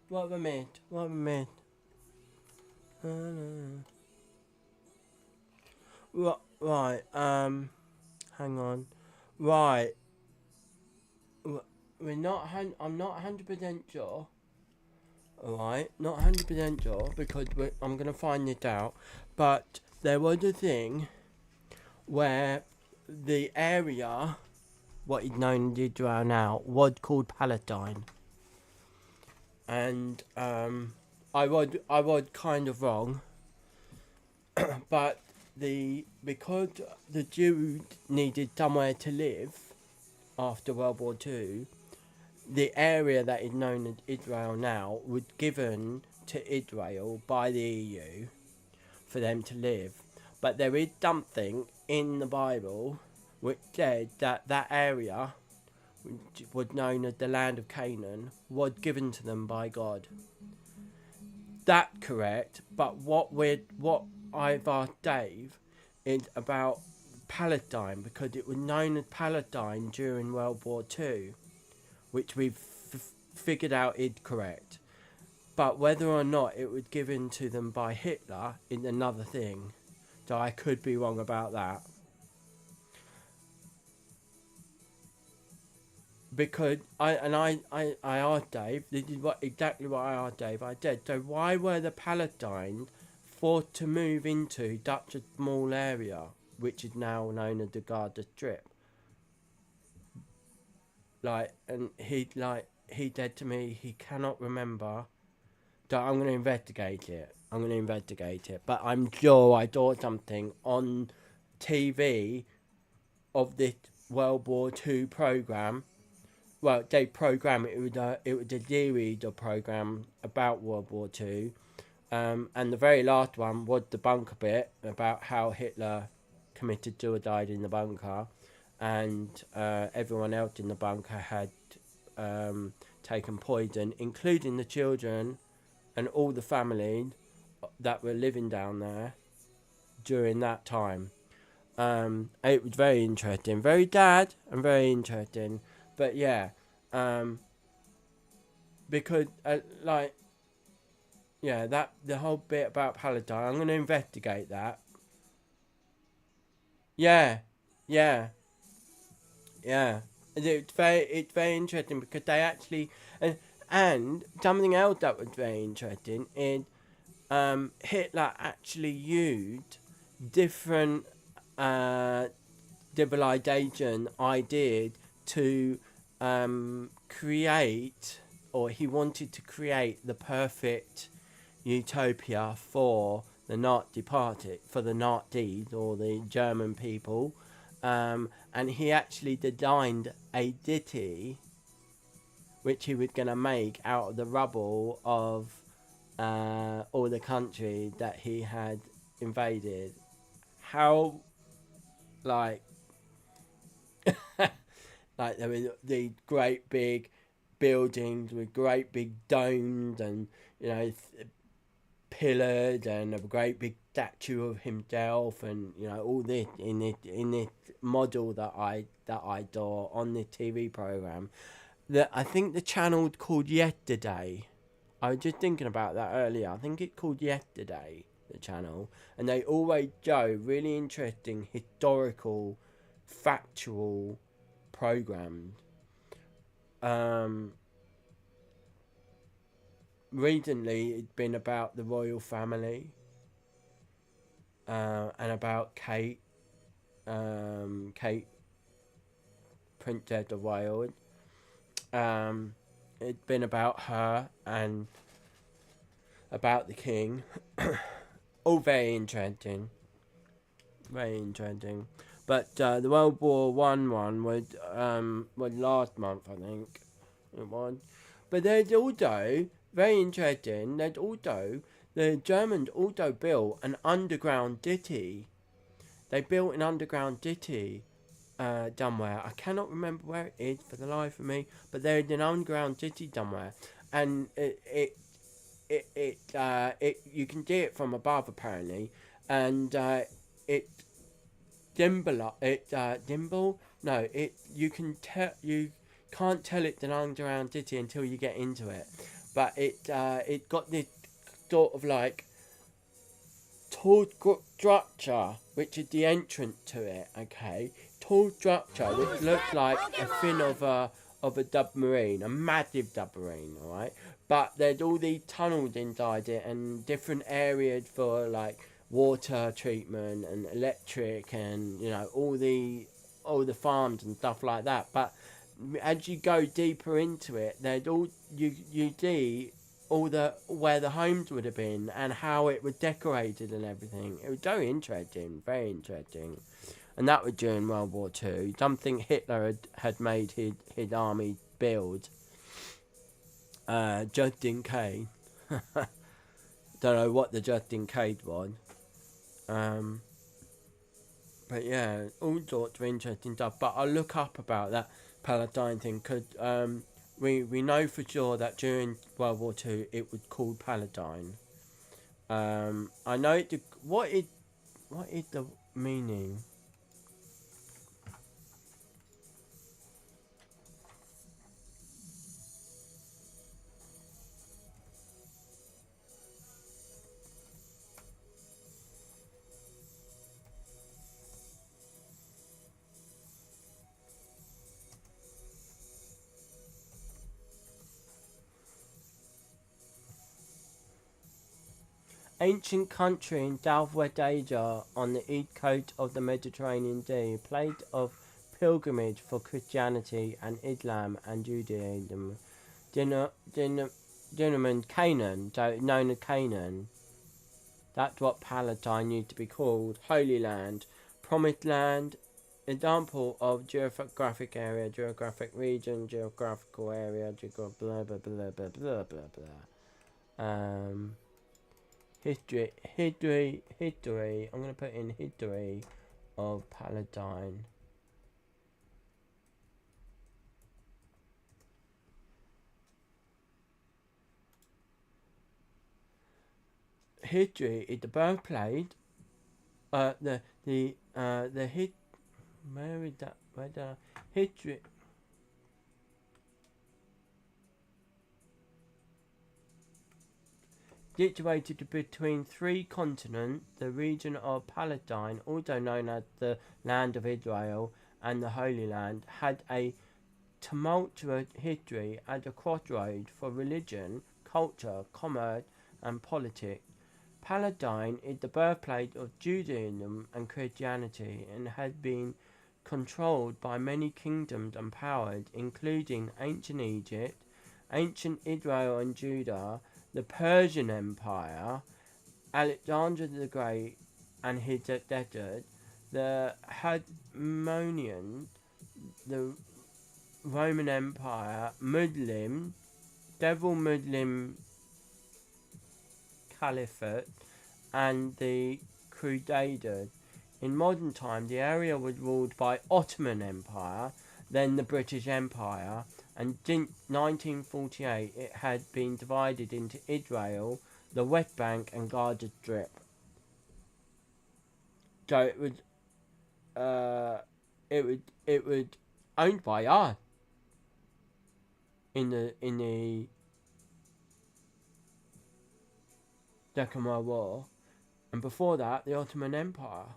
Speaker 1: What a minute, what a minute. Right, hang on. Right, we're not, I'm not 100% sure. Alright, not 100% sure because I'm going to find it out. But there was a thing where the area, what is known as Israel now, was called Palestine. And I was kind of wrong. But because the Jews needed somewhere to live after World War II, the area that is known as Israel now was given to Israel by the EU for them to live. But there is something in the Bible which said that that area, which was known as the land of Canaan, was given to them by God. That's correct, but what I've asked Dave is about Palestine, because it was known as Palestine during World War II, which we've figured out is correct. But whether or not it was given to them by Hitler is another thing. So I could be wrong about that. Because I asked Dave, this is exactly what I asked Dave. I said, so why were the Palestinians forced to move into such a small area, which is now known as the Gaza Strip? And he said to me he cannot remember. So I'm going to investigate it. But I'm sure I saw something on TV of this World War II program. Well, they programmed it. It was a series of program about World War II. And the very last one was the bunker bit about how Hitler committed suicide in the bunker, and everyone else in the bunker had taken poison, including the children and all the families that were living down there during that time. It was very interesting, very sad and very interesting. But yeah, because that the whole bit about Palestine, I'm going to investigate that. Yeah. It's very interesting because they actually and something else that was very interesting is Hitler actually used different civilization ideas to create, or he wanted to create the perfect utopia for the Nazi party, for the Nazis or the German people, and he actually designed a city which he was going to make out of the rubble of all the countries that he had invaded. How, like there were these great big buildings with great big domes and pillars and a great big statue of himself, and all this in this model that I saw on this TV program. That I think the channel's called Yesterday. I was just thinking about that earlier. I think it's called Yesterday, the channel, and they always show really interesting historical, factual programs. Recently, it's been about the royal family, and about Kate, Princess of Wales. It's been about her and about the king. All very interesting. But the World War one was last month, I think it was. But there's also very interesting. There's also the Germans also built an underground city. They built an underground city somewhere. I cannot remember where it is for the life of me, but there is an underground city somewhere, and it you can see it from above apparently, and Dimble. No, you can't tell it's an underground city until you get into it. But it got this sort of like tall structure, which is the entrance to it. Okay, tall structure which looks like a fin of a submarine, a massive submarine. All right, but there's all these tunnels inside it and different areas for like water treatment and electric and all the farms and stuff like that. But as you go deeper into it, there's all you see all the where the homes would have been and how it was decorated and everything. It was very interesting, and that was during World War Two. Something Hitler had made his army build, just in case. Don't know what the just in case was. But yeah, all sorts of interesting stuff. But I'll look up about that Palatine thing because we know for sure that during World War Two it was called Palatine. I know it. What is the meaning? Ancient country in southwest Asia on the east coast of the Mediterranean Sea, place of pilgrimage for Christianity and Islam and Judaism. Gentlemen, Canaan, so known as Canaan. That's what Palatine used to be called. Holy Land, Promised Land, example of geographic area, geographic region, geographical area, blah blah blah blah blah blah blah. History. I'm gonna put in history of Palatine. History is the birthplace. The hit. Where is that? Where the history? Situated between three continents, the region of Palestine, also known as the Land of Israel and the Holy Land, had a tumultuous history as a crossroads for religion, culture, commerce, and politics. Palestine is the birthplace of Judaism and Christianity and has been controlled by many kingdoms and powers, including ancient Egypt, ancient Israel and Judah, the Persian Empire, Alexander the Great and his successors, the Hasmoneans, the Roman Empire, Muslims, several Muslim caliphates, and the Crusaders. In modern times, the area was ruled by Ottoman Empire, then the British Empire, and since 1948 it had been divided into Israel, the West Bank and Gaza Strip. So it was owned by us in the Second World War, and before that the Ottoman Empire.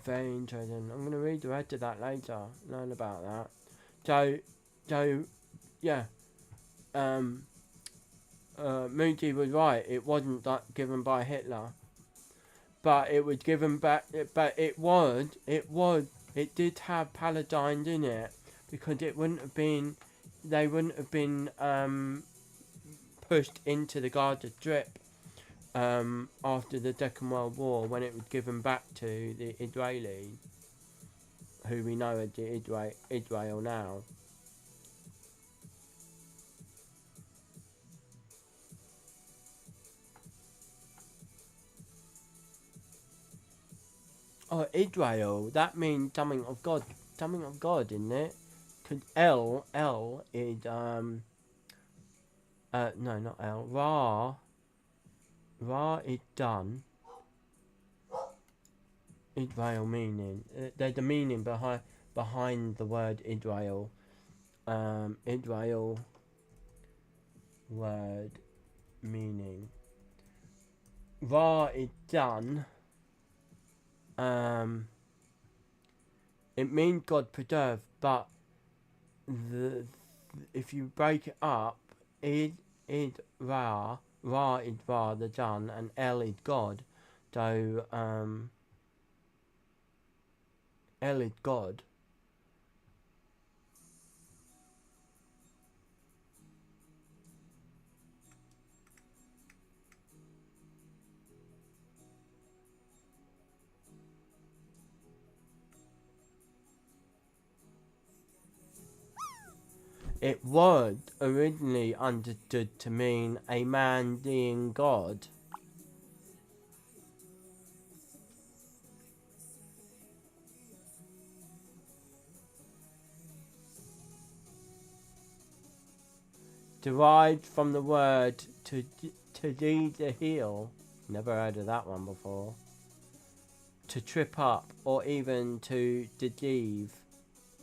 Speaker 1: Very interesting. I'm going to read the rest of that later, learn about that. So, yeah. Moody was right. It wasn't given by Hitler, but it was given back. But it did have paladines in it because they wouldn't have been pushed into the Gaza Strip after the Second World War when it was given back to the Israelis, who we know as the Israel now. Oh, Israel. That means something of God. Something of God, isn't it? Cause L is no, not L. Ra is done. Israel meaning. There's a meaning behind the word Israel. Israel word meaning. Ra is done. It means God preserved, but if you break it up, is Ra is Ra the Son, and El is God. So El is God. It was originally understood to mean a man being God. Derived from the word to lead the heel. Never heard of that one before. To trip up, or even to deceive.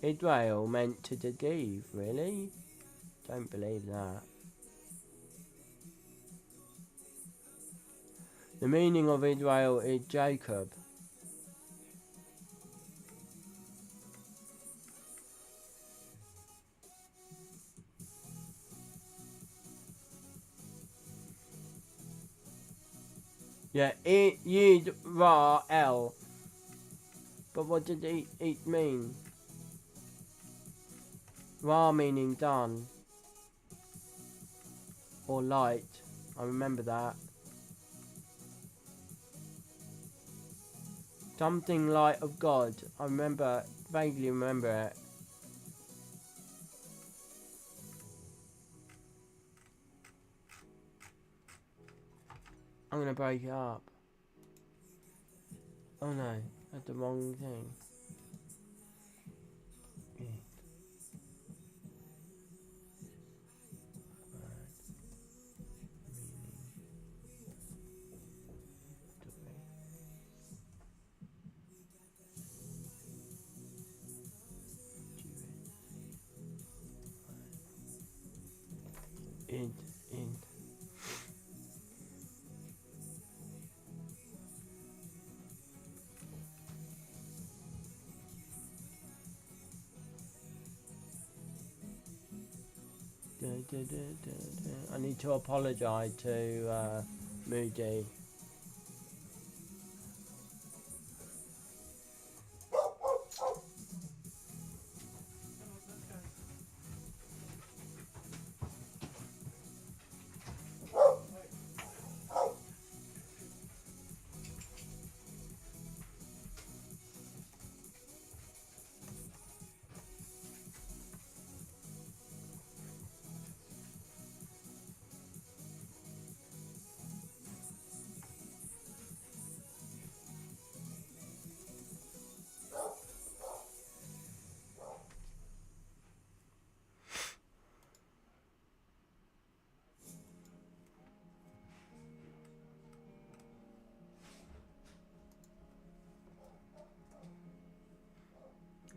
Speaker 1: Israel meant to deceive, really? Don't believe that. The meaning of Israel is Jacob. Yeah, Yid Ra El. But what did it mean? Ra meaning done. Or light. I remember that. Something light of God. I vaguely remember it. I'm gonna break it up. Oh no, that's the wrong thing. In. I need to apologise to Moody.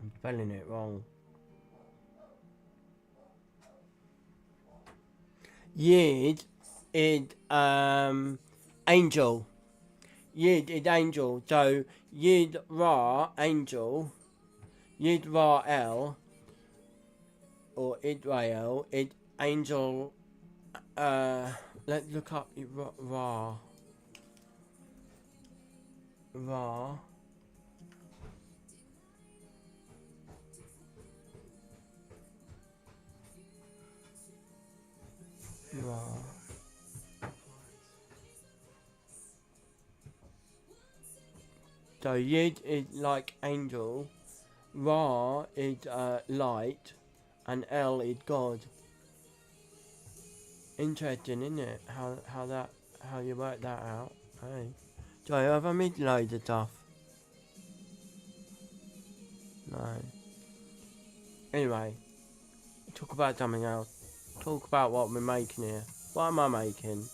Speaker 1: I'm spelling it wrong. Yid is angel. Yid is angel. So Yid Ra angel. Yid Ra El or Israel is angel. Let's look up Ra. Ra. Ra. So Yid is like angel, Ra is light, and El is God. Interesting, isn't it? How you work that out? Hey, sorry, have I missed loads of stuff? No. Anyway, talk about something else. Talk about what we're making here. What am I making?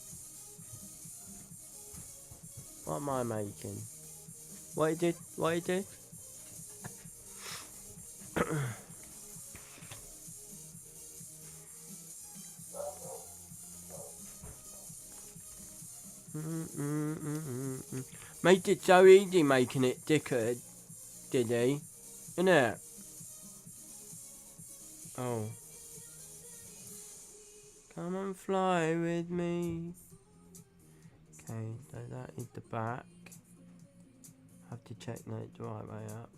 Speaker 1: What am I making? What is it? What is it? Made it so easy making it dicker, did he? Innit? Oh. Come and fly with me. Okay, so that is the back. Have to check that it's the right way up.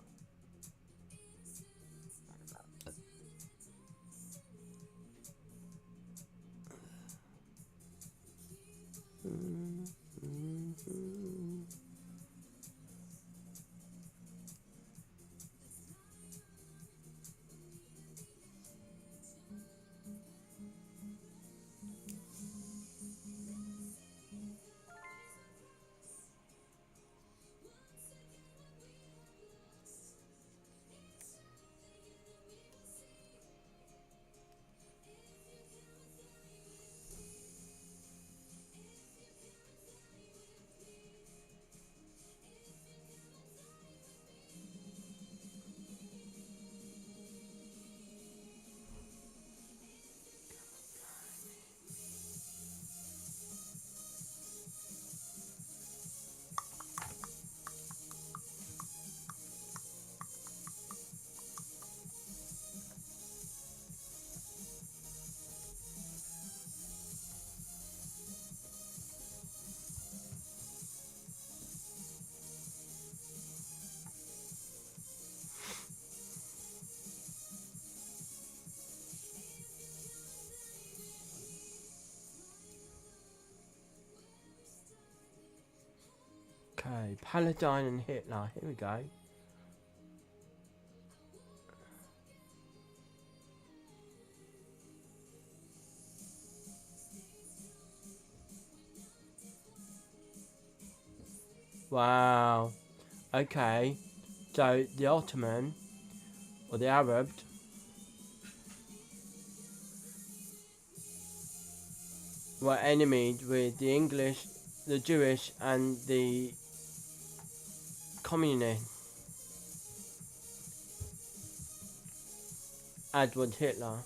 Speaker 1: Okay, Paladine and Hitler. Here we go. Wow. Okay. So the Ottoman or the Arabs were enemies with the English, the Jewish, and the communists. As was Hitler.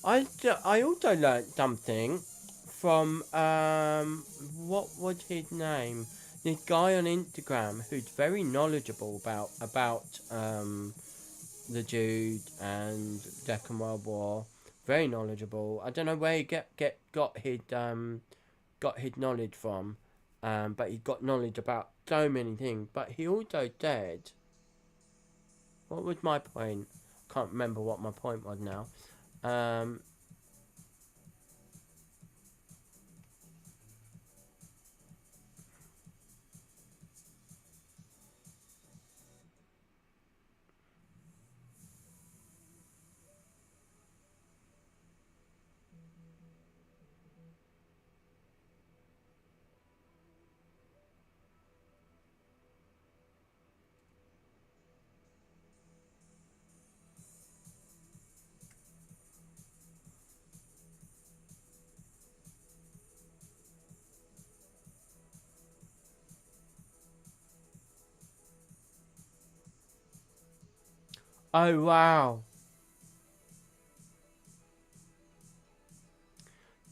Speaker 1: I also learnt something from what was his name? This guy on Instagram who's very knowledgeable about the Jews and Second World War. Very knowledgeable. I don't know where he got his knowledge from, but he got knowledge about so many things. But he also said, what was my point? Can't remember what my point was now. Oh wow.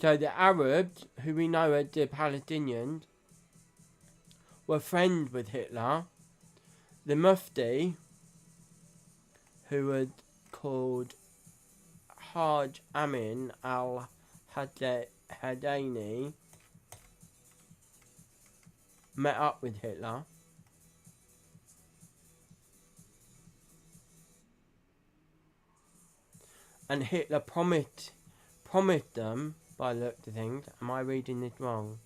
Speaker 1: So the Arabs, who we know as the Palestinians, were friends with Hitler. The Mufti, who was called Haj Amin al-Hadaini, met up with Hitler. And Hitler promised them, by the look of things, am I reading this wrong?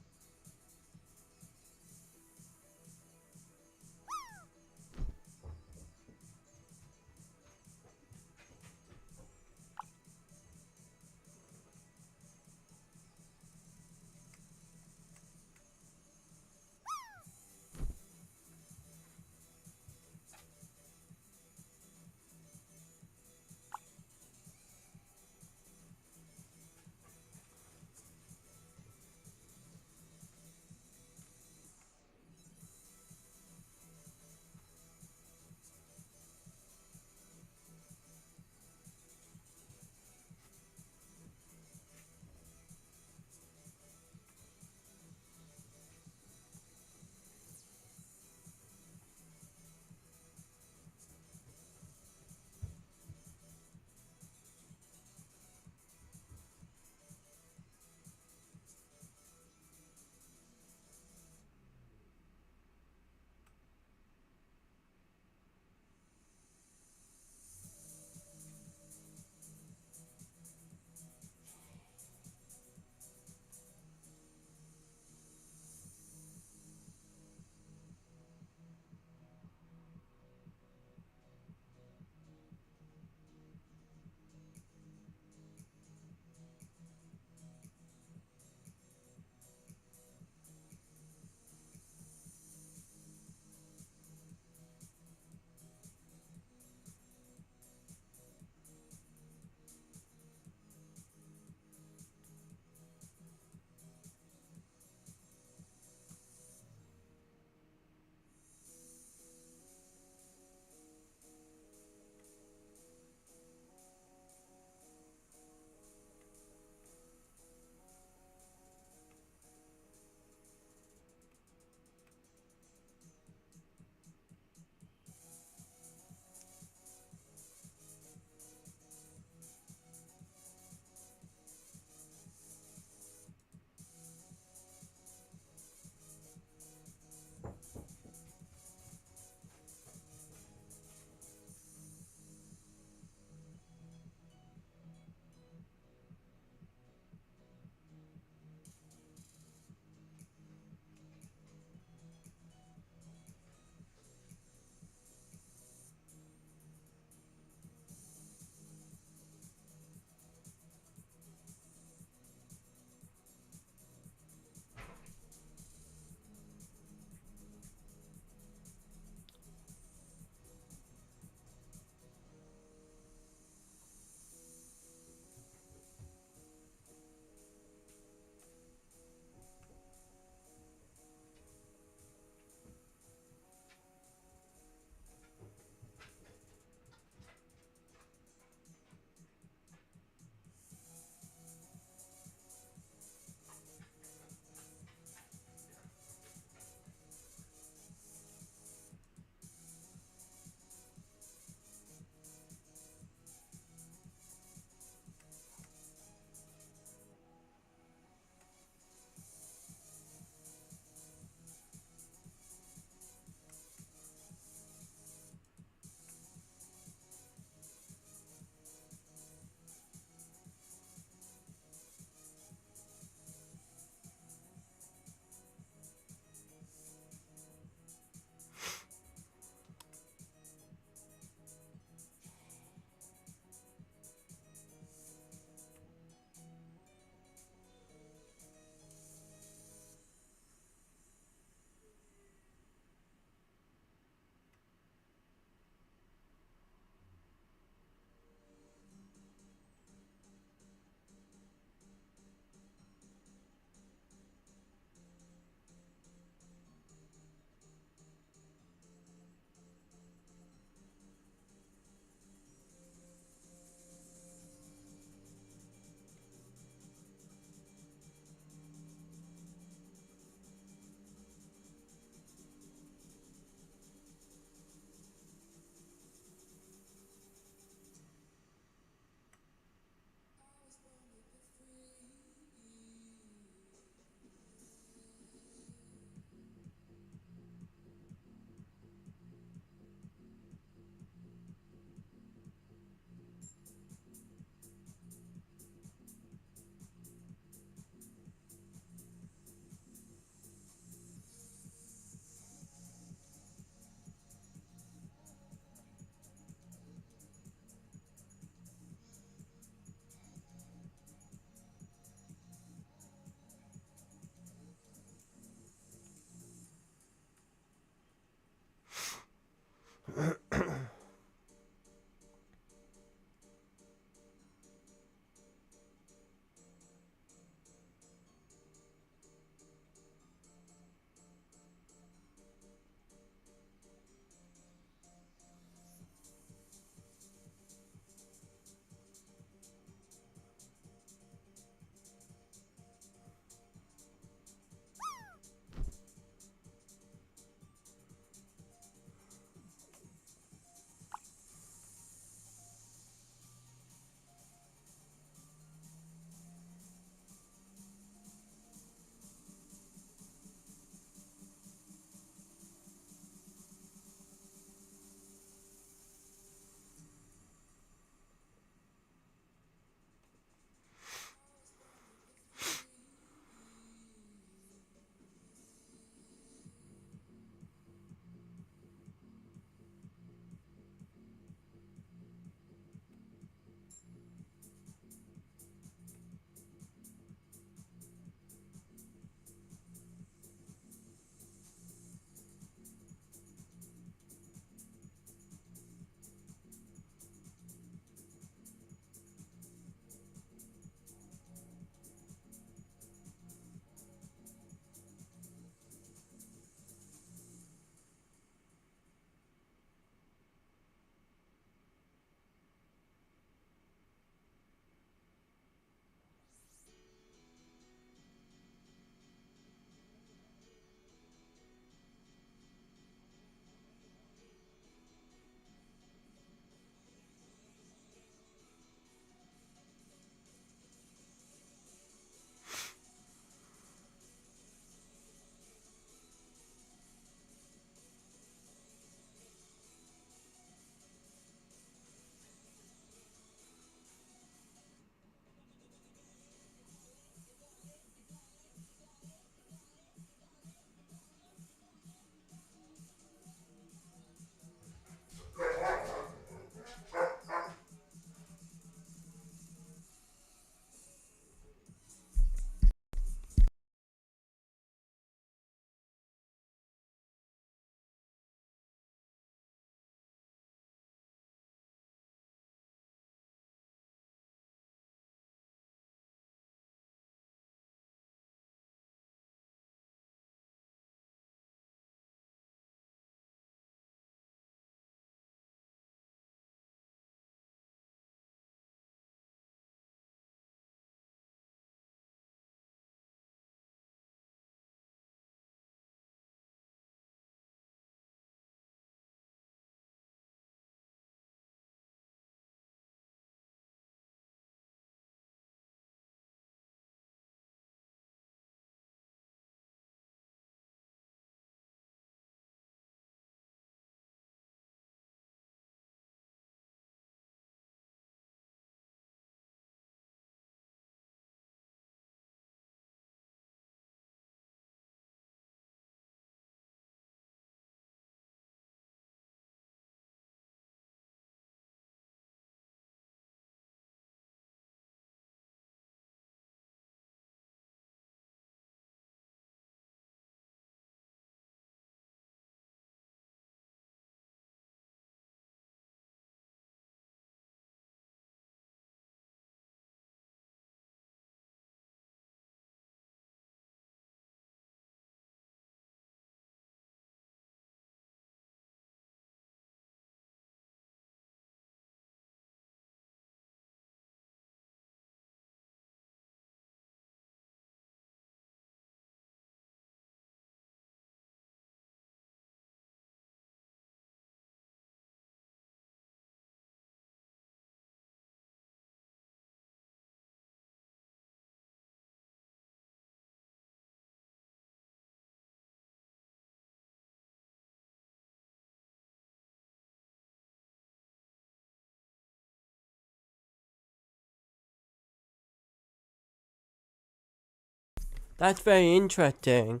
Speaker 1: That's very interesting.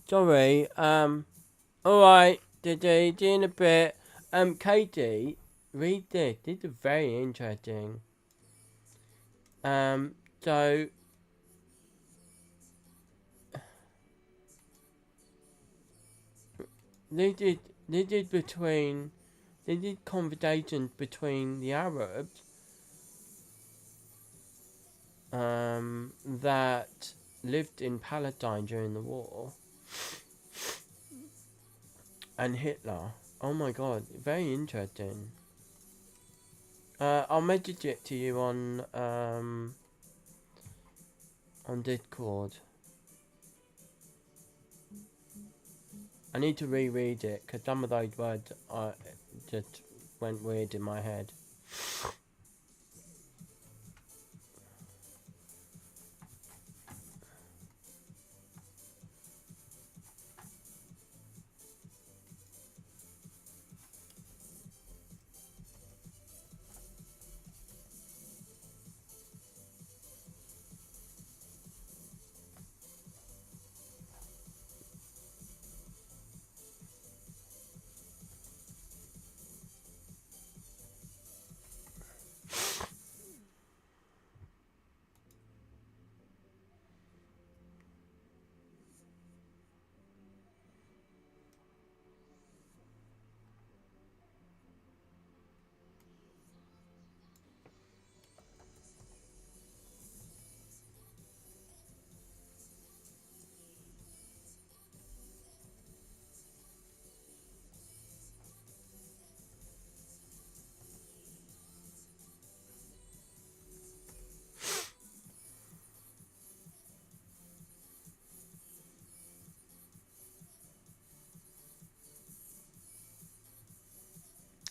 Speaker 1: Sorry. Alright, Diddy, see you in a bit. Katie, read this. This is very interesting. So this is this is between they did conversations between the Arabs that lived in Palestine during the war and Hitler. Oh my god, very interesting. I'll message it to you on Discord. I need to reread it because some of those words just went weird in my head.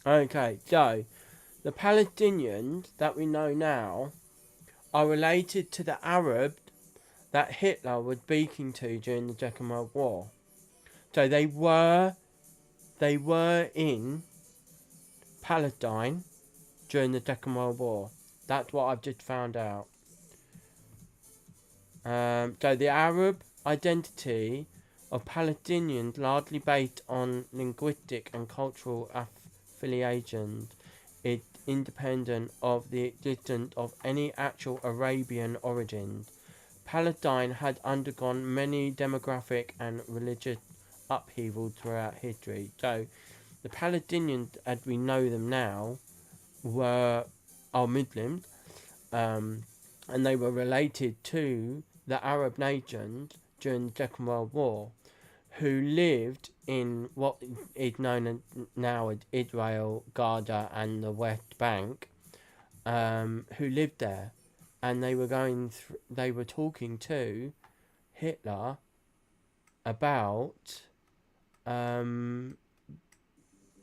Speaker 1: Okay, so the Palestinians that we know now are related to the Arab that Hitler was speaking to during the Second World War. So they were in Palestine during the Second World War. That's what I've just found out. So the Arab identity of Palestinians largely based on linguistic and cultural affiliations is independent of the existence of any actual Arabian origins. Palestine had undergone many demographic and religious upheavals throughout history. So the Palestinians, as we know them now, are Muslims, and they were related to the Arab nations during the Second World War, who lived in what is known as now as Israel, Gaza, and the West Bank, who lived there, and they were talking to Hitler about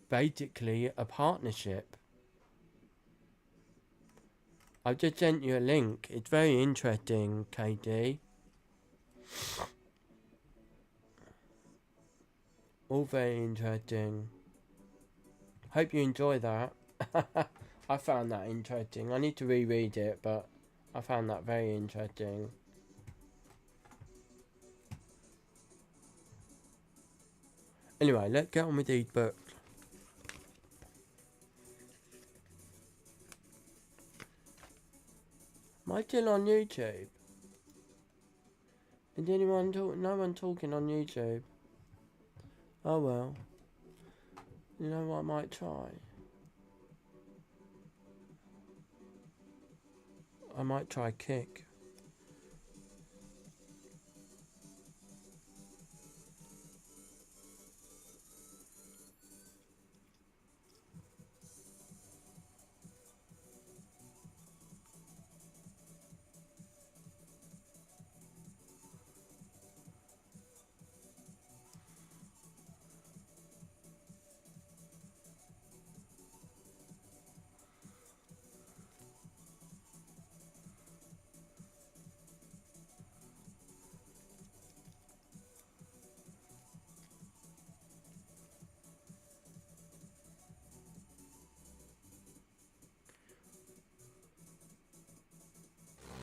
Speaker 1: basically a partnership. I've just sent you a link. It's very interesting, KD. All very interesting. Hope you enjoy that. I found that interesting. I need to reread it, but I found that very interesting. Anyway, let's get on with these books. Am I still on YouTube? Is anyone no one talking on YouTube? Oh well. You know what I might try? I might try Kick.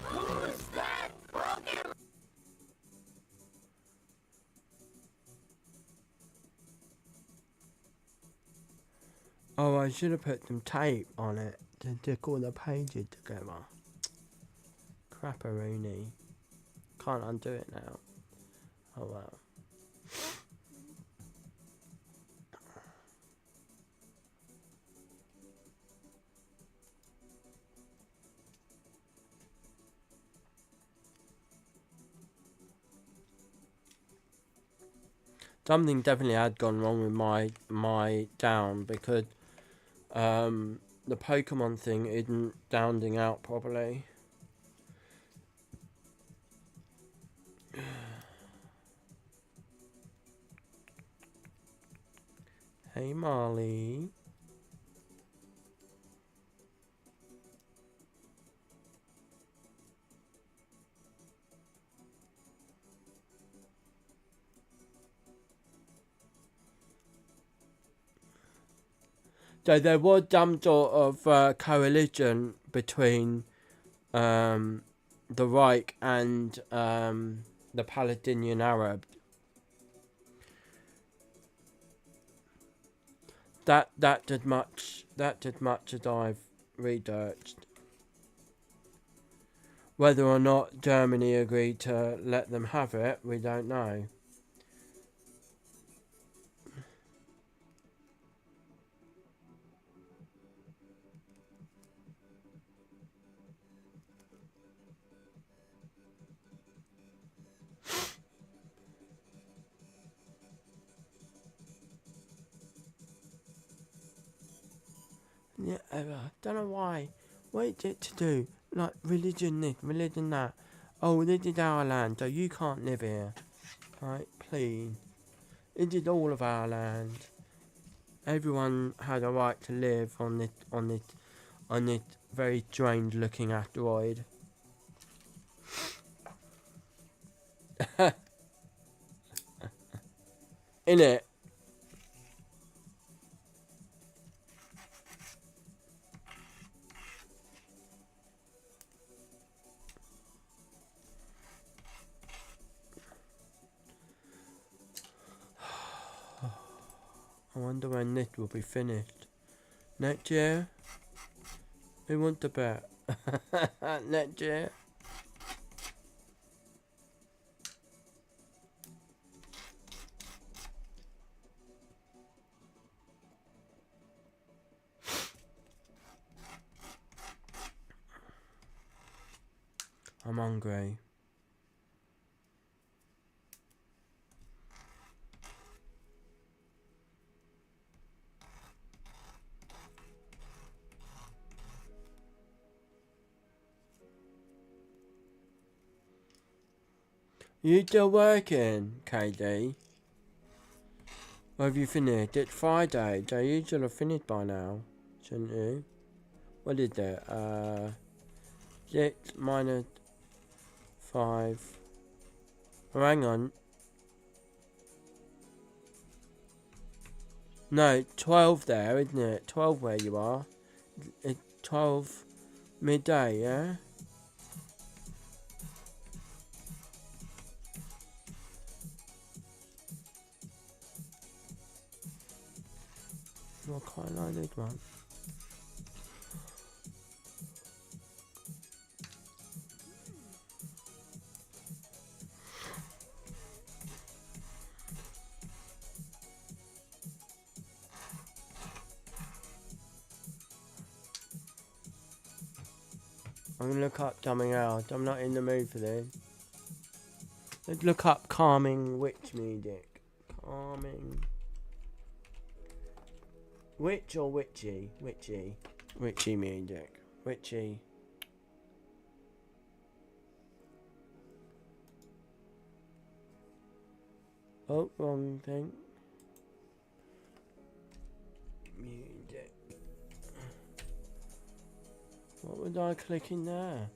Speaker 2: Who's that Pokemon?
Speaker 1: Oh, I should have put some tape on it to stick all the pages together. Crapperoony. Can't undo it now. Oh well. something definitely had gone wrong with my down, because the Pokemon thing isn't downing out properly. Hey Marley. So there was some sort of coalition between the Reich and the Palestinian Arabs. That did much as I've researched. Whether or not Germany agreed to let them have it, we don't know. Yeah, don't know why. What is it to do? Like religion this, religion that. Oh, this is our land, so you can't live here. Right, please. It is all of our land. Everyone has a right to live on this very strange looking asteroid. In it. I wonder when this will be finished. Next year? Who wants to bet? Next year? I'm hungry. You still working, KD? Or have you finished? It's Friday, so you should have finished by now, shouldn't you? What is it? 6 minus 5. Oh, hang on. No, 12 there, isn't it? 12 where you are. It's 12 midday, yeah? Well, I quite like this one. I'm gonna look up something else. I'm not in the mood for this. Let's look up calming witch music. Calming. Witch or witchy? Witchy. Witchy music. Witchy. Oh, wrong thing. Music. What was I clicking there?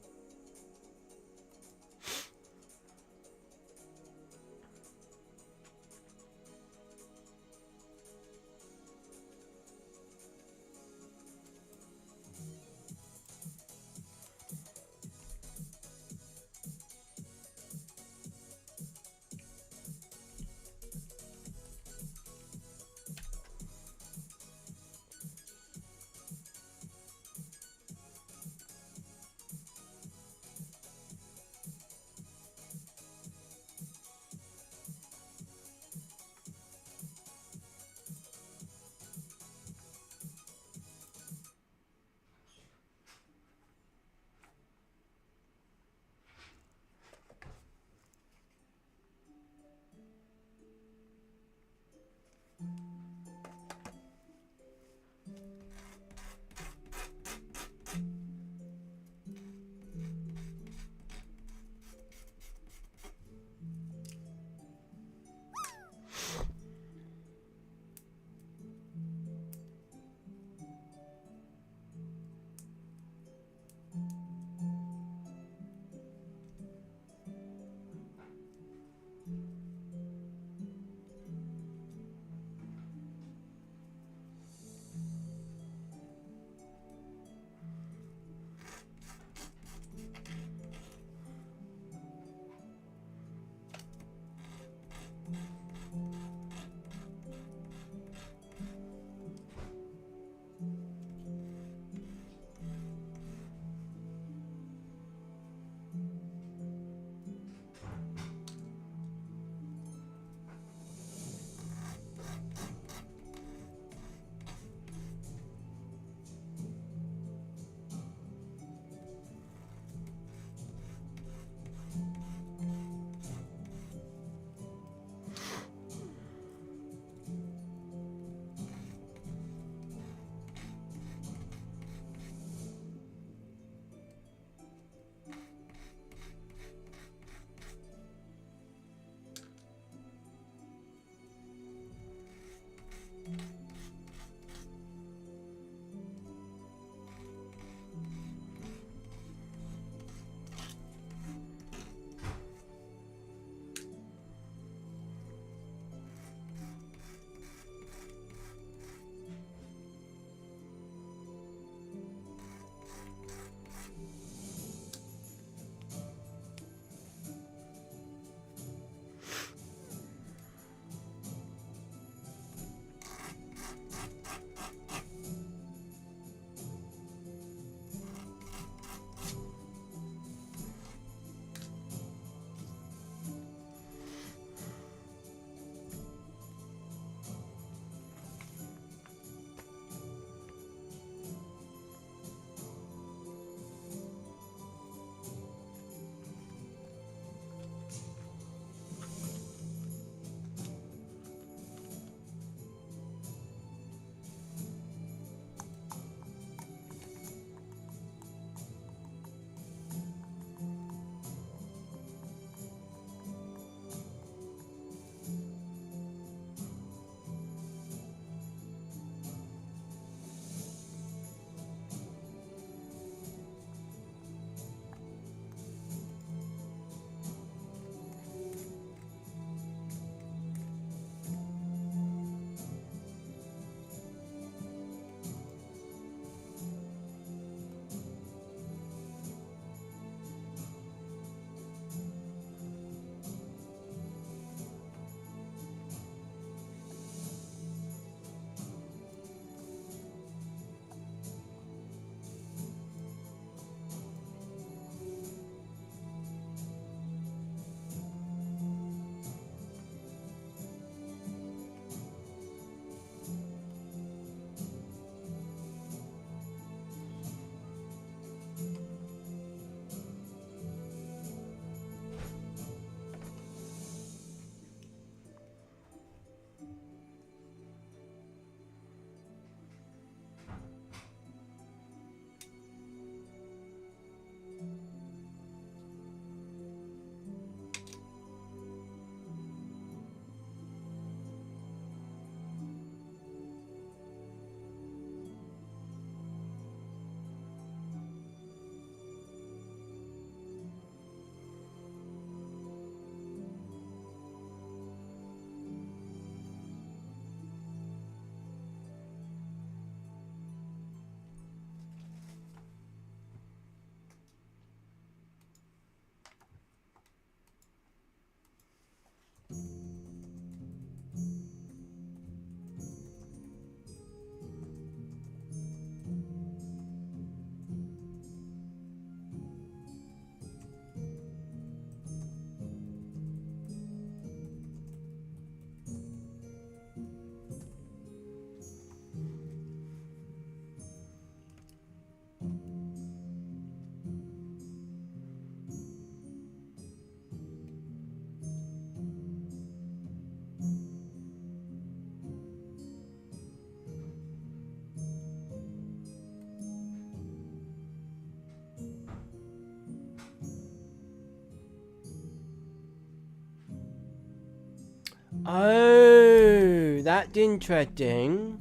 Speaker 1: Oh, that's interesting.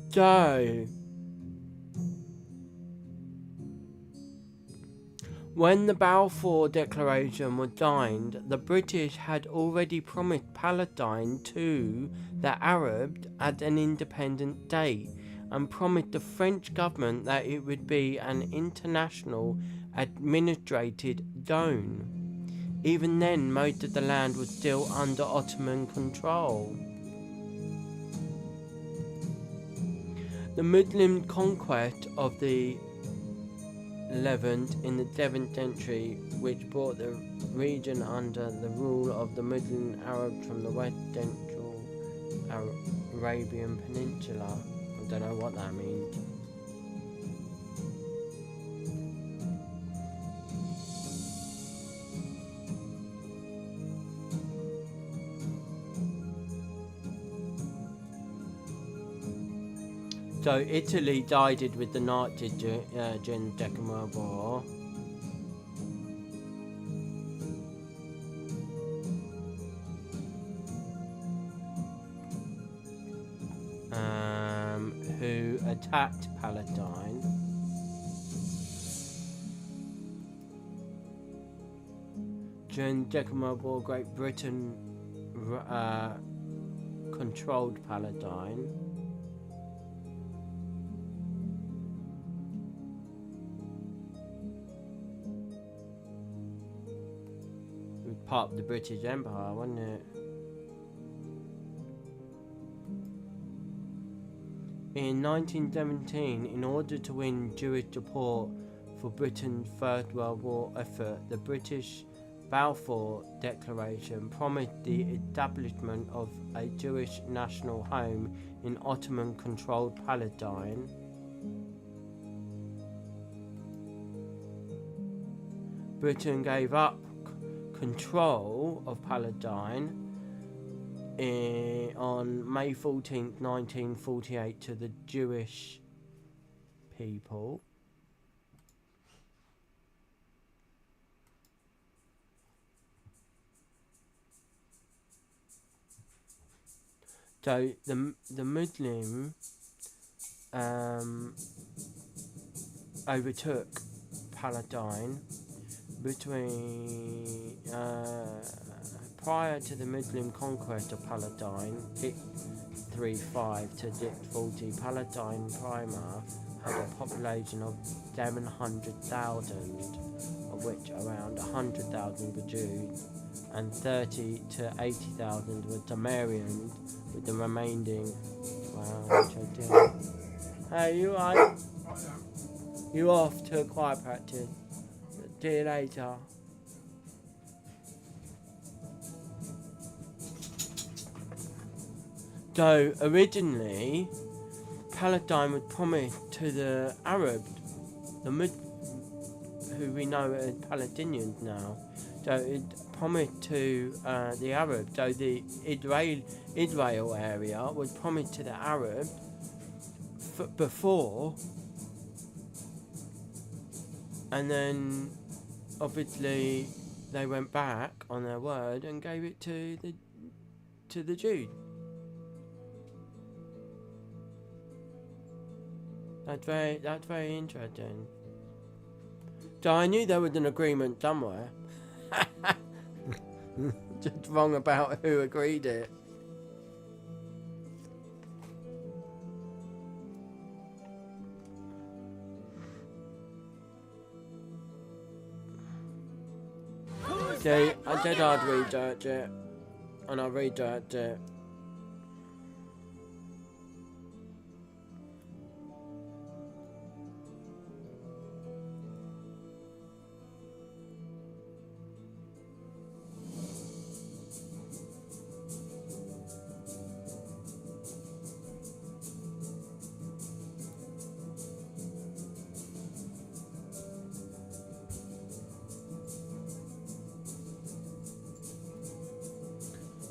Speaker 1: So, when the Balfour Declaration was signed, the British had already promised Palestine to the Arabs as an independent state and promised the French government that it would be an international administrated zone. Even then, most of the land was still under Ottoman control. The Muslim conquest of the Levant in the 7th century, which brought the region under the rule of the Muslim Arabs from the West Central Arabian Peninsula. I don't know what that means. So Italy sided with the Nazis during the Second World War. Who attacked Palestine. During the Second World War, Great Britain controlled Palestine. Part of the British Empire, wasn't it? In 1917, in order to win Jewish support for Britain's First World War effort, the British Balfour Declaration promised the establishment of a Jewish national home in Ottoman-controlled Palestine. Britain gave up control of Palestine on May 14th, 1948 to the Jewish people. So the Muslim overtook Palestine between prior to the Muslim conquest of Palestine, 635 to 640, Palestine Prima had a population of 700,000, of which around 100,000 were Jews and 30 to 80,000 were Sumerians, with the remaining. Wow, interesting. Hey, you right? You off to choir practice? See you later. So originally, Palestine was promised to the Arabs, who we know as Palestinians now. So it promised to the Arabs. So the Israel area was promised to the Arabs before, and then obviously they went back on their word and gave it to the Jews. That's very interesting. So I knew there was an agreement somewhere. Just wrong about who agreed it. See, I said I'd research it, and I researched it.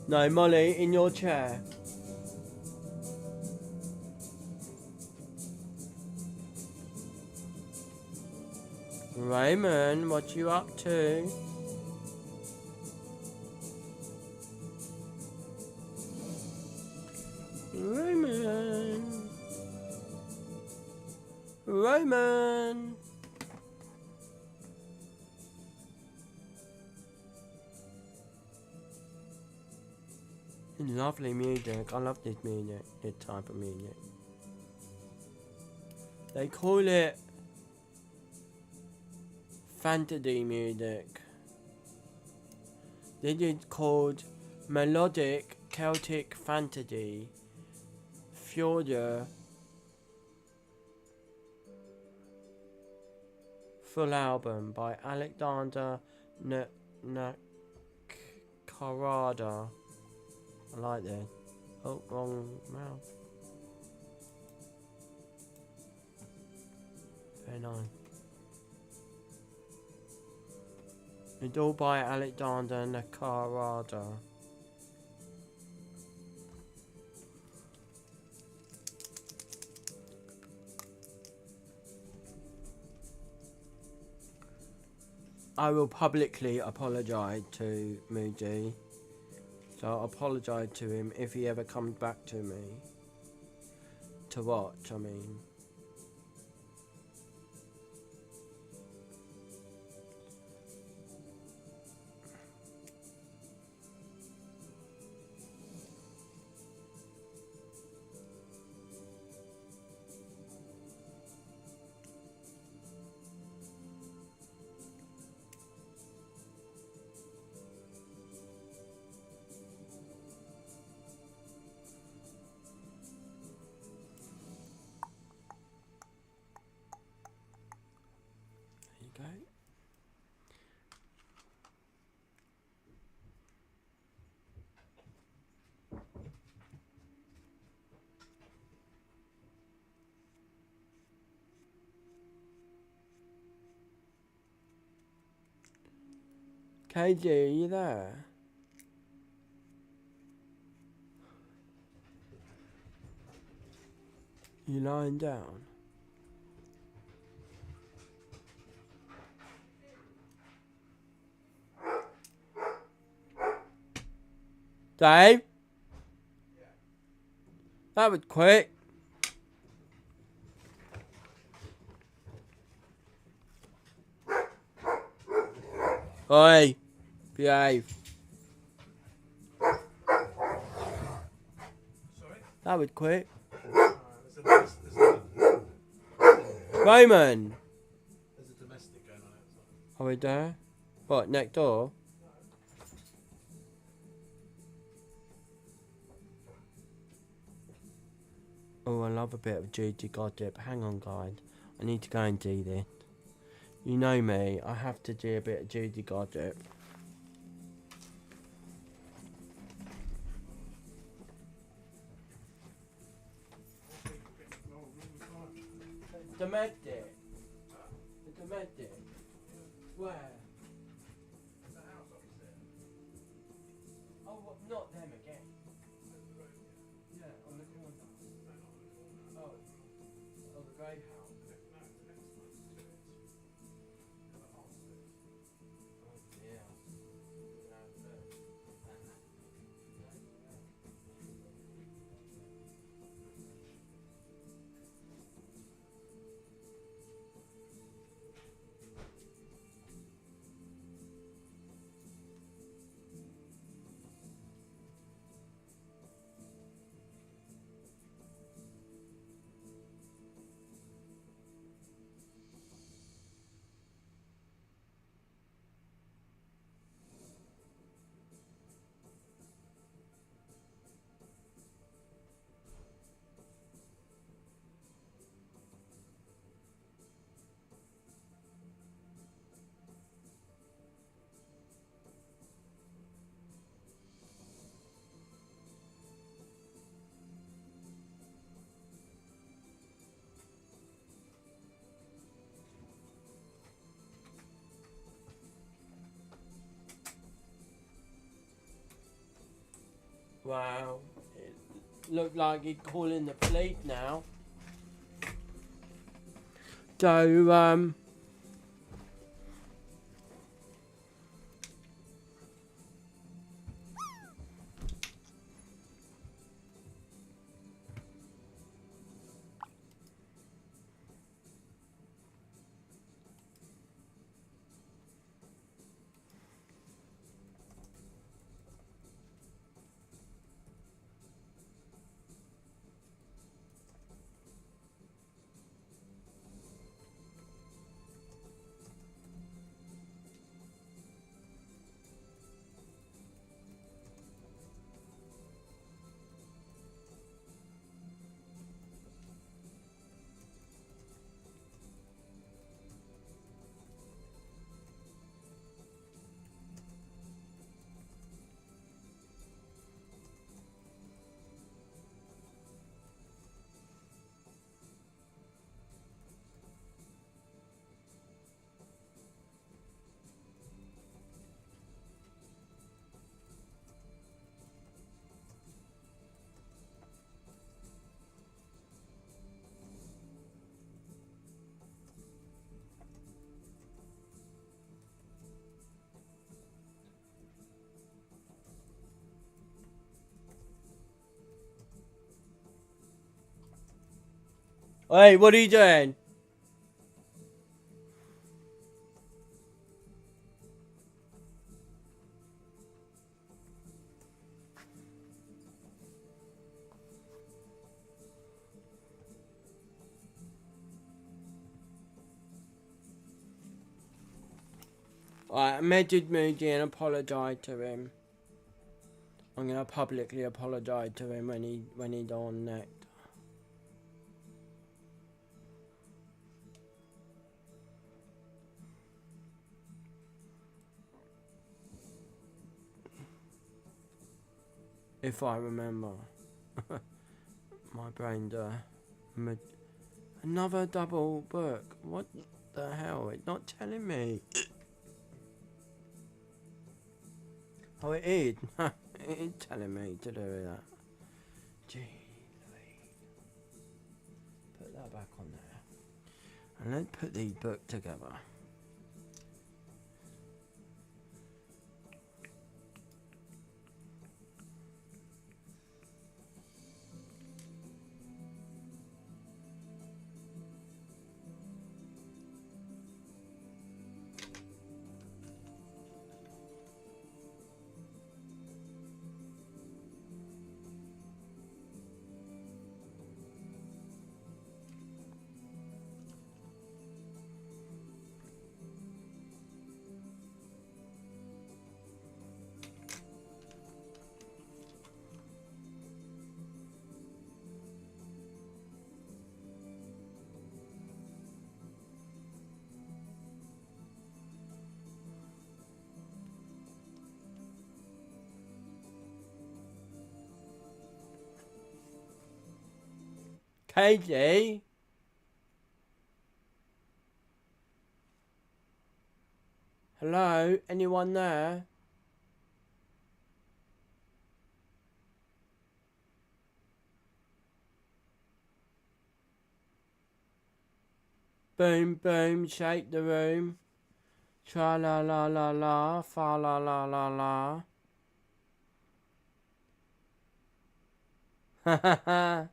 Speaker 1: No, Molly, in your chair. Raymond, what you up to? Roman. Roman. Lovely music. I love this music. This type of music. They call it fantasy music. This is called melodic Celtic fantasy. Fjordur. Full album by Alexander Nakarada. I like that. Oh, wrong mouth. Very nice. It's all by Alexander Nakarada. I will publicly apologise to Moody. So I'll apologise to him if he ever comes back to me. To watch, I mean. There you go. KJ, are you there? You lying down? Dave? That was quick. Oi, behave.
Speaker 4: Sorry?
Speaker 1: That was quick.
Speaker 4: There's
Speaker 1: Roman,
Speaker 4: a domestic going on outside.
Speaker 1: are we there? What, next door? Oh, I love a bit of Judy Gossip. Hang on, guys. I need to go and do this. You know me, I have to do a bit of Judy Gossip. Domestic. The domestic. Where?
Speaker 4: The house upstairs.
Speaker 1: Oh, what, not them again. Yeah, on the corner. Oh, oh, the grey house. Oh dear. Wow, it looked like he'd call in the police now. So, Hey, what are you doing? Right, I messaged Moody and apologised to him. I'm gonna publicly apologise to him when he's on next. If I remember. My brain's another double book. What the hell? It's not telling me. Oh, it is. It is telling me to do that. Gee, Louise. Put that back on there. And let's put these books together. Katie? Hello? Anyone there? Boom, boom, shake the room. Tra la la la la, fa la la la la. Ha ha ha.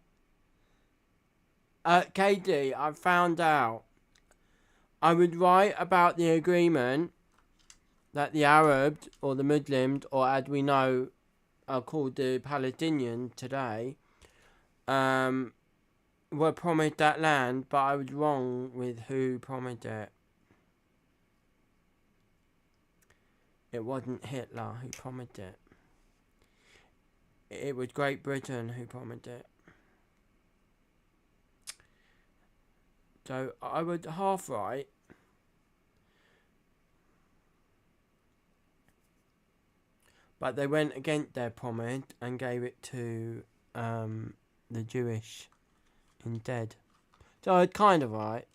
Speaker 1: Katie, I found out. I would write about the agreement that the Arabs, or the Muslims, or as we know, are called the Palestinians today, were promised that land, but I was wrong with who promised it. It wasn't Hitler who promised it. It was Great Britain who promised it. So I was half right. But they went against their promise and gave it to the Jewish instead. So I was kind of right.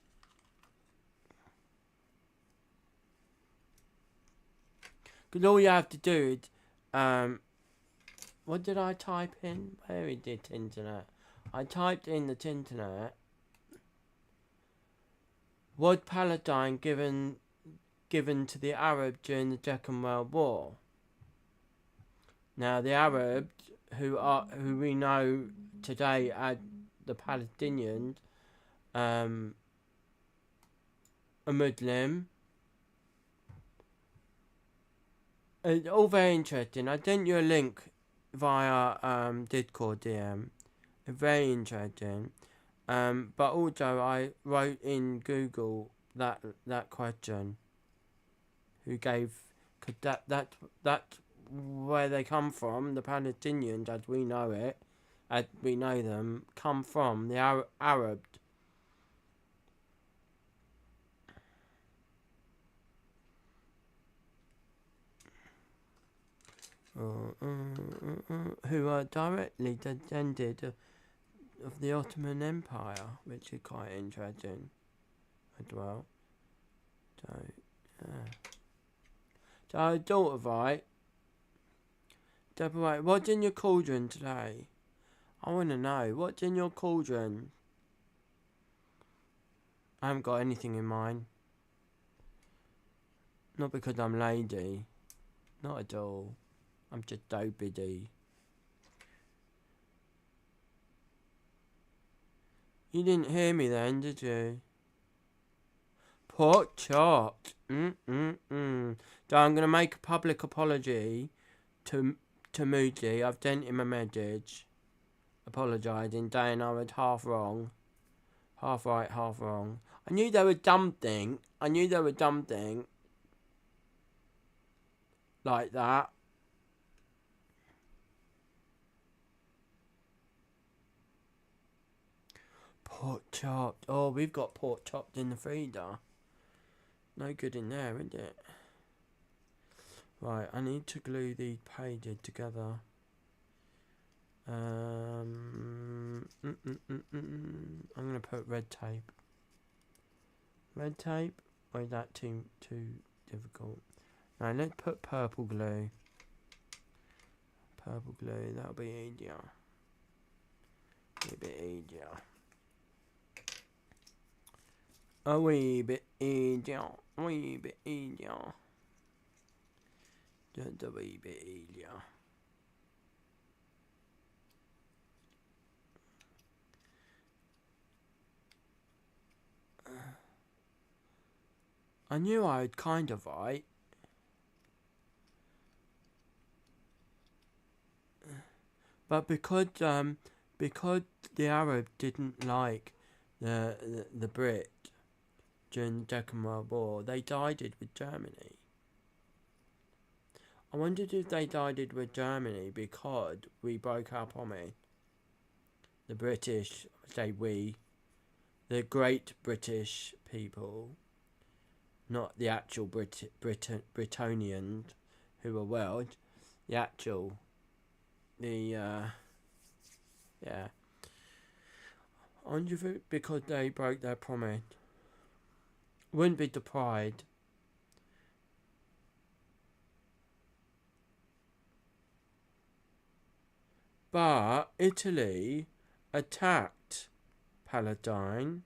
Speaker 1: Because all you have to do is, what did I type in? Where is it, internet? I typed in the internet. Was Palestine given to the Arabs during the Second World War? Now the Arabs, who we know today as the Palestinians, are Muslim. It's all very interesting. I sent you a link via Discord DM. It's very interesting. But also I wrote in Google that question. Who gave? Cause that's where they come from. The Palestinians, as we know it, as we know them, come from the Arabs. Who are directly descended of the Ottoman Empire, which is quite interesting as well. So, yeah. So I thought of right. Deborah, what's in your cauldron today? I want to know. What's in your cauldron? I haven't got anything in mine. Not because I'm lazy. Not at all. I'm just so busy. You didn't hear me then, did you? Pork chopped. So I'm gonna make a public apology to Moody. I've sent him a message apologising, saying I was half wrong. Half right, half wrong. I knew there was something. Like that. Pork chopped. Oh, we've got pork chopped in the freezer. No good in there, is it? Right, I need to glue these pages together. I'm gonna put red tape. Red tape? Or is that too difficult? Now let's put purple glue. Purple glue, that'll be easier. A bit easier. A wee bit easier. A wee bit easier. Just a wee bit easier. I knew I was kind of right. But because the Arab didn't like the Brit during the Second World War, they sided with Germany. I wondered if they sided with Germany because we broke our promise. The British, say we, the great British people, not the actual Britonians who were Welsh, the actual, yeah. I wonder if it because they broke their promise. Wouldn't be surprised. But Italy attacked Palestine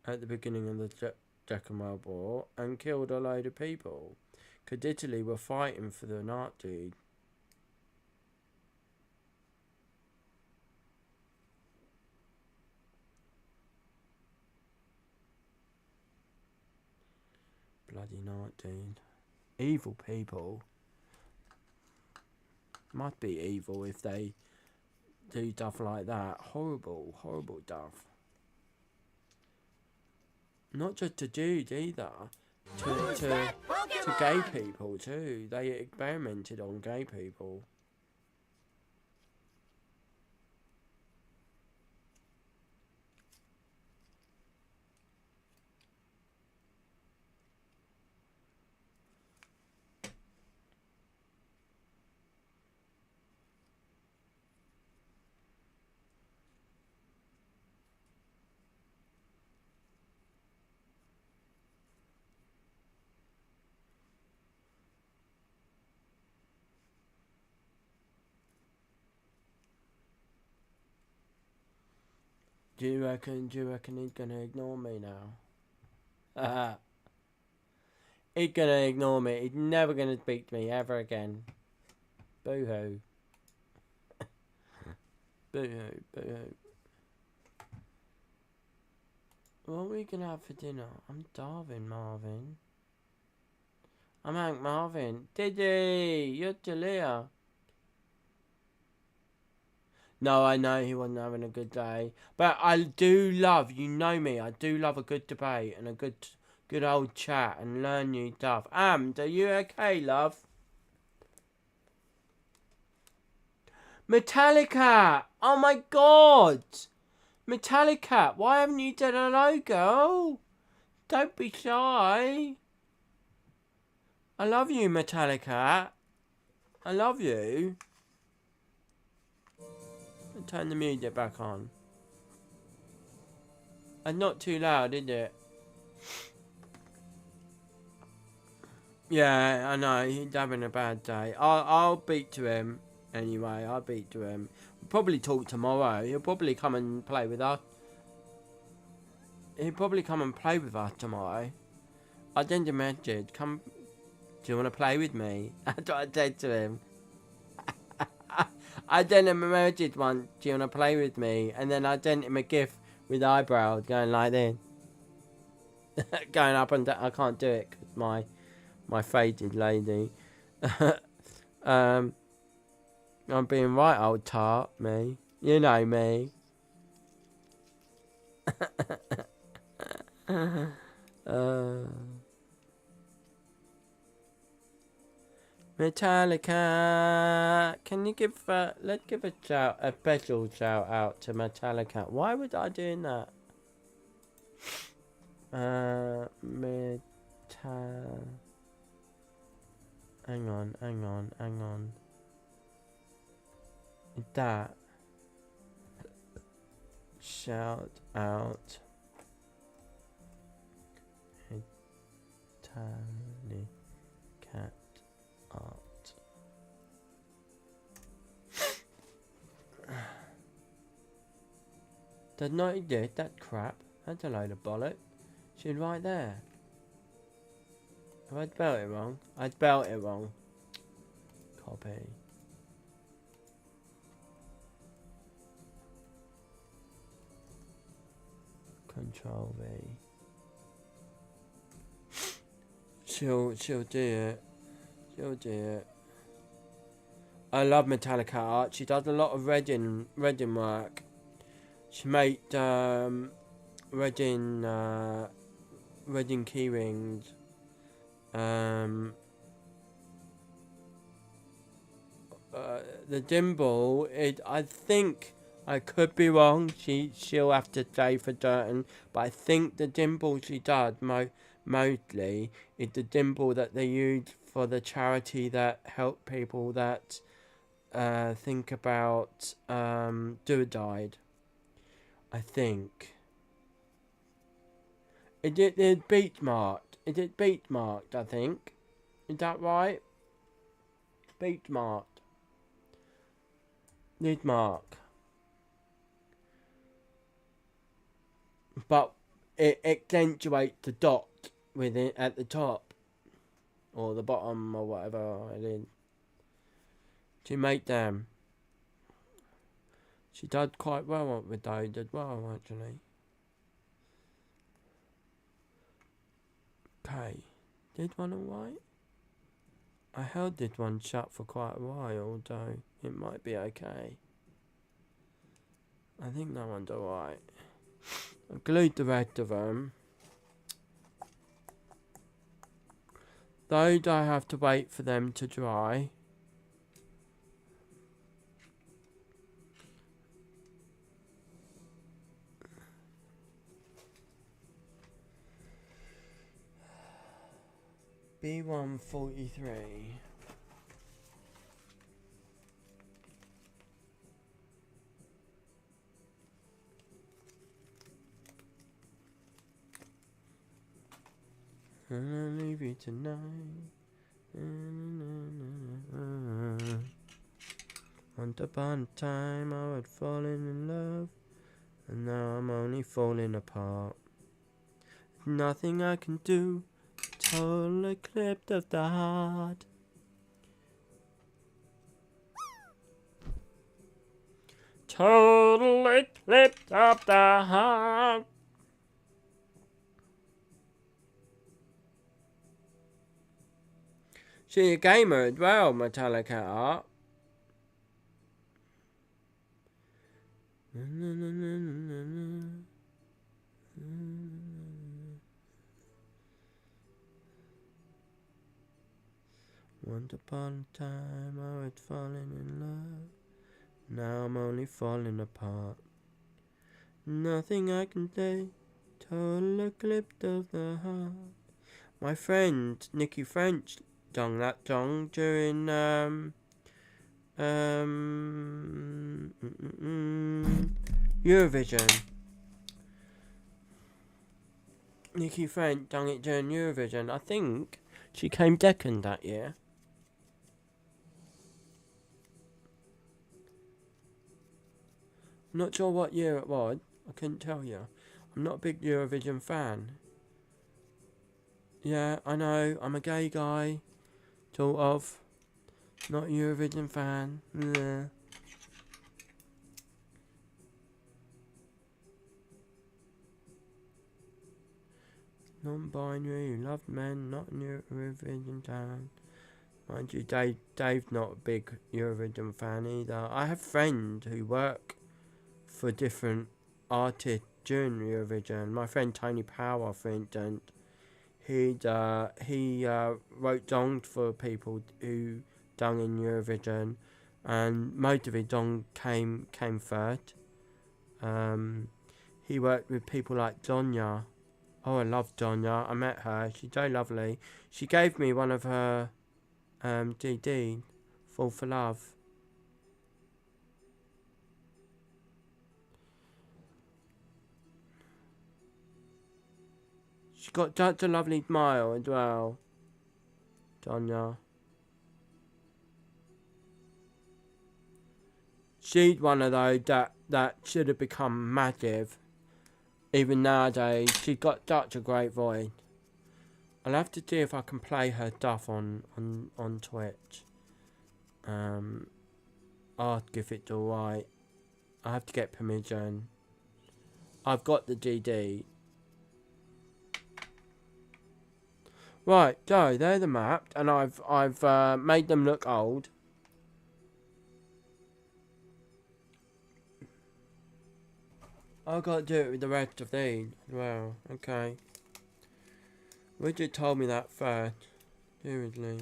Speaker 1: at the beginning of the Second World War and killed a load of people because Italy were fighting for the Nazis. Bloody Nazis. Evil people. Must be evil if they do stuff like that. Horrible, horrible stuff. Not just to Jews either. To gay people too. They experimented on gay people. Do you reckon he's gonna ignore me now? He's gonna ignore me. He's never gonna speak to me ever again. Boo-hoo. Boo-hoo, boo-hoo. What are we gonna have for dinner? I'm starving, Marvin. I'm Hank Marvin. Diddy! You're Talia. No, I know he wasn't having a good day. But I do love, you know me, I do love a good debate and a good old chat and learn new stuff. Are you okay, love? Metallica! Oh my god! Metallica, why haven't you done hello, girl? Don't be shy. I love you, Metallica. I love you. Turn the music back on. And not too loud, is it? Yeah, I know. He's having a bad day. I'll beat to him. Anyway, I'll beat to him. We'll probably talk tomorrow. He'll probably come and play with us. He'll probably come and play with us tomorrow. I sent him a message. Come. Do you want to play with me? That's what I said to him. I sent him emojis once. Do you want to play with me? And then I sent him a gif with eyebrows going like this. Going up and down. I can't do it because my faded lady. I'm being right old tart, me. You know me. Metallica, can you give let's give a special shout out to Metallica. Why was I doing that? Hang on. That shout out Metallica art. Did not he did that crap? That's a load of bollock. She's right there. Have I spelled it wrong? I spelled it wrong. Copy. Control V. She'll do it. She'll do it. I love Metallica art. She does a lot of Reading work. She made Reading key rings. The dimple, I think, I could be wrong. She'll have to say for certain, but I think the dimple she does mostly is the dimple that they use for the charity that help people that think about suicide. I think. Is it beach marked? Is it beach marked? I think. Is that right? Beach marked. Lid mark. But it accentuates the dot with it at the top or the bottom or whatever it is. To make them. She did quite well with those as well, actually. Okay, did one alright? I held this one shut for quite a while, though it might be okay. I think that one's alright. I glued the rest of them. Those I have to wait for them to dry. B143. And I'll leave you tonight. Once upon a time I was falling in love, and now I'm only falling apart. Nothing I can do. Total eclipse of the heart. Total eclipse of the heart. She's a gamer as well, Metallica art. Once upon a time I was falling in love. Now I'm only falling apart. Nothing I can say. Total eclipse of the heart. My friend Nikki French sung that song during Eurovision. Nikki French sung it during Eurovision. I think she came second that year. I'm not sure what year it was. I couldn't tell you. I'm not a big Eurovision fan. Yeah, I know. I'm a gay guy. Sort of. Not a Eurovision fan. Yeah. Non-binary, who loved men, not in Eurovision town. Mind you, Dave's not a big Eurovision fan either. I have friends who work for different artists during Eurovision. My friend Tony Power, for instance, he wrote songs for people who done in Eurovision, and most of his songs came first. He worked with people like Donya. Oh, I love Donya. I met her. She's so lovely. She gave me one of her DD, Fall for Love. She's got such a lovely smile as well, Donya. She's one of those that should have become massive. Even nowadays, she's got such a great voice. I'll have to see if I can play her stuff on Twitch. Ask if it's alright. I have to get permission. I've got the GD. Right, so they're the maps, and I've made them look old. I've got to do it with the rest of these. Well, okay. Richard told me that first. Seriously.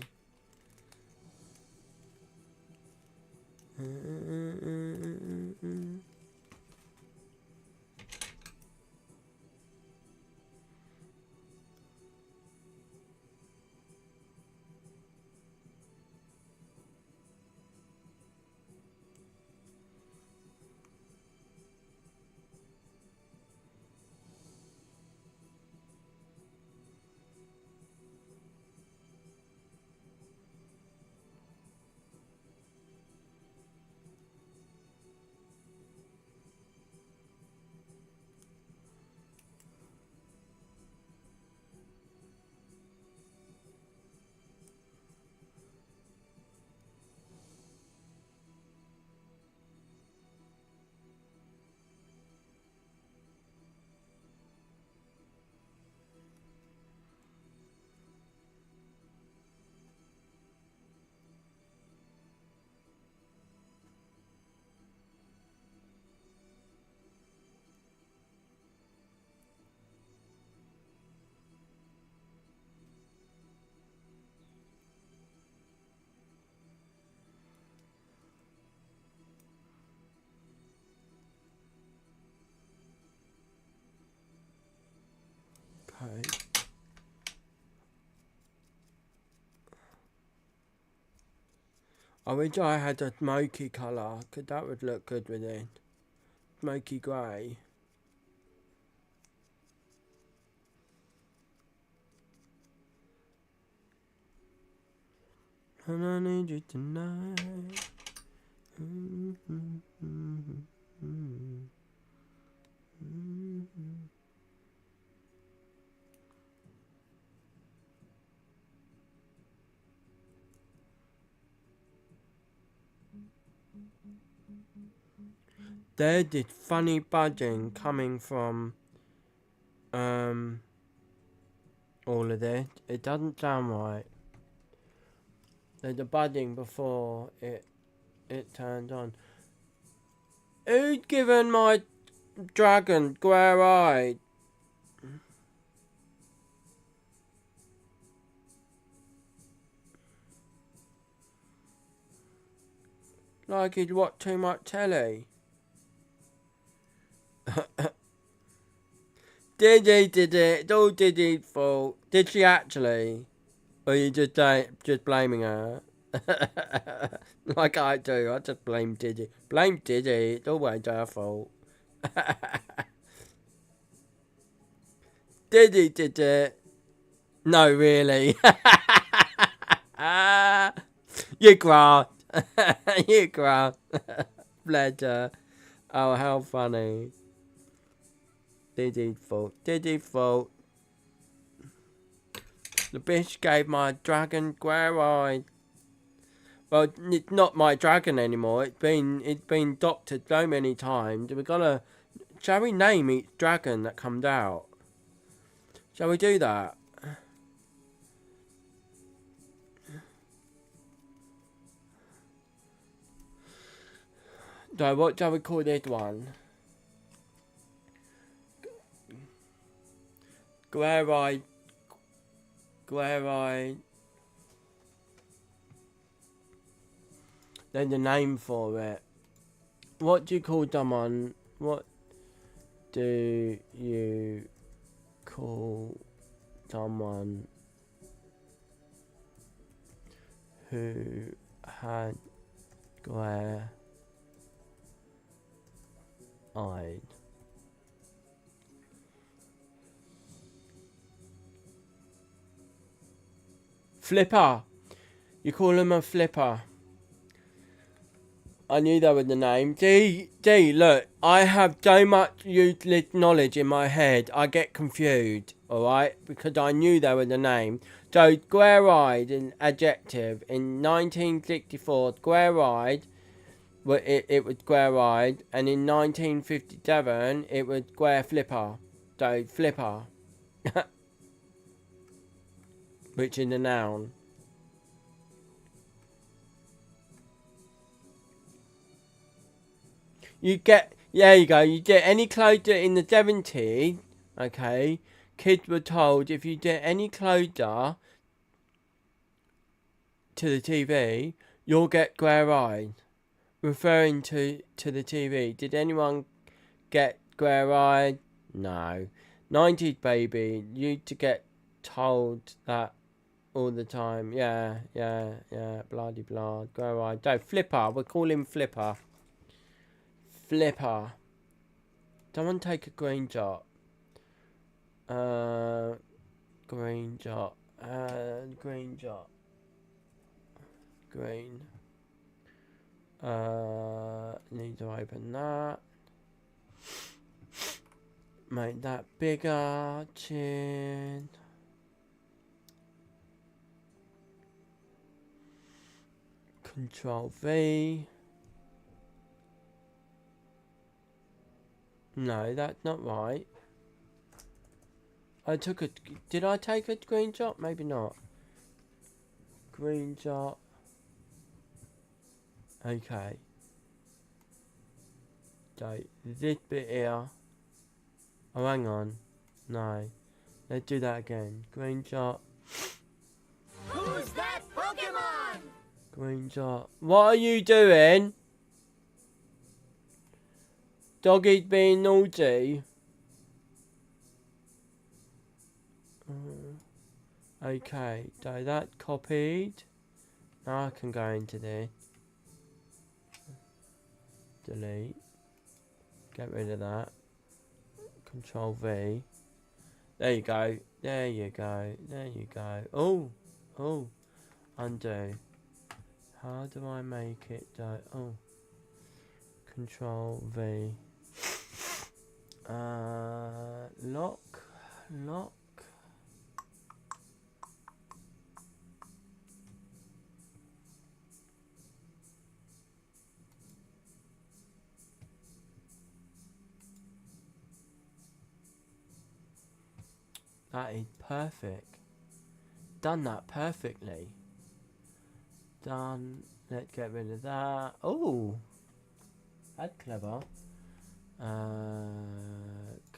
Speaker 1: Okay. I wish I had a smoky colour, because that would look good with it. Smoky grey. And I need you tonight. There's this funny buzzing coming from all of this. It doesn't sound right. There's a buzzing before it turns on. Who's given my dragon square eye? Like he'd watched too much telly. Diddy did it. It's all Diddy's fault. Did she actually? Or are you just blaming her? Like I do. I just blame Diddy. Blame Diddy. It's always her fault. Diddy did it. No, really. You grass. You grass. Pleasure. Oh, how funny. Diddy's fault. Diddy's fault. The bitch gave my dragon square eye. Well, it's not my dragon anymore. It's been doctored so many times. Shall we name each dragon that comes out? Shall we do that? So what shall we call this one? Glare-eyed. There's a name for it. What do you call someone? What do you call someone who had glare-eyed? Flipper. You call him a flipper. I knew that was the name. D, look, I have so much useless knowledge in my head, I get confused, alright? Because I knew that was the name. So, glare-eyed, an adjective. In 1964, glare-eyed, it was glare-eyed. And in 1957, it was glare-flipper. So, flipper. Which is a noun. There you go, you get any closer in the 70s, okay, kids were told if you get any closer to the TV, you'll get glare-eyed, referring to the TV. Did anyone get glare-eyed? No. 90s baby, you to get told that all the time. Yeah, bloody blah, glare-eyed. No, flipper, we'll call him flipper. Flipper. Someone take a green jot. Green jot. Green jot. Green. Need to open that. Make that bigger. Chin. Control V. No, that's not right. Did I take a screenshot? Maybe not. Screenshot. Okay. So, this bit here. Oh, hang on. No. Let's do that again. Screenshot.
Speaker 2: Who's that Pokemon?
Speaker 1: Screenshot. What are you doing? Doggy's being naughty. Okay, so that copied. Now I can go into this. Delete. Get rid of that. Control V. There you go. There you go. There you go. Oh. Undo. How do I make it go? Oh. Control V. Lock. That is perfect. Done that perfectly. Done. Let's get rid of that. Oh, that's clever.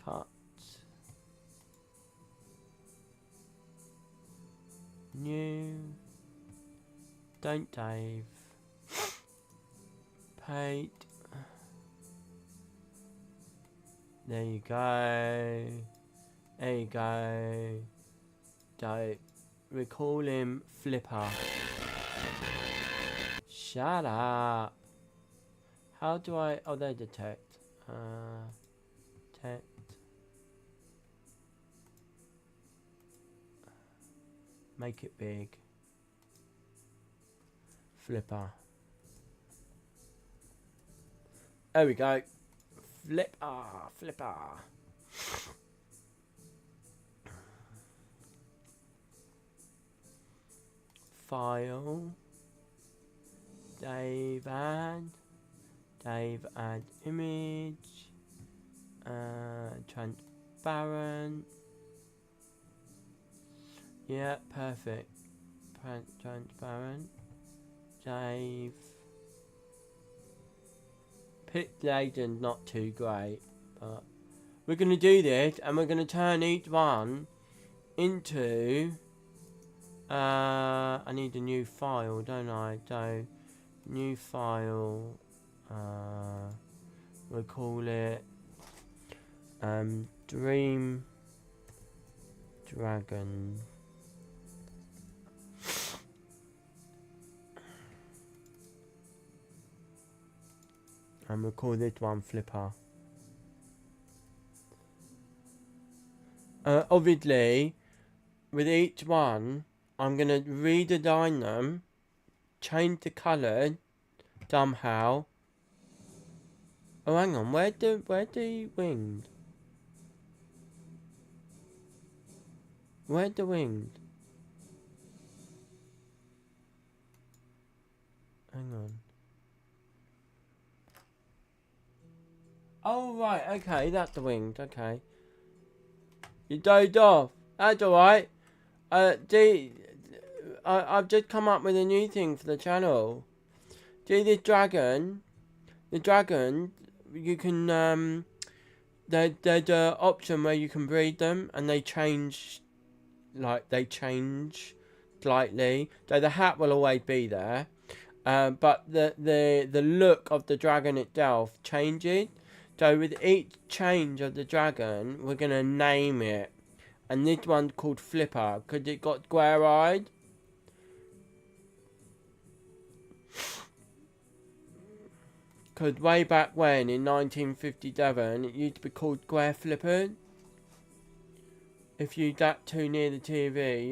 Speaker 1: Cut. New. Don't Dave. Paste. There you go. There you go. Don't. We call him Flipper. Shut up. How do I... Oh, they detect. Detect. Make it big. Flipper. There we go. Flipper. File. Dave add image. Transparent. Yeah, perfect. Transparent. Save. Pick legend, not too great, but we're gonna do this, and we're gonna turn each one into. I need a new file, don't I? So, new file. We'll call it Dream Dragon. And we'll call this one Flipper. Obviously, with each one, I'm gonna redesign them, change the colour somehow. Oh, hang on, where the winged? Where's the winged? Hang on. Oh right, okay, that's the winged. Okay. You dozed off. That's alright. I've just come up with a new thing for the channel. See this dragon? The dragon, you can, there's an option where you can breed them, and they change slightly. So the hat will always be there. But the look of the dragon itself changes. So with each change of the dragon, we're going to name it. And this one's called Flipper, because it got square eyed. Because way back when, in 1957, it used to be called Square Flipper. If you got too near the TV,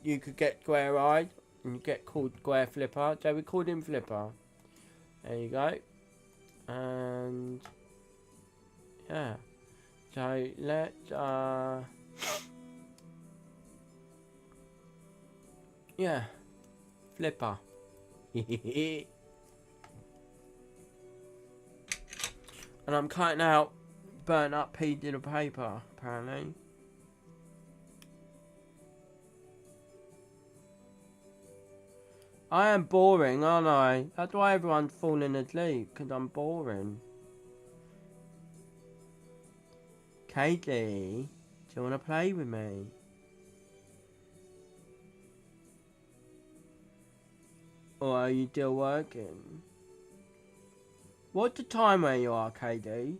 Speaker 1: you could get square eyed, and you get called Square Flipper. So we called him Flipper. There you go. And yeah, so let's yeah, Flipper. And I'm cutting out burnt up pieces of paper, apparently. I am boring, aren't I? That's why everyone's falling asleep, because I'm boring. Katie, do you want to play with me? Or are you still working? What's the time where you are, Katie?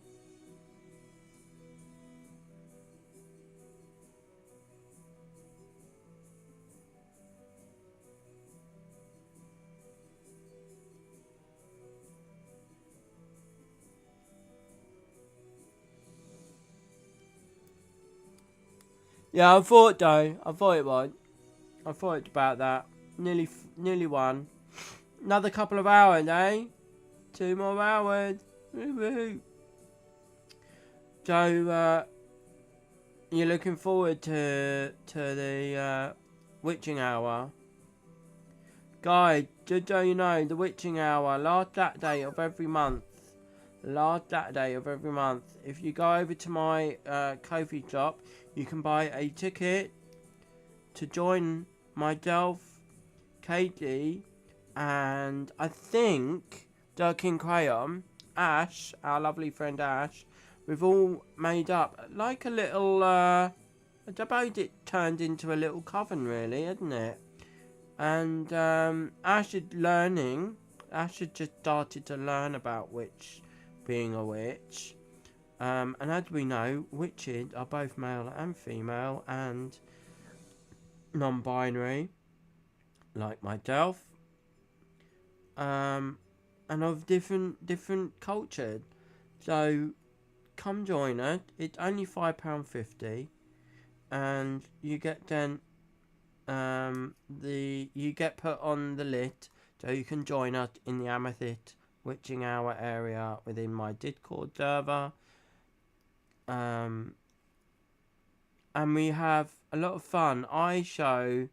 Speaker 1: Yeah, I thought though. I thought it was. I thought it's about that. Nearly one. Another couple of hours, eh? 2 more hours. Woo-hoo. So, you're looking forward to the witching hour. Guys, just so you know, the witching hour, last Saturday of every month. Last Saturday of every month. If you go over to my Ko-fi shop, you can buy a ticket to join myself, Katie, and I think Durkin Crayon, Ash, our lovely friend Ash. We've all made up like a little, I suppose it turned into a little coven really, isn't it? And Ash is learning. Ash had just started to learn about being a witch. And as we know, witches are both male and female and non-binary, like myself. And of different cultures. So come join us. It's only £5.50, and you get then you get put on the list, so you can join us in the Amethyst Witching Hour area within my Discord server. And we have a lot of fun. I show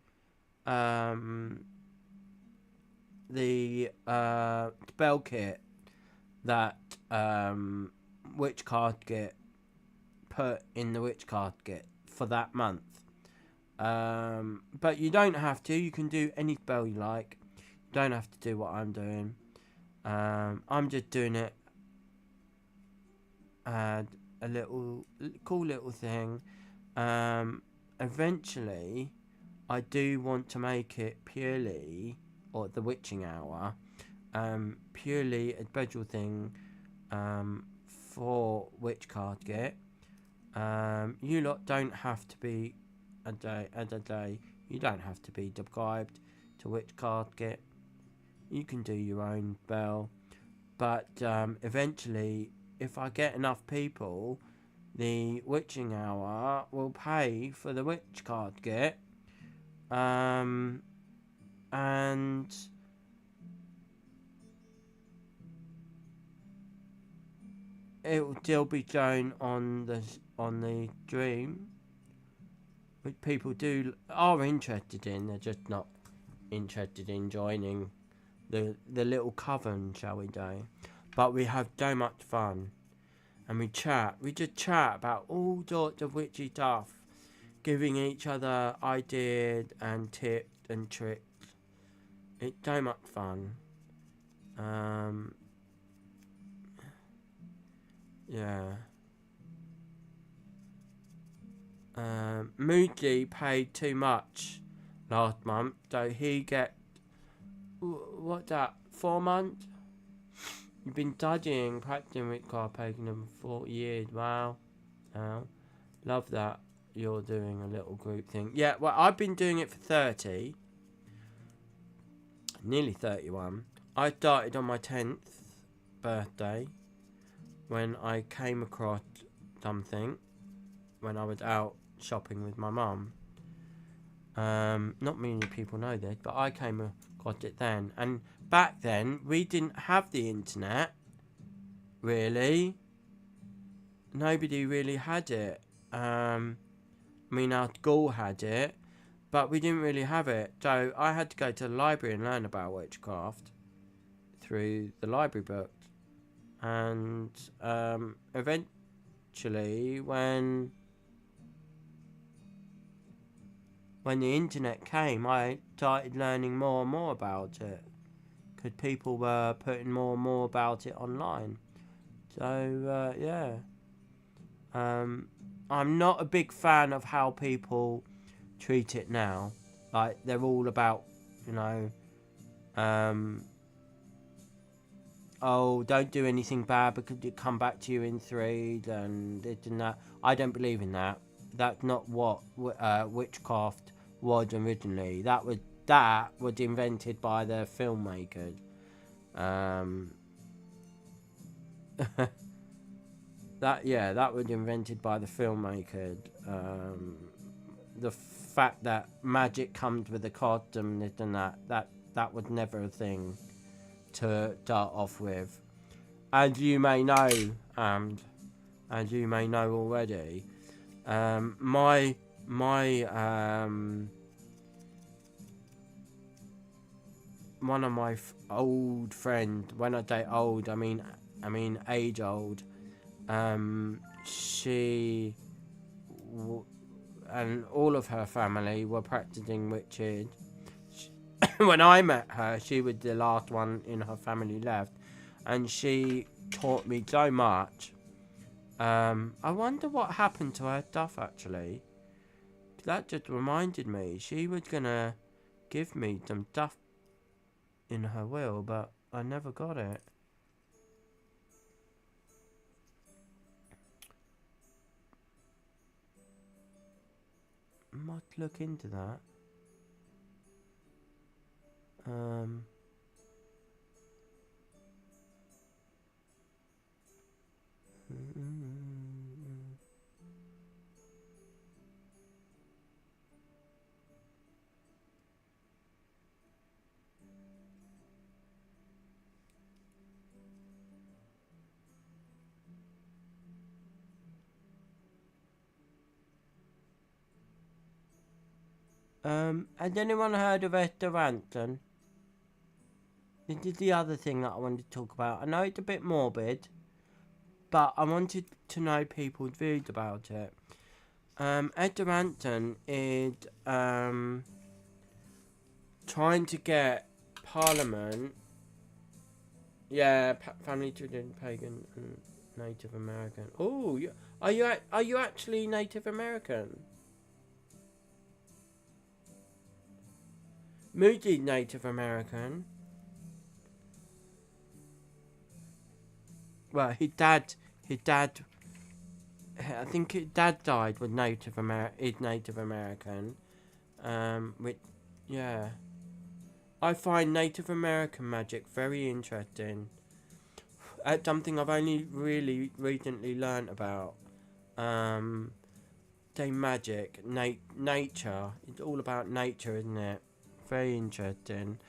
Speaker 1: the spell kit that witch card get put in the witch card kit for that month. But you don't have to. You can do any spell you like. You don't have to do what I'm doing. I'm just doing it. A little cool little thing. Eventually, I do want to make it purely, or the witching hour, purely a special thing, for witch card get. You lot don't have to be a day. You don't have to be subscribed to witch card get. You can do your own spell, but eventually, if I get enough people, the witching hour will pay for the witch card get. And it will still be shown on the stream, which people are interested in. They're just not interested in joining the little coven, shall we say? But we have so much fun, and we chat. We just chat about all sorts of witchy stuff, giving each other ideas and tips and tricks. It's so much fun. Yeah. Moody paid too much last month, so he get what's that? 4 months. You've been studying, practicing with car pagan them for 4 years. Wow. Love that you're doing a little group thing. Yeah, well, I've been doing it for 30. Nearly 31. I started on my 10th birthday when I came across something when I was out shopping with my mum. Not many people know this, but I came across it then. And back then, we didn't have the internet, really. Nobody really had it. I mean, our school had it, but we didn't really have it. So I had to go to the library and learn about witchcraft through the library books. And eventually, when the internet came, I started learning more and more about it, because people were putting more and more about it online. So yeah, I'm not a big fan of how people treat it now. Like, they're all about, oh, don't do anything bad because it come back to you in threes and this and that. I don't believe in that. That's not what witchcraft was originally. That was invented by the filmmakers. That was invented by the filmmakers. The fact that magic comes with a costume, this and that was never a thing to start off with. As you may know, already, my one of my old friends, when I say old, I mean age old, she and all of her family were practicing witches. When I met her, she was the last one in her family left, and she taught me so much. I wonder what happened to her stuff, actually. That just reminded me, she was gonna give me some stuff in her will, but I never got it. Must look into that. Has anyone heard of Esther Ranson? This is the other thing that I wanted to talk about. I know it's a bit morbid, but I wanted to know people's views about it. Edmonton is trying to get Parliament. Yeah, family, children, pagan, and Native American. Oh, are you actually Native American? Moody Native American. Well, his dad. I think his dad died with is Native American. Which, yeah. I find Native American magic very interesting. It's something I've only really recently learnt about. Say magic, nature. It's all about nature, isn't it? Very interesting.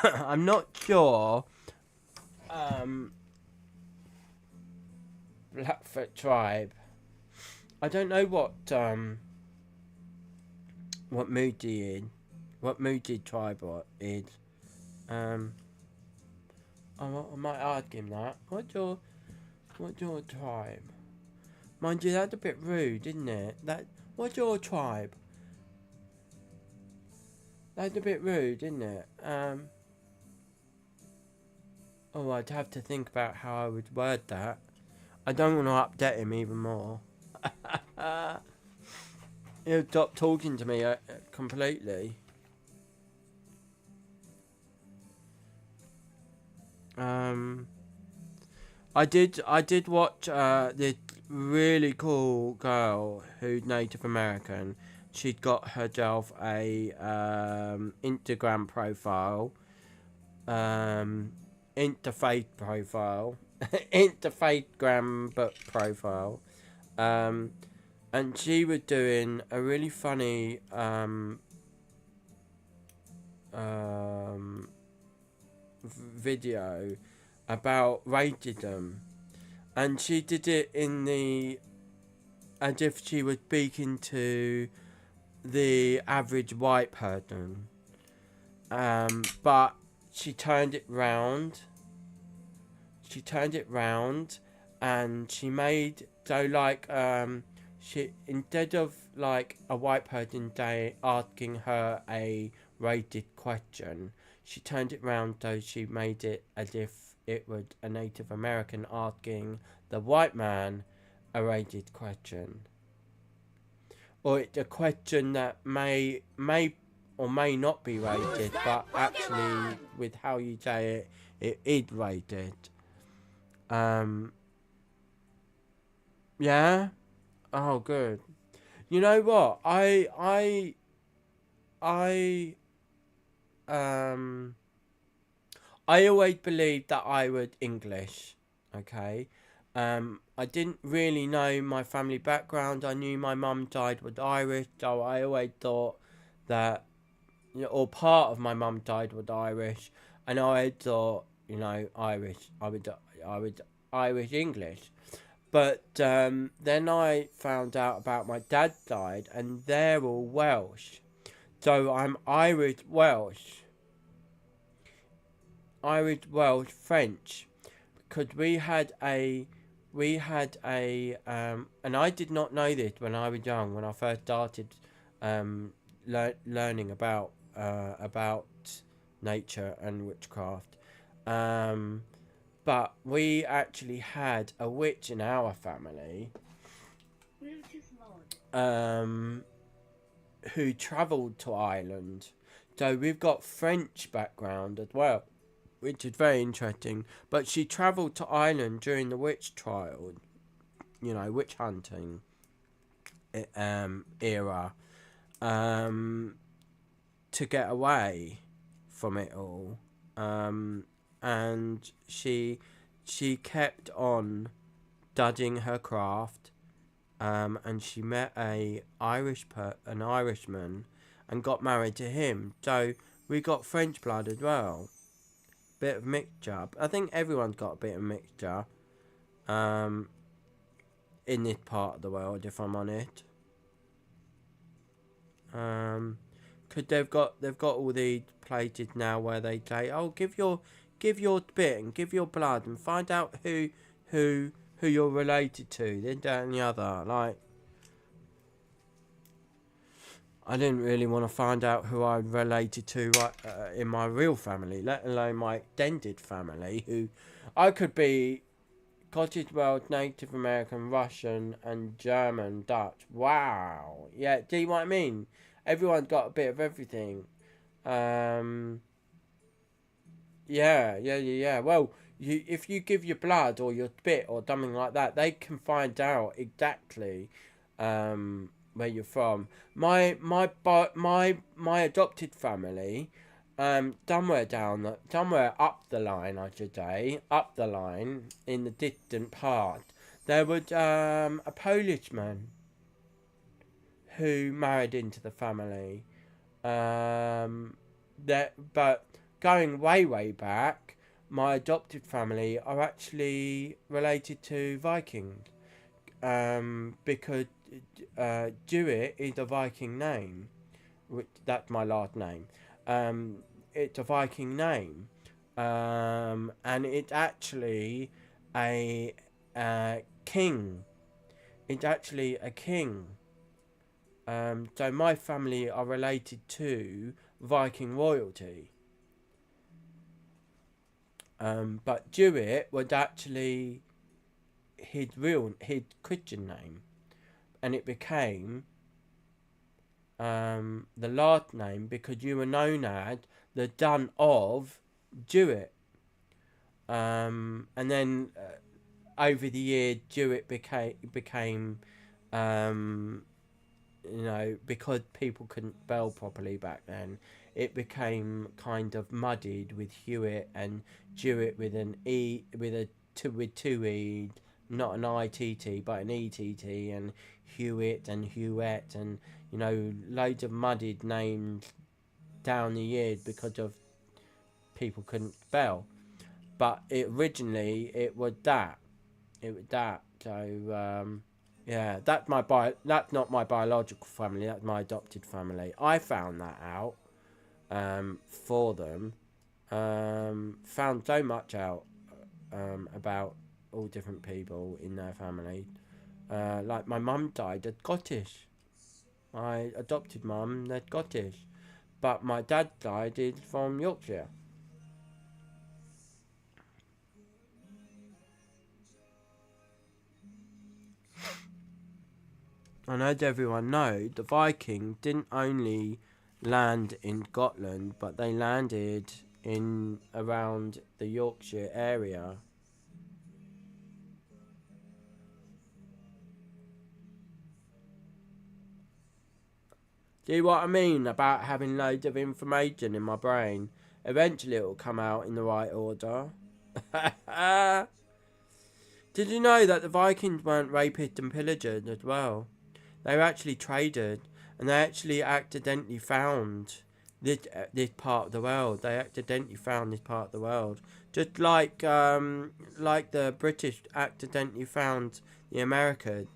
Speaker 1: I'm not sure. Blackfoot tribe. I don't know what Moody is. What Moody tribe is. I might ask him that. What's your tribe? Mind you, that's a bit rude, isn't it? What's your tribe? That's a bit rude, isn't it? Oh, I'd have to think about how I would word that. I don't want to upset him even more. He'll stop talking to me completely. I did watch this really cool girl who's Native American. She'd got herself a Instagram profile, interfaith profile, interfaithgram book profile, and she was doing a really funny video about racism, and she did it as if she was speaking to the average white person, but she turned it round. And she made she, instead of like a white person asking her a racist question, she turned it round, so she made it as if it was a Native American asking the white man a racist question. Or it's a question that may or may not be racist, but actually, with how you say it is racist. Yeah? Oh, good. You know what? I always believed that I was English, okay? I didn't really know my family background. I knew my mum died was Irish, so I always thought that, or part of my mum died was Irish, and I always thought, Irish. I was Irish English. But then I found out about my dad's side, and they're all Welsh. So I'm Irish Welsh, French, because we had a, and I did not know this when I was young, when I first started learning about nature and witchcraft. But we actually had a witch in our family who travelled to Ireland. So we've got French background as well, which is very interesting. But she travelled to Ireland during the witch trial, witch hunting era, to get away from it all. And she kept on studying her craft, and she met an Irishman and got married to him. So we got French blood as well. Bit of mixture. I think everyone's got a bit of mixture in this part of the world, if I'm honest. Because they've got all these places now where they say, oh, give your spit and give your blood and find out who you're related to, this, that and the other. Like, I didn't really want to find out who I related to in my real family, let alone my extended family, who I could be Cottage World, Native American, Russian, and German, Dutch. Wow. Yeah, do you know what I mean? Everyone's got a bit of everything. Um, yeah. Well, if you give your blood or your spit or something like that, they can find out exactly where you're from. My adopted family, somewhere up the line, I should say, up the line in the distant part, there was a Polishman who married into the family. But going way back, my adopted family are actually related to Vikings. Because Jewett is a Viking name, which that's my last name. Um, it's a Viking name, and it's actually a king. It's actually a king. So my family are related to Viking royalty. But Jewett was actually his Christian name, and it became the last name because you were known as the son of Jewett. And then over the years, Jewett became because people couldn't spell properly back then, it became kind of muddied with Hewitt and Jewett with an E with two E's, not an ITT but an ETT, and Hewitt and Hewett, and loads of muddied names down the years because of people couldn't spell. But originally it was that. So yeah, that's not my biological family. That's my adopted family. I found that out for them. Found so much out about all different people in their family. Like my mum died at Scottish. My adopted mum, they're Scottish, but my dad died is from Yorkshire. And as everyone knows, the Vikings didn't only land in Scotland, but they landed in around the Yorkshire area. See what I mean about having loads of information in my brain? Eventually it will come out in the right order. Did you know that the Vikings weren't rapists and pillagers as well? They were actually traded, and they actually accidentally found this part of the world. They accidentally found this part of the world, just like the British accidentally found the Americas.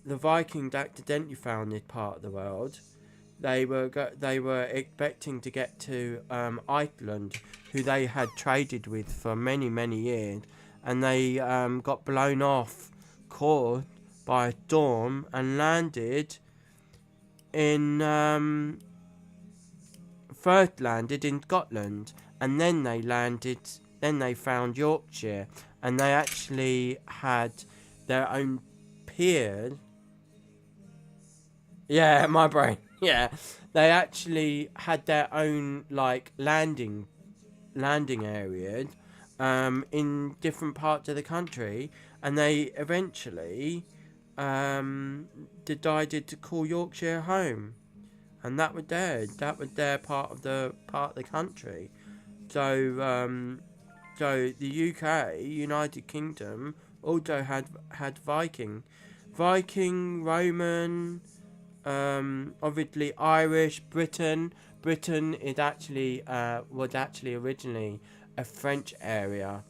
Speaker 1: The Vikings accidentally found this part of the world. They were expecting to get to Iceland, who they had traded with for many years, and they got blown off course by a storm and landed in first landed in Scotland, and then they found Yorkshire, and they actually had their own piers. Yeah, my brain. Yeah, they actually had their own landing areas in different parts of the country, and they eventually decided to call Yorkshire home, and that was their part of the country. So the UK, United Kingdom, also had Viking, Roman, obviously Irish, Britain. Britain is actually was actually originally a French area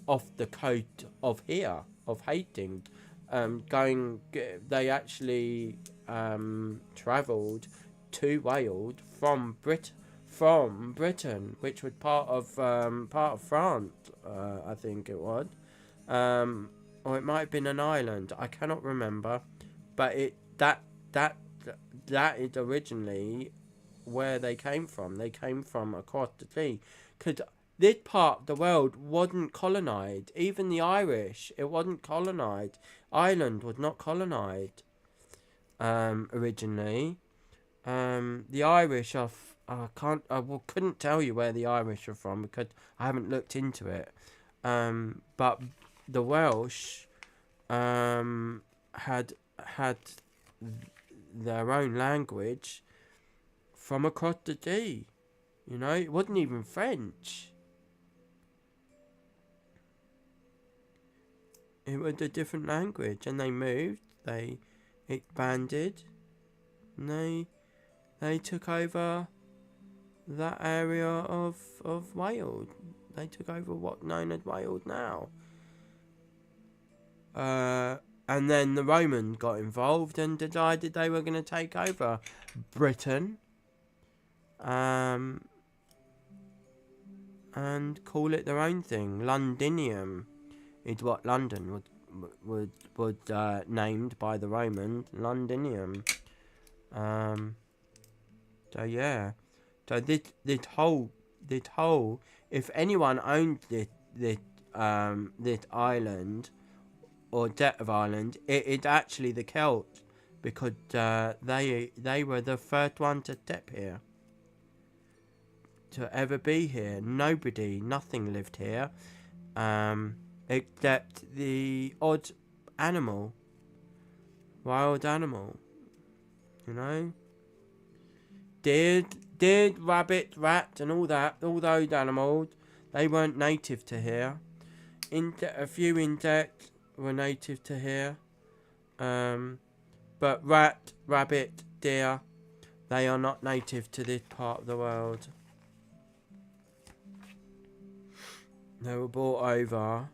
Speaker 1: off the coast of Hastings. They actually travelled to Wales from Britain, which was part of France, I think it was. or it might have been an island. I cannot remember, but that that is originally where they came from. They came from across the sea, because this part of the world wasn't colonized. Even the Irish, it wasn't colonized. Ireland was not colonized originally. The Irish are. Couldn't tell you where the Irish are from because I haven't looked into it. But the Welsh had their own language from across the sea. You know, it wasn't even French. It was a different language, and they moved, they expanded, and they took over that area of Wales. They took over what's known as Wales now. And then the Romans got involved and decided they were going to take over Britain. And call it their own thing. Londinium is what London was named by the Romans. Londinium. So yeah. So this whole, if anyone owned this island or debt of Ireland, it's actually the Celts, because they were the first one to step here, to ever be here. Nothing lived here, except the odd animal, wild animal, you know, deer, rabbit, rat, and all those animals. They weren't native to here. A few insects were native to here, but rat, rabbit, deer, they are not native to this part of the world. They were brought over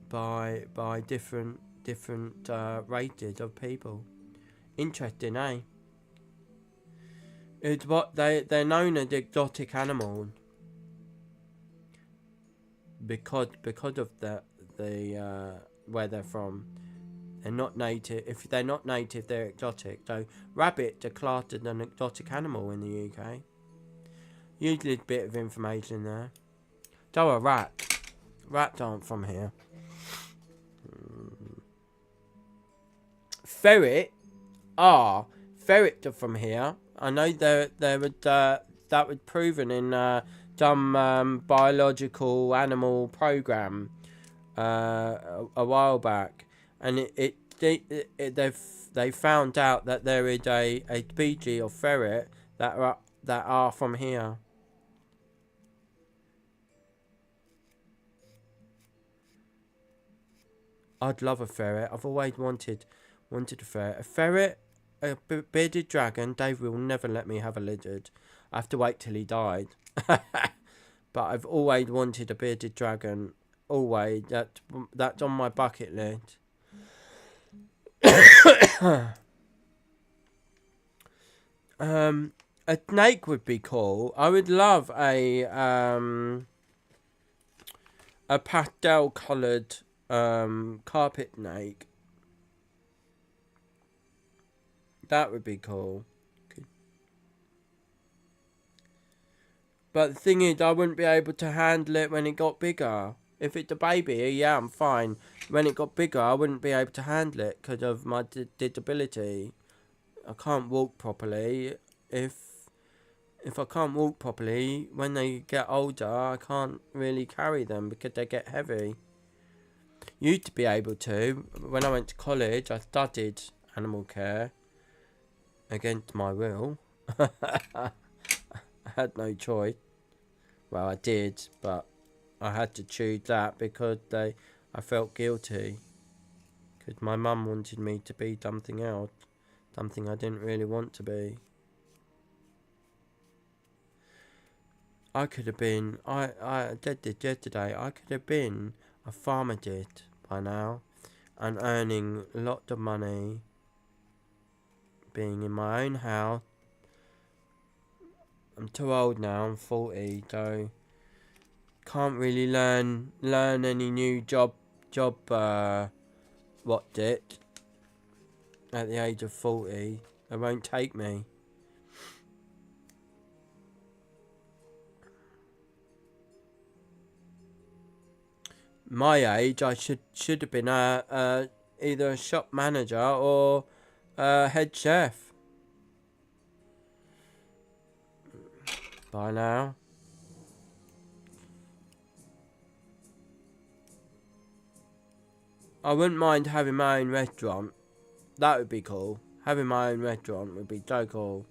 Speaker 1: by different races of people. Interesting, eh? It's what they're known as exotic animals because of the where they're from. They're not native. If they're not native, they're exotic. So rabbits are classed as an exotic animal in the UK. Usually a bit of information there. So a rat. Rats aren't from here. Ferrets are from here. I know there was that was proven in some biological animal program a while back, and they found out that there is a species of ferret that are from here. I'd love a ferret. I've always wanted a ferret. A ferret, a bearded dragon. Dave will never let me have a lizard. I have to wait till he died. But I've always wanted a bearded dragon. Always. That's on my bucket list. A snake would be cool. I would love a pastel coloured carpet snake. That would be cool. But the thing is, I wouldn't be able to handle it when it got bigger. If it's a baby, yeah, I'm fine. When it got bigger, I wouldn't be able to handle it because of my disability. I can't walk properly. If I can't walk properly, when they get older, I can't really carry them because they get heavy. Used to be able to. When I went to college, I studied animal care against my will. I had no choice. Well, I did, but I had to choose that because I felt guilty. Because my mum wanted me to be something else. Something I didn't really want to be. I could have been, I did this yesterday, I could have been a pharmacist by now and earning lots of money, being in my own house, I'm too old now. I'm 40, so can't really learn any new job. What it at the age of 40? They won't take me. My age, I should have been either a shop manager or a head chef by now. I wouldn't mind having my own restaurant. That would be cool. Having my own restaurant would be so cool.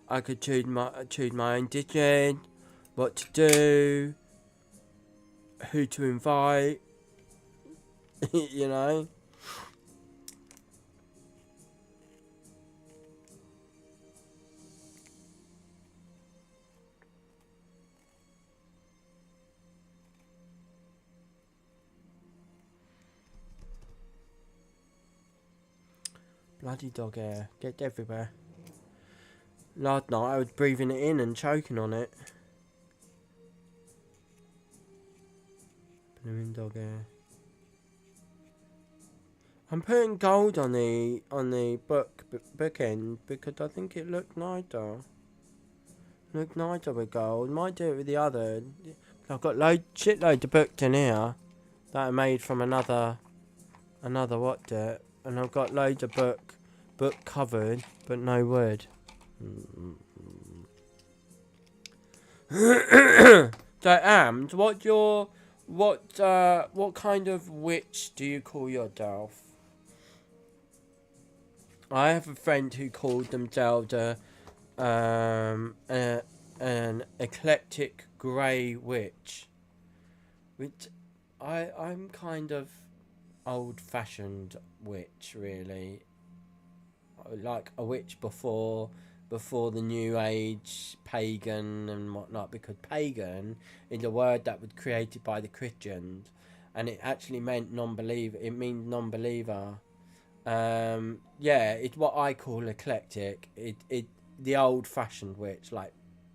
Speaker 1: I could choose my own dishes, what to do, who to invite. You know. Bloody dog hair. Gets everywhere. Last night I was breathing it in and choking on it. Blooming dog hair. I'm putting gold on the bookend because I think it looked nicer. Looked nicer with gold. Might do it with the other. I've got shitloads of books in here that I made from another what it, and I've got loads of book covered but no wood. So Ams, what kind of witch do you call yourself? I have a friend who called themselves an eclectic grey witch, which I'm kind of old-fashioned witch, really. Like a witch before the new age, pagan and whatnot, because pagan is a word that was created by the Christians, and it actually meant non-believer. It means non-believer. Yeah, it's what I call eclectic. It the old-fashioned witch, like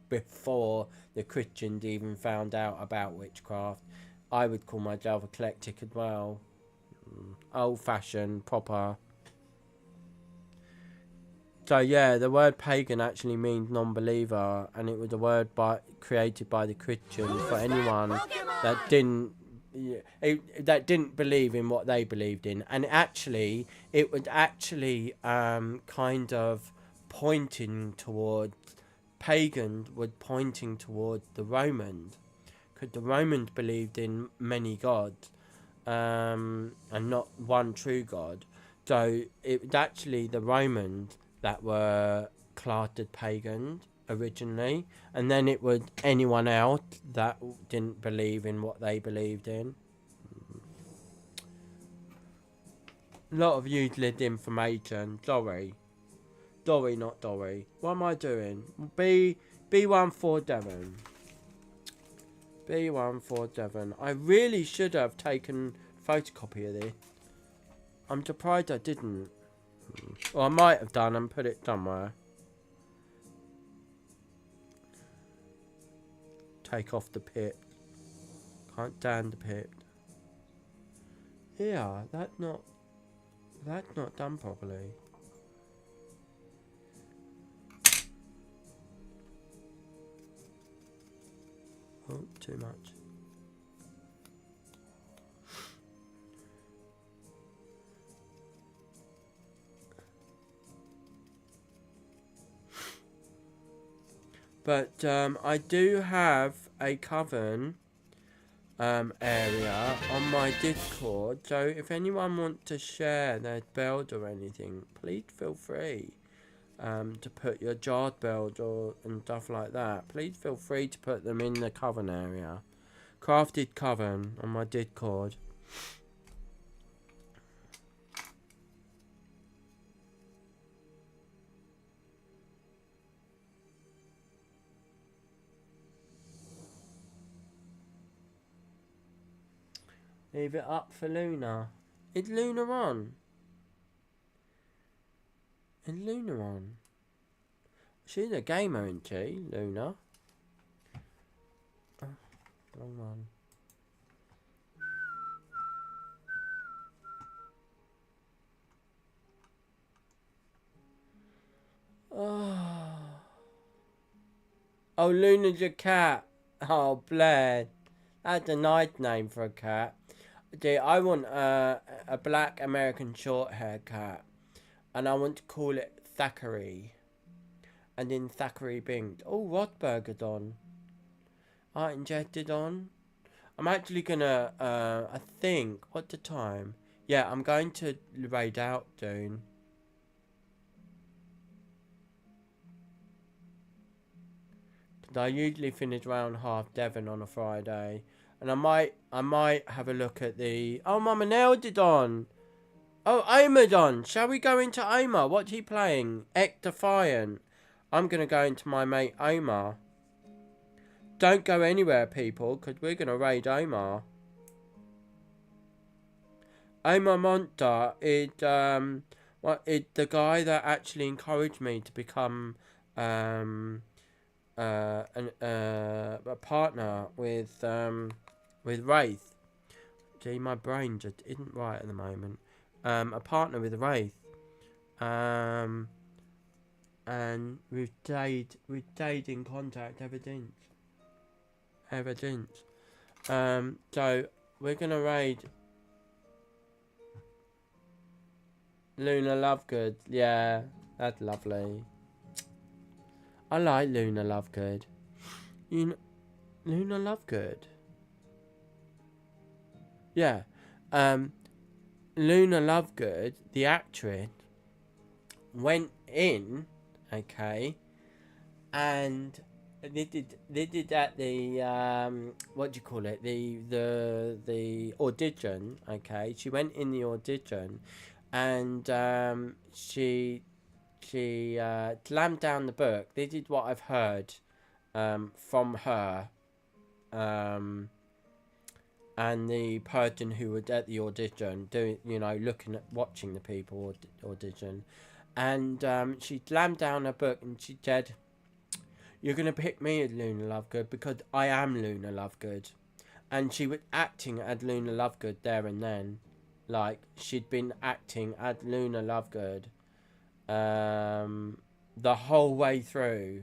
Speaker 1: before the Christians even found out about witchcraft. I would call myself eclectic as well. Old-fashioned, proper. So yeah, the word pagan actually means non-believer, and it was a word created by the Christians for anyone that didn't believe in what they believed in. And actually, it was actually kind of pointing towards pagans, was pointing towards the Romans, because the Romans believed in many gods, and not one true god. So it was actually the Romans that were classed as pagans originally, and then it was anyone else that didn't believe in what they believed in. A lot of useless information. Sorry, not Dory. What am I doing? B147. B147. I really should have taken a photocopy of this. I'm surprised I didn't. Or I might have done and put it somewhere. Take off the pit. Can't stand the pit. Yeah, that's not done properly. Oh, too much. But I do have a coven area on my Discord, so if anyone wants to share their build or anything, please feel free to put your jar build and stuff like that. Please feel free to put them in the coven area. Crafted coven on my Discord. Leave it up for Luna. Is Luna on? Is Luna on? She's a gamer, isn't she, Luna? Oh, wrong one. Oh, Luna's a cat. Oh, Blair. That's a nice name for a cat. Dude, I want a black American short hair cat. And I want to call it Thackeray. And then Thackeray Binged. Oh, Rotberger's on. Art Injected on. I'm actually gonna, I think, what's the time? Yeah, I'm going to raid out soon. I usually finish around half Devon on a Friday, and I might have a look at the. Oh, Mama nailed it on. Oh, Omar's on. Shall we go into Omar? What's he playing? Defiant. I'm gonna go into my mate Omar. Don't go anywhere, people, because we're gonna raid Omar. Omar Monta is the guy that actually encouraged me to become a partner with Wraith. Gee, my brain just isn't right at the moment. A partner with Wraith. And we've stayed in contact ever since. So we're gonna raid Luna Lovegood. Yeah, that's lovely. I like Luna Lovegood. Luna Lovegood. Yeah. Luna Lovegood, the actress, went in, okay, and they did at the what do you call it? The audition, okay. She went in the audition, and she slammed down the book. This is what I've heard from her and the person who was at the audition, watching the people audition, and she slammed down her book and she said, "You're gonna pick me as Luna Lovegood because I am Luna Lovegood," and she was acting as Luna Lovegood there and then, like she'd been acting as Luna Lovegood the whole way through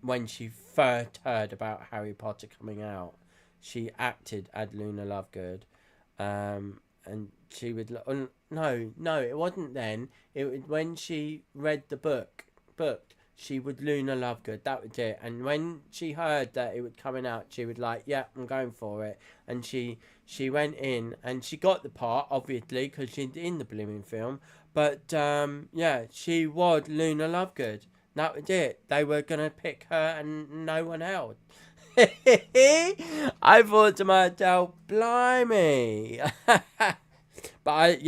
Speaker 1: when she first heard about Harry Potter coming out. She acted as Luna Lovegood, and she would no, it wasn't then. It was when she read the book she would Luna Lovegood. That was it. And when she heard that it was coming out, she would like, yeah, I'm going for it. And she went in and she got the part, obviously, because she's in the blooming film. But yeah, she was Luna Lovegood. That was it. They were gonna pick her and no one else. I thought to myself, blimey. But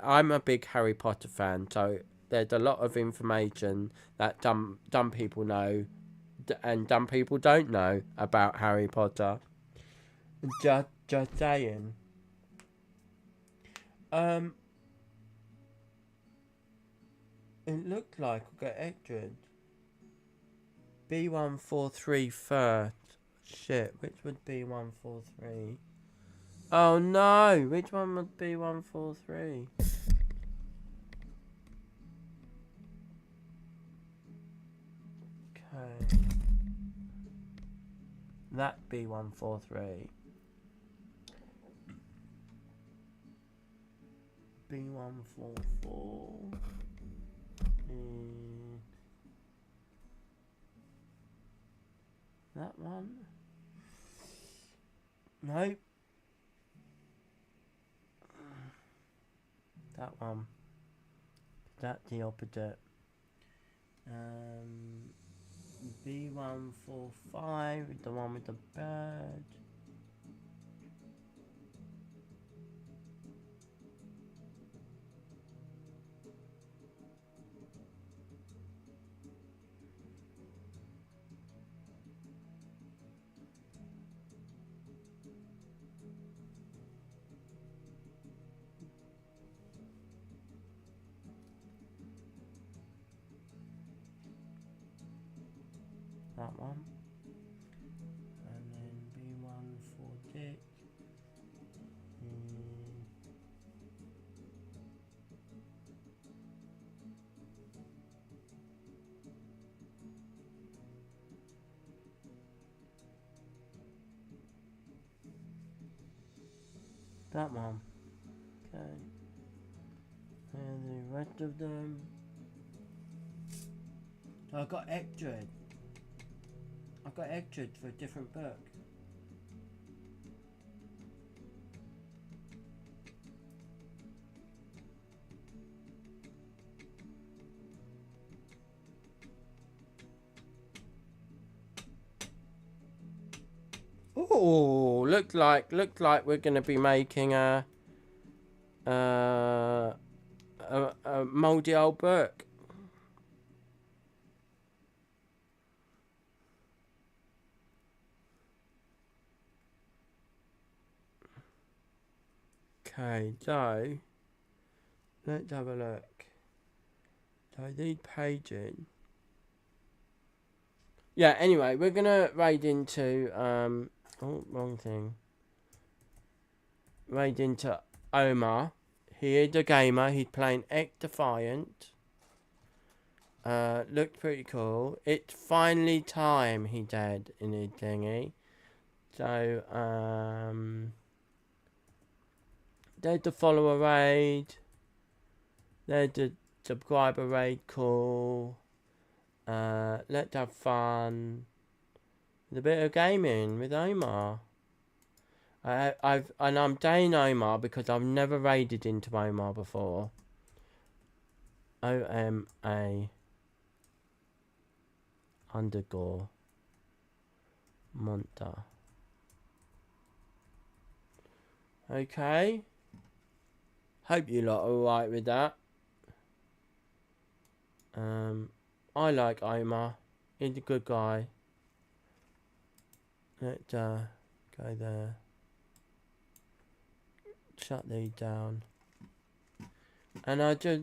Speaker 1: I'm a big Harry Potter fan, so there's a lot of information that dumb people know and dumb people don't know about Harry Potter. Just saying. It looked like I got extras. B143 first. Shit, which would B143? Oh no, which one would B143? Okay. That B143. B144. That one? Nope. That one. That's the opposite. B145 is the one with the bird. that one. And then B1 for Dick. That one. Okay. And the rest of them. So I got extra. I got extras for a different book. Oh, looked like we're gonna be making a mouldy old book. Okay, so let's have a look. So these pages. Yeah, anyway, we're gonna raid into oh, wrong thing. Raid into Omar. He is a gamer, he's playing X Defiant. Looked pretty cool. It's finally time, he said in his thingy. So, there's the follower raid. There's the subscriber raid call. Let's have fun. There's a bit of gaming with Omar. I'm saying Omar because I've never raided into Omar before. OMA underscore Monta. Okay. Hope you lot are alright with that. I like Omar. He's a good guy. Let's go there. Shut these down. And I just